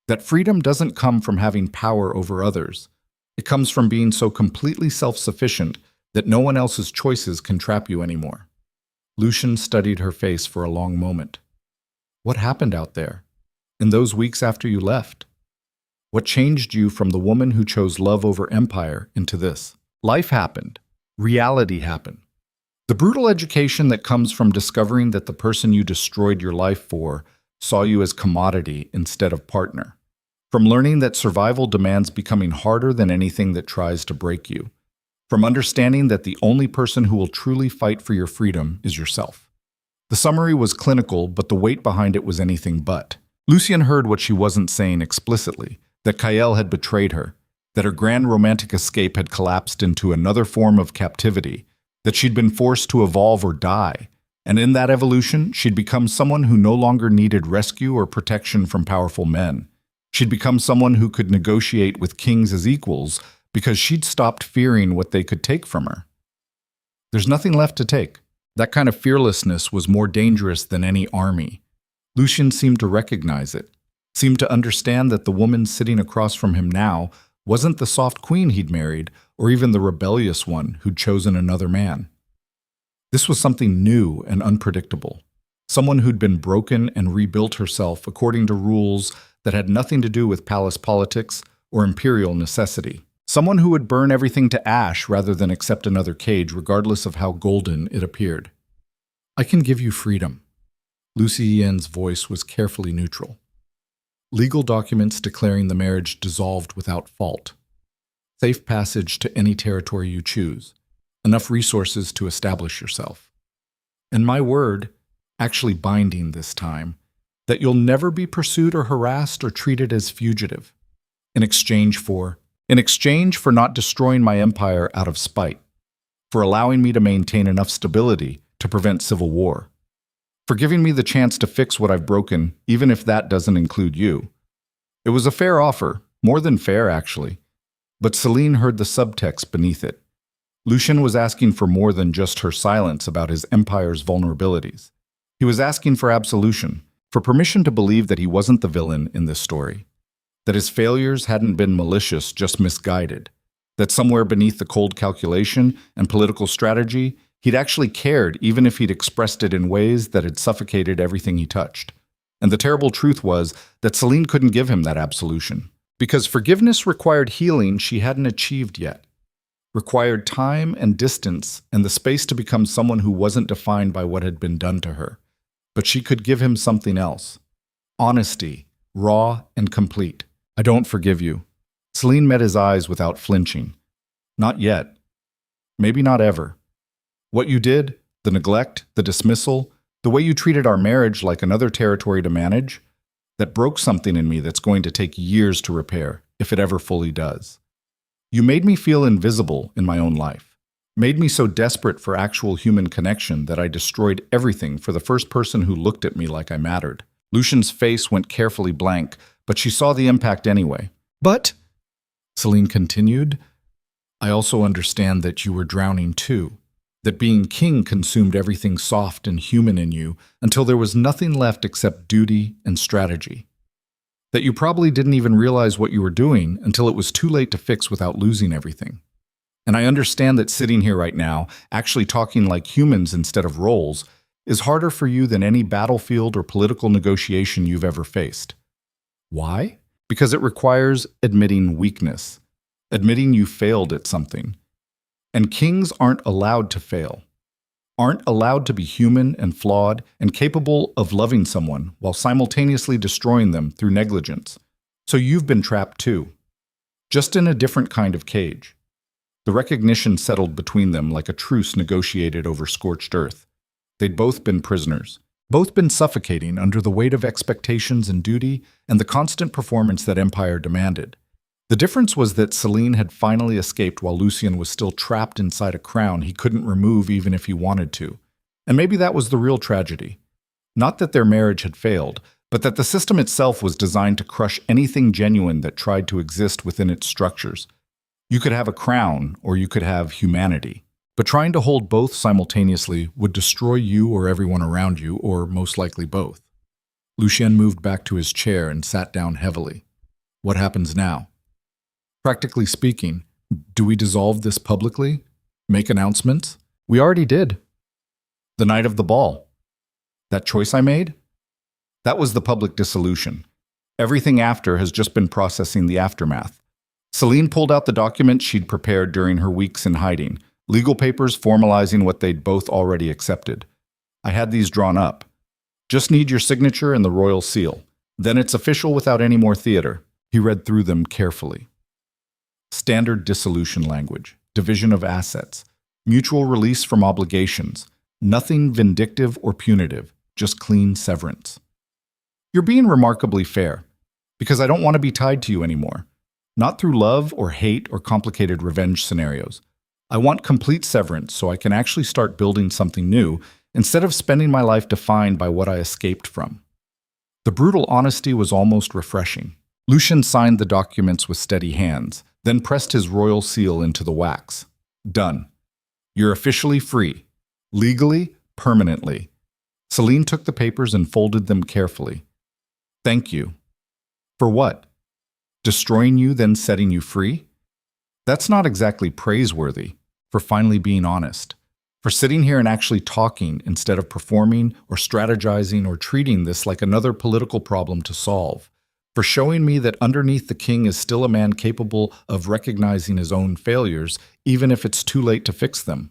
that freedom doesn't come from having power over others. It comes from being so completely self-sufficient that no one else's choices can trap you anymore. Lucien studied her face for a long moment. What happened out there, in those weeks after you left? What changed you from the woman who chose love over empire into this? Life happened. Reality happened. The brutal education that comes from discovering that the person you destroyed your life for saw you as commodity instead of partner. From learning that survival demands becoming harder than anything that tries to break you. From understanding that the only person who will truly fight for your freedom is yourself. The summary was clinical, but the weight behind it was anything but. Lucien heard what she wasn't saying explicitly, that Kael had betrayed her, that her grand romantic escape had collapsed into another form of captivity, that she'd been forced to evolve or die, and in that evolution, she'd become someone who no longer needed rescue or protection from powerful men. She'd become someone who could negotiate with kings as equals because she'd stopped fearing what they could take from her. There's nothing left to take. That kind of fearlessness was more dangerous than any army. Lucien seemed to recognize it, seemed to understand that the woman sitting across from him now wasn't the soft queen he'd married, or even the rebellious one who'd chosen another man. This was something new and unpredictable, someone who'd been broken and rebuilt herself according to rules that had nothing to do with palace politics or imperial necessity. Someone who would burn everything to ash rather than accept another cage regardless of how golden it appeared. I can give you freedom. Lucien's voice was carefully neutral. Legal documents declaring the marriage dissolved without fault. Safe passage to any territory you choose. Enough resources to establish yourself. And my word, actually binding this time, that you'll never be pursued or harassed or treated as fugitive. In exchange for not destroying my empire out of spite. For allowing me to maintain enough stability to prevent civil war. For giving me the chance to fix what I've broken, even if that doesn't include you. It was a fair offer, more than fair actually, but Selene heard the subtext beneath it. Lucien was asking for more than just her silence about his empire's vulnerabilities. He was asking for absolution, for permission to believe that he wasn't the villain in this story, that his failures hadn't been malicious, just misguided, that somewhere beneath the cold calculation and political strategy, he'd actually cared even if he'd expressed it in ways that had suffocated everything he touched. And the terrible truth was that Selene couldn't give him that absolution, because forgiveness required healing she hadn't achieved yet, required time and distance and the space to become someone who wasn't defined by what had been done to her. But she could give him something else. Honesty, raw and complete. I don't forgive you. Selene met his eyes without flinching. Not yet. Maybe not ever. What you did, the neglect, the dismissal, the way you treated our marriage like another territory to manage, that broke something in me that's going to take years to repair, if it ever fully does. You made me feel invisible in my own life, made me so desperate for actual human connection that I destroyed everything for the first person who looked at me like I mattered. Lucien's face went carefully blank, but she saw the impact anyway. But, Selene continued, I also understand that you were drowning too, that being king consumed everything soft and human in you until there was nothing left except duty and strategy. That you probably didn't even realize what you were doing until it was too late to fix without losing everything. And I understand that sitting here right now, actually talking like humans instead of roles, is harder for you than any battlefield or political negotiation you've ever faced. Why? Because it requires admitting weakness, admitting you failed at something. And kings aren't allowed to fail, aren't allowed to be human and flawed and capable of loving someone while simultaneously destroying them through negligence. So you've been trapped too, just in a different kind of cage. The recognition settled between them like a truce negotiated over scorched earth. They'd both been prisoners, both been suffocating under the weight of expectations and duty and the constant performance that empire demanded. The difference was that Selene had finally escaped while Lucien was still trapped inside a crown he couldn't remove even if he wanted to. And maybe that was the real tragedy. Not that their marriage had failed, but that the system itself was designed to crush anything genuine that tried to exist within its structures. You could have a crown, or you could have humanity. But trying to hold both simultaneously would destroy you or everyone around you, or most likely both. Lucien moved back to his chair and sat down heavily. What happens now? Practically speaking, do we dissolve this publicly? Make announcements? We already did. The night of the ball. That choice I made? That was the public dissolution. Everything after has just been processing the aftermath. Selene pulled out the documents she'd prepared during her weeks in hiding, legal papers formalizing what they'd both already accepted. I had these drawn up. Just need your signature and the royal seal. Then it's official without any more theater. He read through them carefully. Standard dissolution language, division of assets, mutual release from obligations, nothing vindictive or punitive, just clean severance. You're being remarkably fair, because I don't want to be tied to you anymore. Not through love or hate or complicated revenge scenarios. I want complete severance so I can actually start building something new instead of spending my life defined by what I escaped from. The brutal honesty was almost refreshing. Lucien signed the documents with steady hands, then pressed his royal seal into the wax. Done. You're officially free. Legally, permanently. Selene took the papers and folded them carefully. Thank you. For what? Destroying you, then setting you free? That's not exactly praiseworthy, for finally being honest. For sitting here and actually talking instead of performing or strategizing or treating this like another political problem to solve. For showing me that underneath the king is still a man capable of recognizing his own failures, even if it's too late to fix them.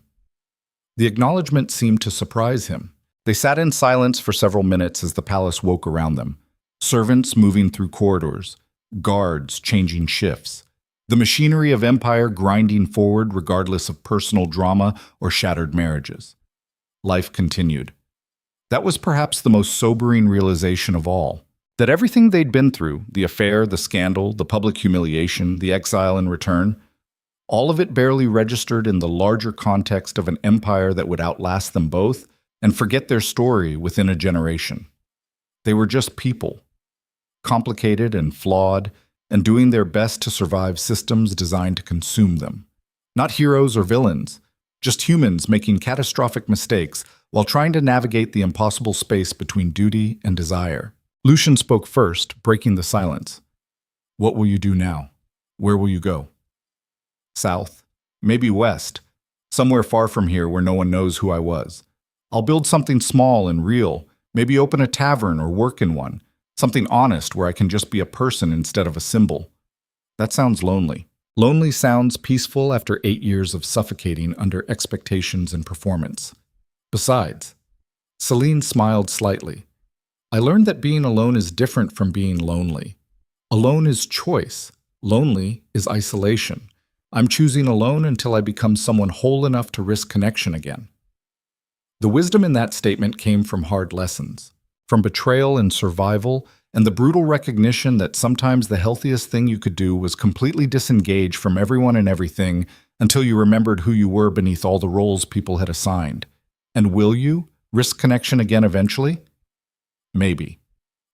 The acknowledgement seemed to surprise him. They sat in silence for several minutes as the palace woke around them. Servants moving through corridors, guards changing shifts, the machinery of empire grinding forward regardless of personal drama or shattered marriages. Life continued. That was perhaps the most sobering realization of all. That everything they'd been through, the affair, the scandal, the public humiliation, the exile in return, all of it barely registered in the larger context of an empire that would outlast them both and forget their story within a generation. They were just people, complicated and flawed, and doing their best to survive systems designed to consume them. Not heroes or villains, Just humans making catastrophic mistakes while trying to navigate the impossible space between duty and desire. Lucien spoke first, breaking the silence. What will you do now? Where will you go? South. Maybe west. Somewhere far from here where no one knows who I was. I'll build something small and real, maybe open a tavern or work in one. Something honest where I can just be a person instead of a symbol. That sounds lonely. Lonely sounds peaceful after 8 years of suffocating under expectations and performance. Besides, Selene smiled slightly. I learned that being alone is different from being lonely. Alone is choice. Lonely is isolation. I'm choosing alone until I become someone whole enough to risk connection again. The wisdom in that statement came from hard lessons, from betrayal and survival, and the brutal recognition that sometimes the healthiest thing you could do was completely disengage from everyone and everything until you remembered who you were beneath all the roles people had assigned. And will you risk connection again eventually? Maybe.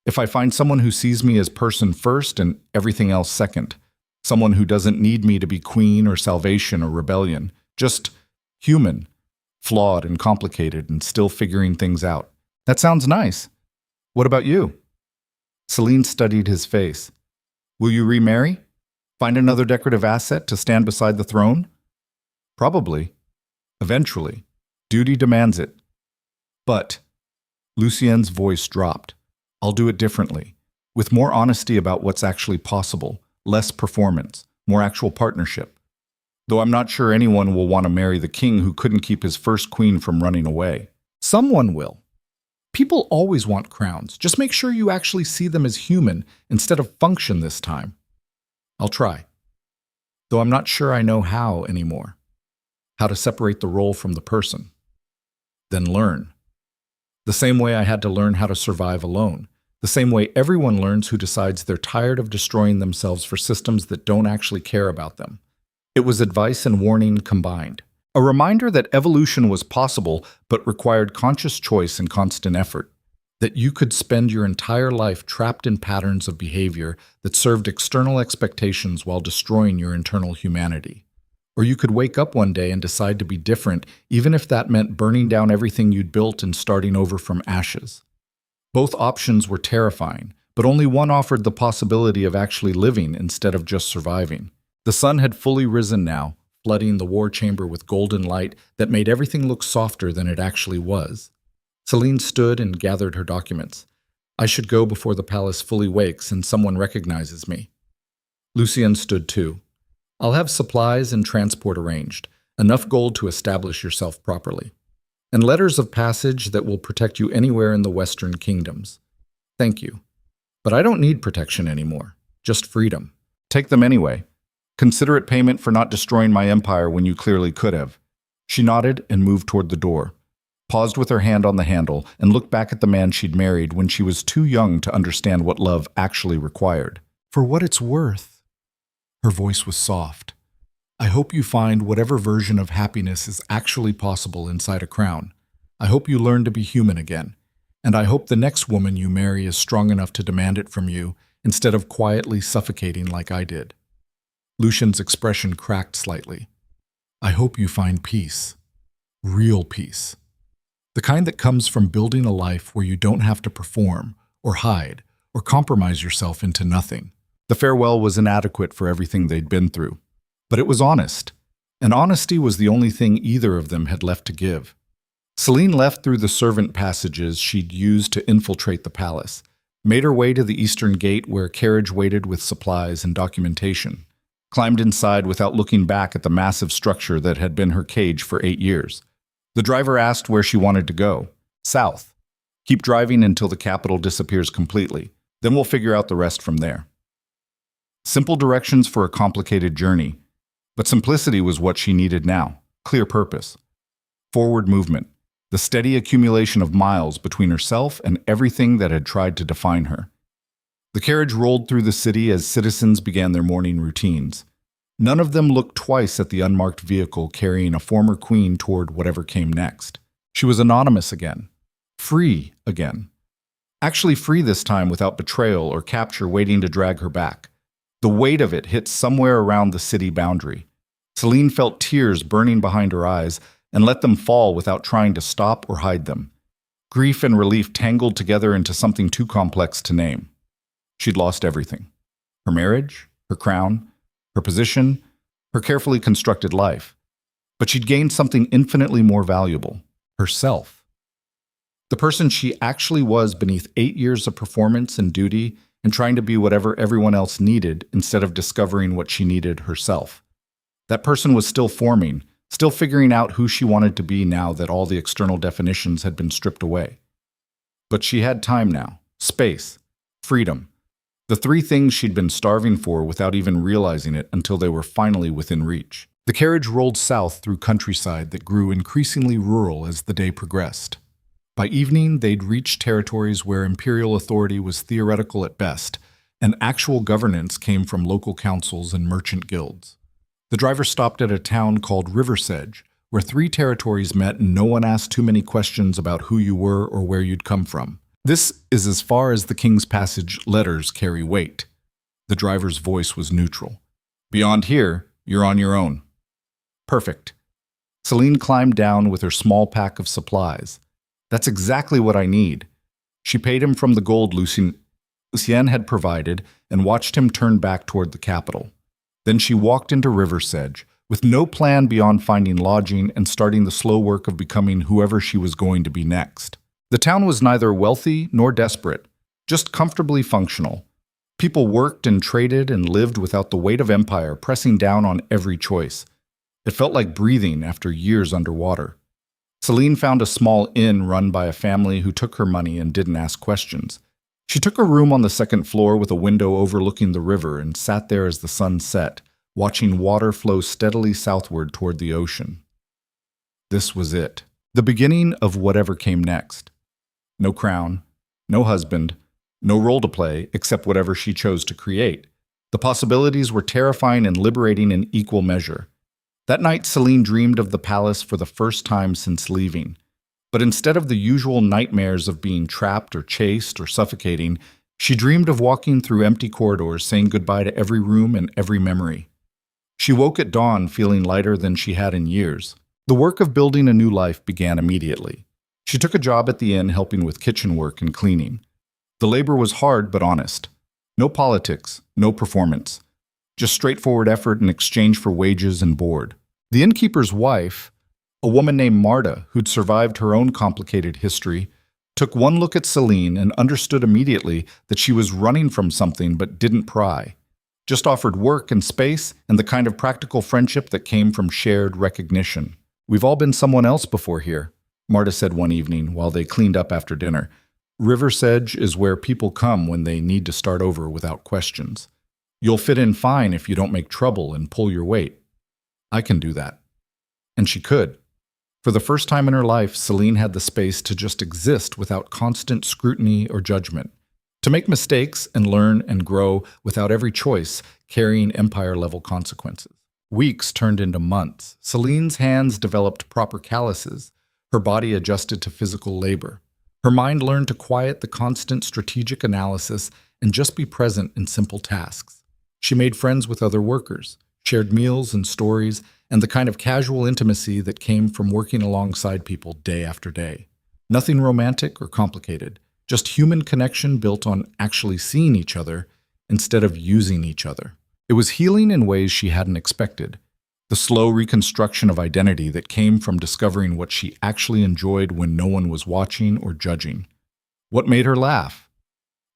If I find someone who sees me as person first and everything else second. Someone who doesn't need me to be queen or salvation or rebellion. Just human, flawed and complicated and still figuring things out. That sounds nice. What about you? Selene studied his face. Will you remarry? Find another decorative asset to stand beside the throne? Probably. Eventually. Duty demands it. But, Lucien's voice dropped. I'll do it differently, with more honesty about what's actually possible, less performance, more actual partnership. Though I'm not sure anyone will want to marry the king who couldn't keep his first queen from running away. Someone will. People always want crowns. Just make sure you actually see them as human instead of function this time. I'll try. Though I'm not sure I know how anymore. How to separate the role from the person. Then learn. The same way I had to learn how to survive alone. The same way everyone learns who decides they're tired of destroying themselves for systems that don't actually care about them. It was advice and warning combined. A reminder that evolution was possible but required conscious choice and constant effort. That you could spend your entire life trapped in patterns of behavior that served external expectations while destroying your internal humanity. Or you could wake up one day and decide to be different, even if that meant burning down everything you'd built and starting over from ashes. Both options were terrifying, but only one offered the possibility of actually living instead of just surviving. The sun had fully risen now, flooding the war chamber with golden light that made everything look softer than it actually was. Selene stood and gathered her documents. I should go before the palace fully wakes and someone recognizes me. Lucien stood too. I'll have supplies and transport arranged, enough gold to establish yourself properly, and letters of passage that will protect you anywhere in the Western kingdoms. Thank you. But I don't need protection anymore, just freedom. Take them anyway. Considerate payment for not destroying my empire when you clearly could have. She nodded and moved toward the door, paused with her hand on the handle, and looked back at the man she'd married when she was too young to understand what love actually required. For what it's worth. Her voice was soft. I hope you find whatever version of happiness is actually possible inside a crown. I hope you learn to be human again. And I hope the next woman you marry is strong enough to demand it from you instead of quietly suffocating like I did. Lucien's expression cracked slightly. I hope you find peace. Real peace. The kind that comes from building a life where you don't have to perform, or hide, or compromise yourself into nothing. The farewell was inadequate for everything they'd been through. But it was honest. And honesty was the only thing either of them had left to give. Selene left through the servant passages she'd used to infiltrate the palace, made her way to the eastern gate where a carriage waited with supplies and documentation, climbed inside without looking back at the massive structure that had been her cage for 8 years. The driver asked where she wanted to go. South. Keep driving until the capital disappears completely. Then we'll figure out the rest from there. Simple directions for a complicated journey. But simplicity was what she needed now. Clear purpose. Forward movement. The steady accumulation of miles between herself and everything that had tried to define her. The carriage rolled through the city as citizens began their morning routines. None of them looked twice at the unmarked vehicle carrying a former queen toward whatever came next. She was anonymous again. Free again. Actually free this time without betrayal or capture waiting to drag her back. The weight of it hit somewhere around the city boundary. Selene felt tears burning behind her eyes and let them fall without trying to stop or hide them. Grief and relief tangled together into something too complex to name. She'd lost everything. Her marriage, her crown, her position, her carefully constructed life. But she'd gained something infinitely more valuable: herself. The person she actually was beneath 8 years of performance and duty and trying to be whatever everyone else needed instead of discovering what she needed herself. That person was still forming, still figuring out who she wanted to be now that all the external definitions had been stripped away. But she had time now, space, freedom. The three things she'd been starving for without even realizing it until they were finally within reach. The carriage rolled south through countryside that grew increasingly rural as the day progressed. By evening, they'd reached territories where imperial authority was theoretical at best, and actual governance came from local councils and merchant guilds. The driver stopped at a town called Riversedge, where 3 territories met and no one asked too many questions about who you were or where you'd come from. This is as far as the King's Passage letters carry weight. The driver's voice was neutral. Beyond here, you're on your own. Perfect. Selene climbed down with her small pack of supplies. That's exactly what I need. She paid him from the gold Lucien had provided and watched him turn back toward the capital. Then she walked into Riversedge, with no plan beyond finding lodging and starting the slow work of becoming whoever she was going to be next. The town was neither wealthy nor desperate, just comfortably functional. People worked and traded and lived without the weight of empire pressing down on every choice. It felt like breathing after years underwater. Selene found a small inn run by a family who took her money and didn't ask questions. She took a room on the 2nd floor with a window overlooking the river and sat there as the sun set, watching water flow steadily southward toward the ocean. This was it, the beginning of whatever came next. No crown, no husband, no role to play except whatever she chose to create. The possibilities were terrifying and liberating in equal measure. That night, Selene dreamed of the palace for the first time since leaving. But instead of the usual nightmares of being trapped or chased or suffocating, she dreamed of walking through empty corridors, saying goodbye to every room and every memory. She woke at dawn feeling lighter than she had in years. The work of building a new life began immediately. She took a job at the inn helping with kitchen work and cleaning. The labor was hard but honest. No politics, no performance. Just straightforward effort in exchange for wages and board. The innkeeper's wife, a woman named Marta, who'd survived her own complicated history, took one look at Selene and understood immediately that she was running from something but didn't pry. Just offered work and space and the kind of practical friendship that came from shared recognition. "We've all been someone else before here," Marta said one evening while they cleaned up after dinner. "Riversedge is where people come when they need to start over without questions. You'll fit in fine if you don't make trouble and pull your weight. I can do that." And she could. For the first time in her life, Selene had the space to just exist without constant scrutiny or judgment, to make mistakes and learn and grow without every choice carrying empire-level consequences. Weeks turned into months. Selene's hands developed proper calluses. Her body adjusted to physical labor. Her mind learned to quiet the constant strategic analysis and just be present in simple tasks. She made friends with other workers, shared meals and stories, and the kind of casual intimacy that came from working alongside people day after day. Nothing romantic or complicated, just human connection built on actually seeing each other instead of using each other. It was healing in ways she hadn't expected. The slow reconstruction of identity that came from discovering what she actually enjoyed when no one was watching or judging. What made her laugh?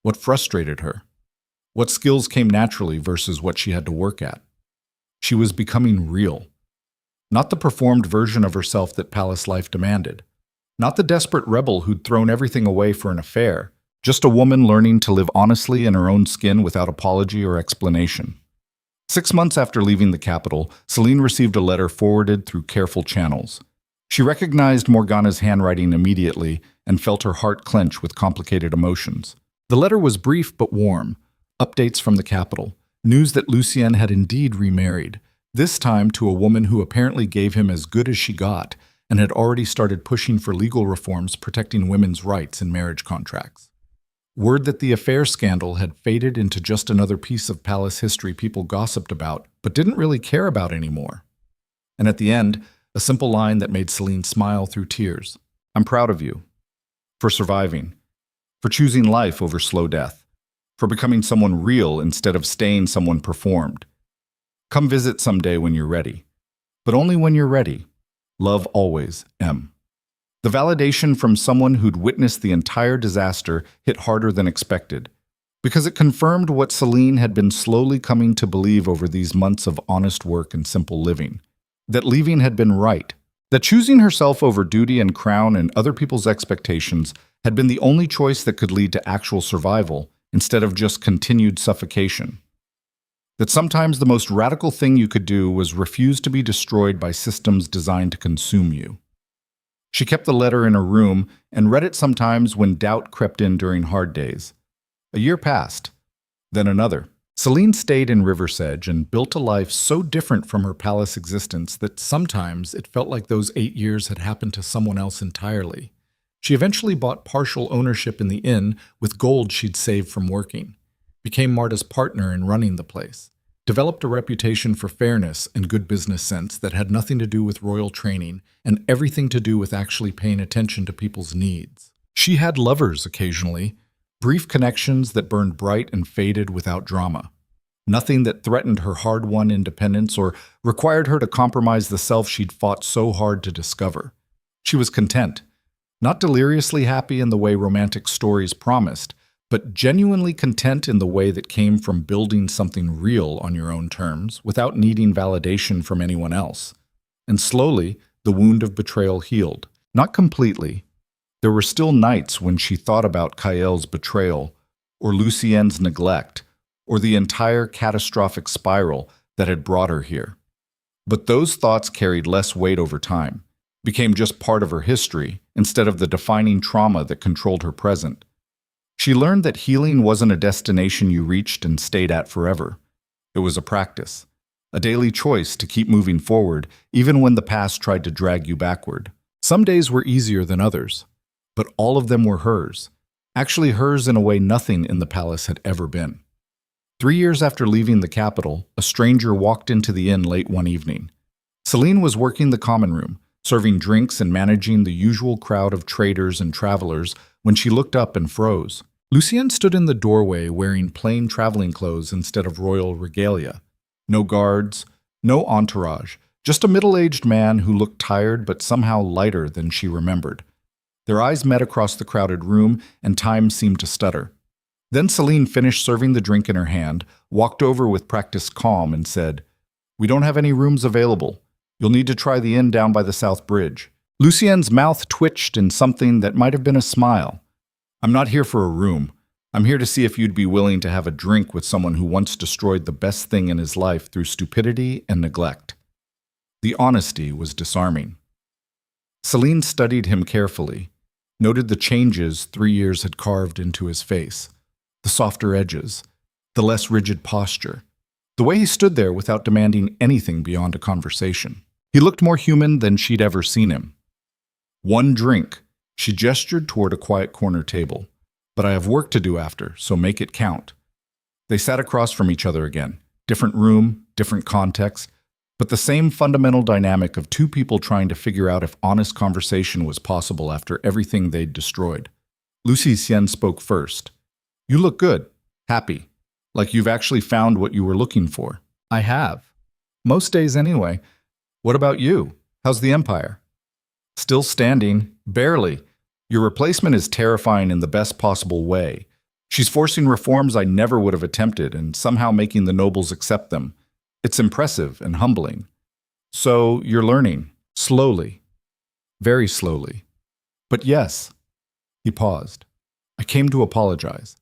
What frustrated her? What skills came naturally versus what she had to work at? She was becoming real. Not the performed version of herself that palace life demanded. Not the desperate rebel who'd thrown everything away for an affair. Just a woman learning to live honestly in her own skin without apology or explanation. 6 months after leaving the capital, Selene received a letter forwarded through careful channels. She recognized Morgana's handwriting immediately and felt her heart clench with complicated emotions. The letter was brief but warm. Updates from the capital. News that Lucien had indeed remarried, this time to a woman who apparently gave him as good as she got and had already started pushing for legal reforms protecting women's rights in marriage contracts. Word that the affair scandal had faded into just another piece of palace history people gossiped about but didn't really care about anymore. And at the end, A simple line that made Selene smile through tears. I'm proud of you. For surviving. For choosing life over slow death. For becoming someone real instead of staying someone performed. Come visit someday when you're ready. But only when you're ready. Love always, M. The validation from someone who'd witnessed the entire disaster hit harder than expected, because it confirmed what Selene had been slowly coming to believe over these months of honest work and simple living. That leaving had been right. That choosing herself over duty and crown and other people's expectations had been the only choice that could lead to actual survival instead of just continued suffocation. That sometimes the most radical thing you could do was refuse to be destroyed by systems designed to consume you. She kept the letter in her room and read it sometimes when doubt crept in during hard days. A year passed, then another. Selene stayed in Riversedge and built a life so different from her palace existence that sometimes it felt like those 8 years had happened to someone else entirely. She eventually bought partial ownership in the inn with gold she'd saved from working, became Marta's partner in running the place, developed a reputation for fairness and good business sense that had nothing to do with royal training and everything to do with actually paying attention to people's needs. She had lovers occasionally, brief connections that burned bright and faded without drama. Nothing that threatened her hard-won independence or required her to compromise the self she'd fought so hard to discover. She was content, not deliriously happy in the way romantic stories promised, but genuinely content in the way that came from building something real on your own terms without needing validation from anyone else. And slowly, the wound of betrayal healed. Not completely. There were still nights when she thought about Kael's betrayal, or Lucien's neglect, or the entire catastrophic spiral that had brought her here. But those thoughts carried less weight over time, became just part of her history instead of the defining trauma that controlled her present. She learned that healing wasn't a destination you reached and stayed at forever. It was a practice, a daily choice to keep moving forward even when the past tried to drag you backward. Some days were easier than others, but all of them were hers. Actually hers in a way nothing in the palace had ever been. 3 years after leaving the capital, a stranger walked into the inn late one evening. Selene was working the common room, serving drinks and managing the usual crowd of traders and travelers when she looked up and froze. Lucien stood in the doorway wearing plain traveling clothes instead of royal regalia. No guards, no entourage, just a middle-aged man who looked tired but somehow lighter than she remembered. Their eyes met across the crowded room, and time seemed to stutter. Then Selene finished serving the drink in her hand, walked over with practiced calm, and said, "We don't have any rooms available. You'll need to try the inn down by the South Bridge." Lucien's mouth twitched in something that might have been a smile. "I'm not here for a room. I'm here to see if you'd be willing to have a drink with someone who once destroyed the best thing in his life through stupidity and neglect." The honesty was disarming. Selene studied him carefully, noted the changes 3 years had carved into his face, the softer edges, the less rigid posture, the way he stood there without demanding anything beyond a conversation. He looked more human than she'd ever seen him. "One drink," she gestured toward a quiet corner table. "But I have work to do after, so make it count." They sat across from each other again. Different room, different context, but the same fundamental dynamic of two people trying to figure out if honest conversation was possible after everything they'd destroyed. Lucien spoke first. "You look good, happy, like you've actually found what you were looking for." "I have. Most days anyway. What about you? How's the empire?" "Still standing, barely. Your replacement is terrifying in the best possible way. She's forcing reforms I never would have attempted and somehow making the nobles accept them. It's impressive and humbling. So you're learning, slowly, very slowly. But yes." He paused. "I came to apologize.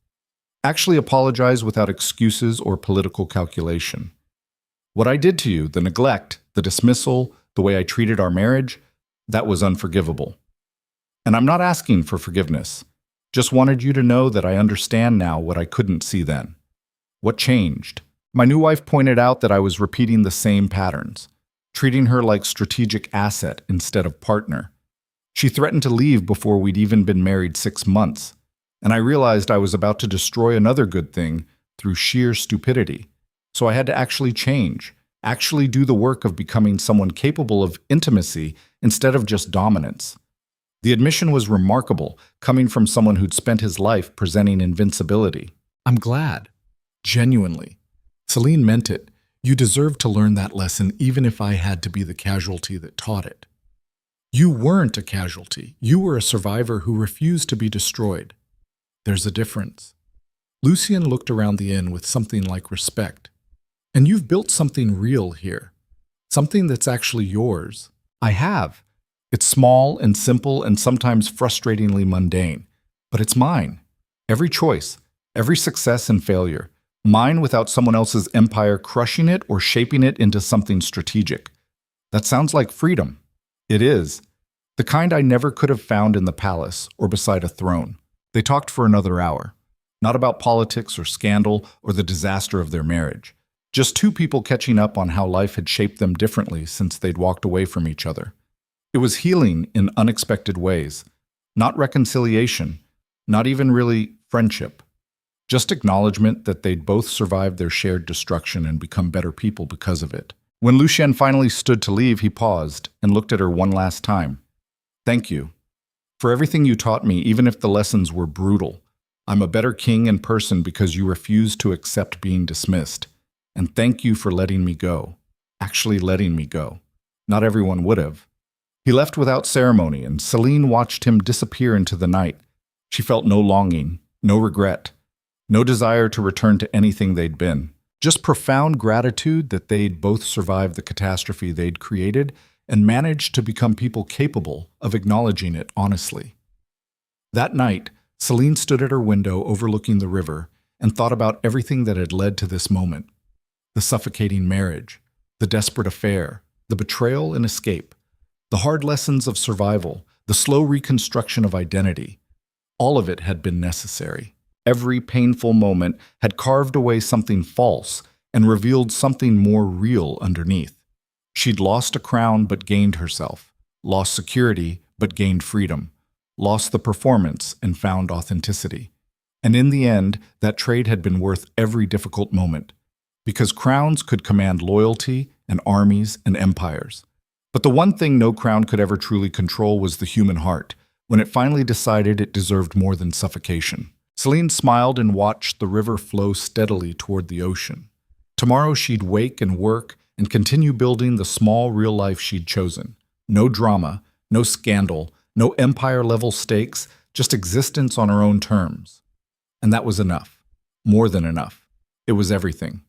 Actually apologize without excuses or political calculation. What I did to you, the neglect, the dismissal, the way I treated our marriage, that was unforgivable. And I'm not asking for forgiveness. Just wanted you to know that I understand now what I couldn't see then. What changed? My new wife pointed out that I was repeating the same patterns, treating her like strategic asset instead of partner. She threatened to leave before we'd even been married 6 months, and I realized I was about to destroy another good thing through sheer stupidity. So I had to actually change, Actually do the work of becoming someone capable of intimacy instead of just dominance. The admission was remarkable, coming from someone who'd spent his life presenting invincibility. I'm glad. Genuinely. Selene meant it. You deserved to learn that lesson even if I had to be the casualty that taught it. You weren't a casualty. You were a survivor who refused to be destroyed. There's a difference. Lucien looked around the inn with something like respect. And you've built something real here. Something that's actually yours. I have. It's small and simple and sometimes frustratingly mundane. But it's mine. Every choice, every success and failure. Mine without someone else's empire crushing it or shaping it into something strategic. That sounds like freedom. It is. The kind I never could have found in the palace or beside a throne. They talked for another hour. Not about politics or scandal or the disaster of their marriage. Just two people catching up on how life had shaped them differently since they'd walked away from each other. It was healing in unexpected ways. Not reconciliation. Not even really friendship. Just acknowledgement that they'd both survived their shared destruction and become better people because of it. When Lucien finally stood to leave, he paused and looked at her one last time. Thank you. For everything you taught me, even if the lessons were brutal. I'm a better king and person because you refused to accept being dismissed. And thank you for letting me go. Actually letting me go. Not everyone would have. He left without ceremony, and Selene watched him disappear into the night. She felt no longing, no regret, no desire to return to anything they'd been. Just profound gratitude that they'd both survived the catastrophe they'd created and managed to become people capable of acknowledging it honestly. That night, Selene stood at her window overlooking the river and thought about everything that had led to this moment. The suffocating marriage, the desperate affair, the betrayal and escape, the hard lessons of survival, the slow reconstruction of identity. All of it had been necessary. Every painful moment had carved away something false and revealed something more real underneath. She'd lost a crown but gained herself, lost security but gained freedom, lost the performance and found authenticity. And in the end, that trade had been worth every difficult moment, because crowns could command loyalty and armies and empires. But the one thing no crown could ever truly control was the human heart, when it finally decided it deserved more than suffocation. Selene smiled and watched the river flow steadily toward the ocean. Tomorrow she'd wake and work and continue building the small real life she'd chosen. No drama, no scandal, no empire-level stakes, just existence on her own terms. And that was enough. More than enough. It was everything.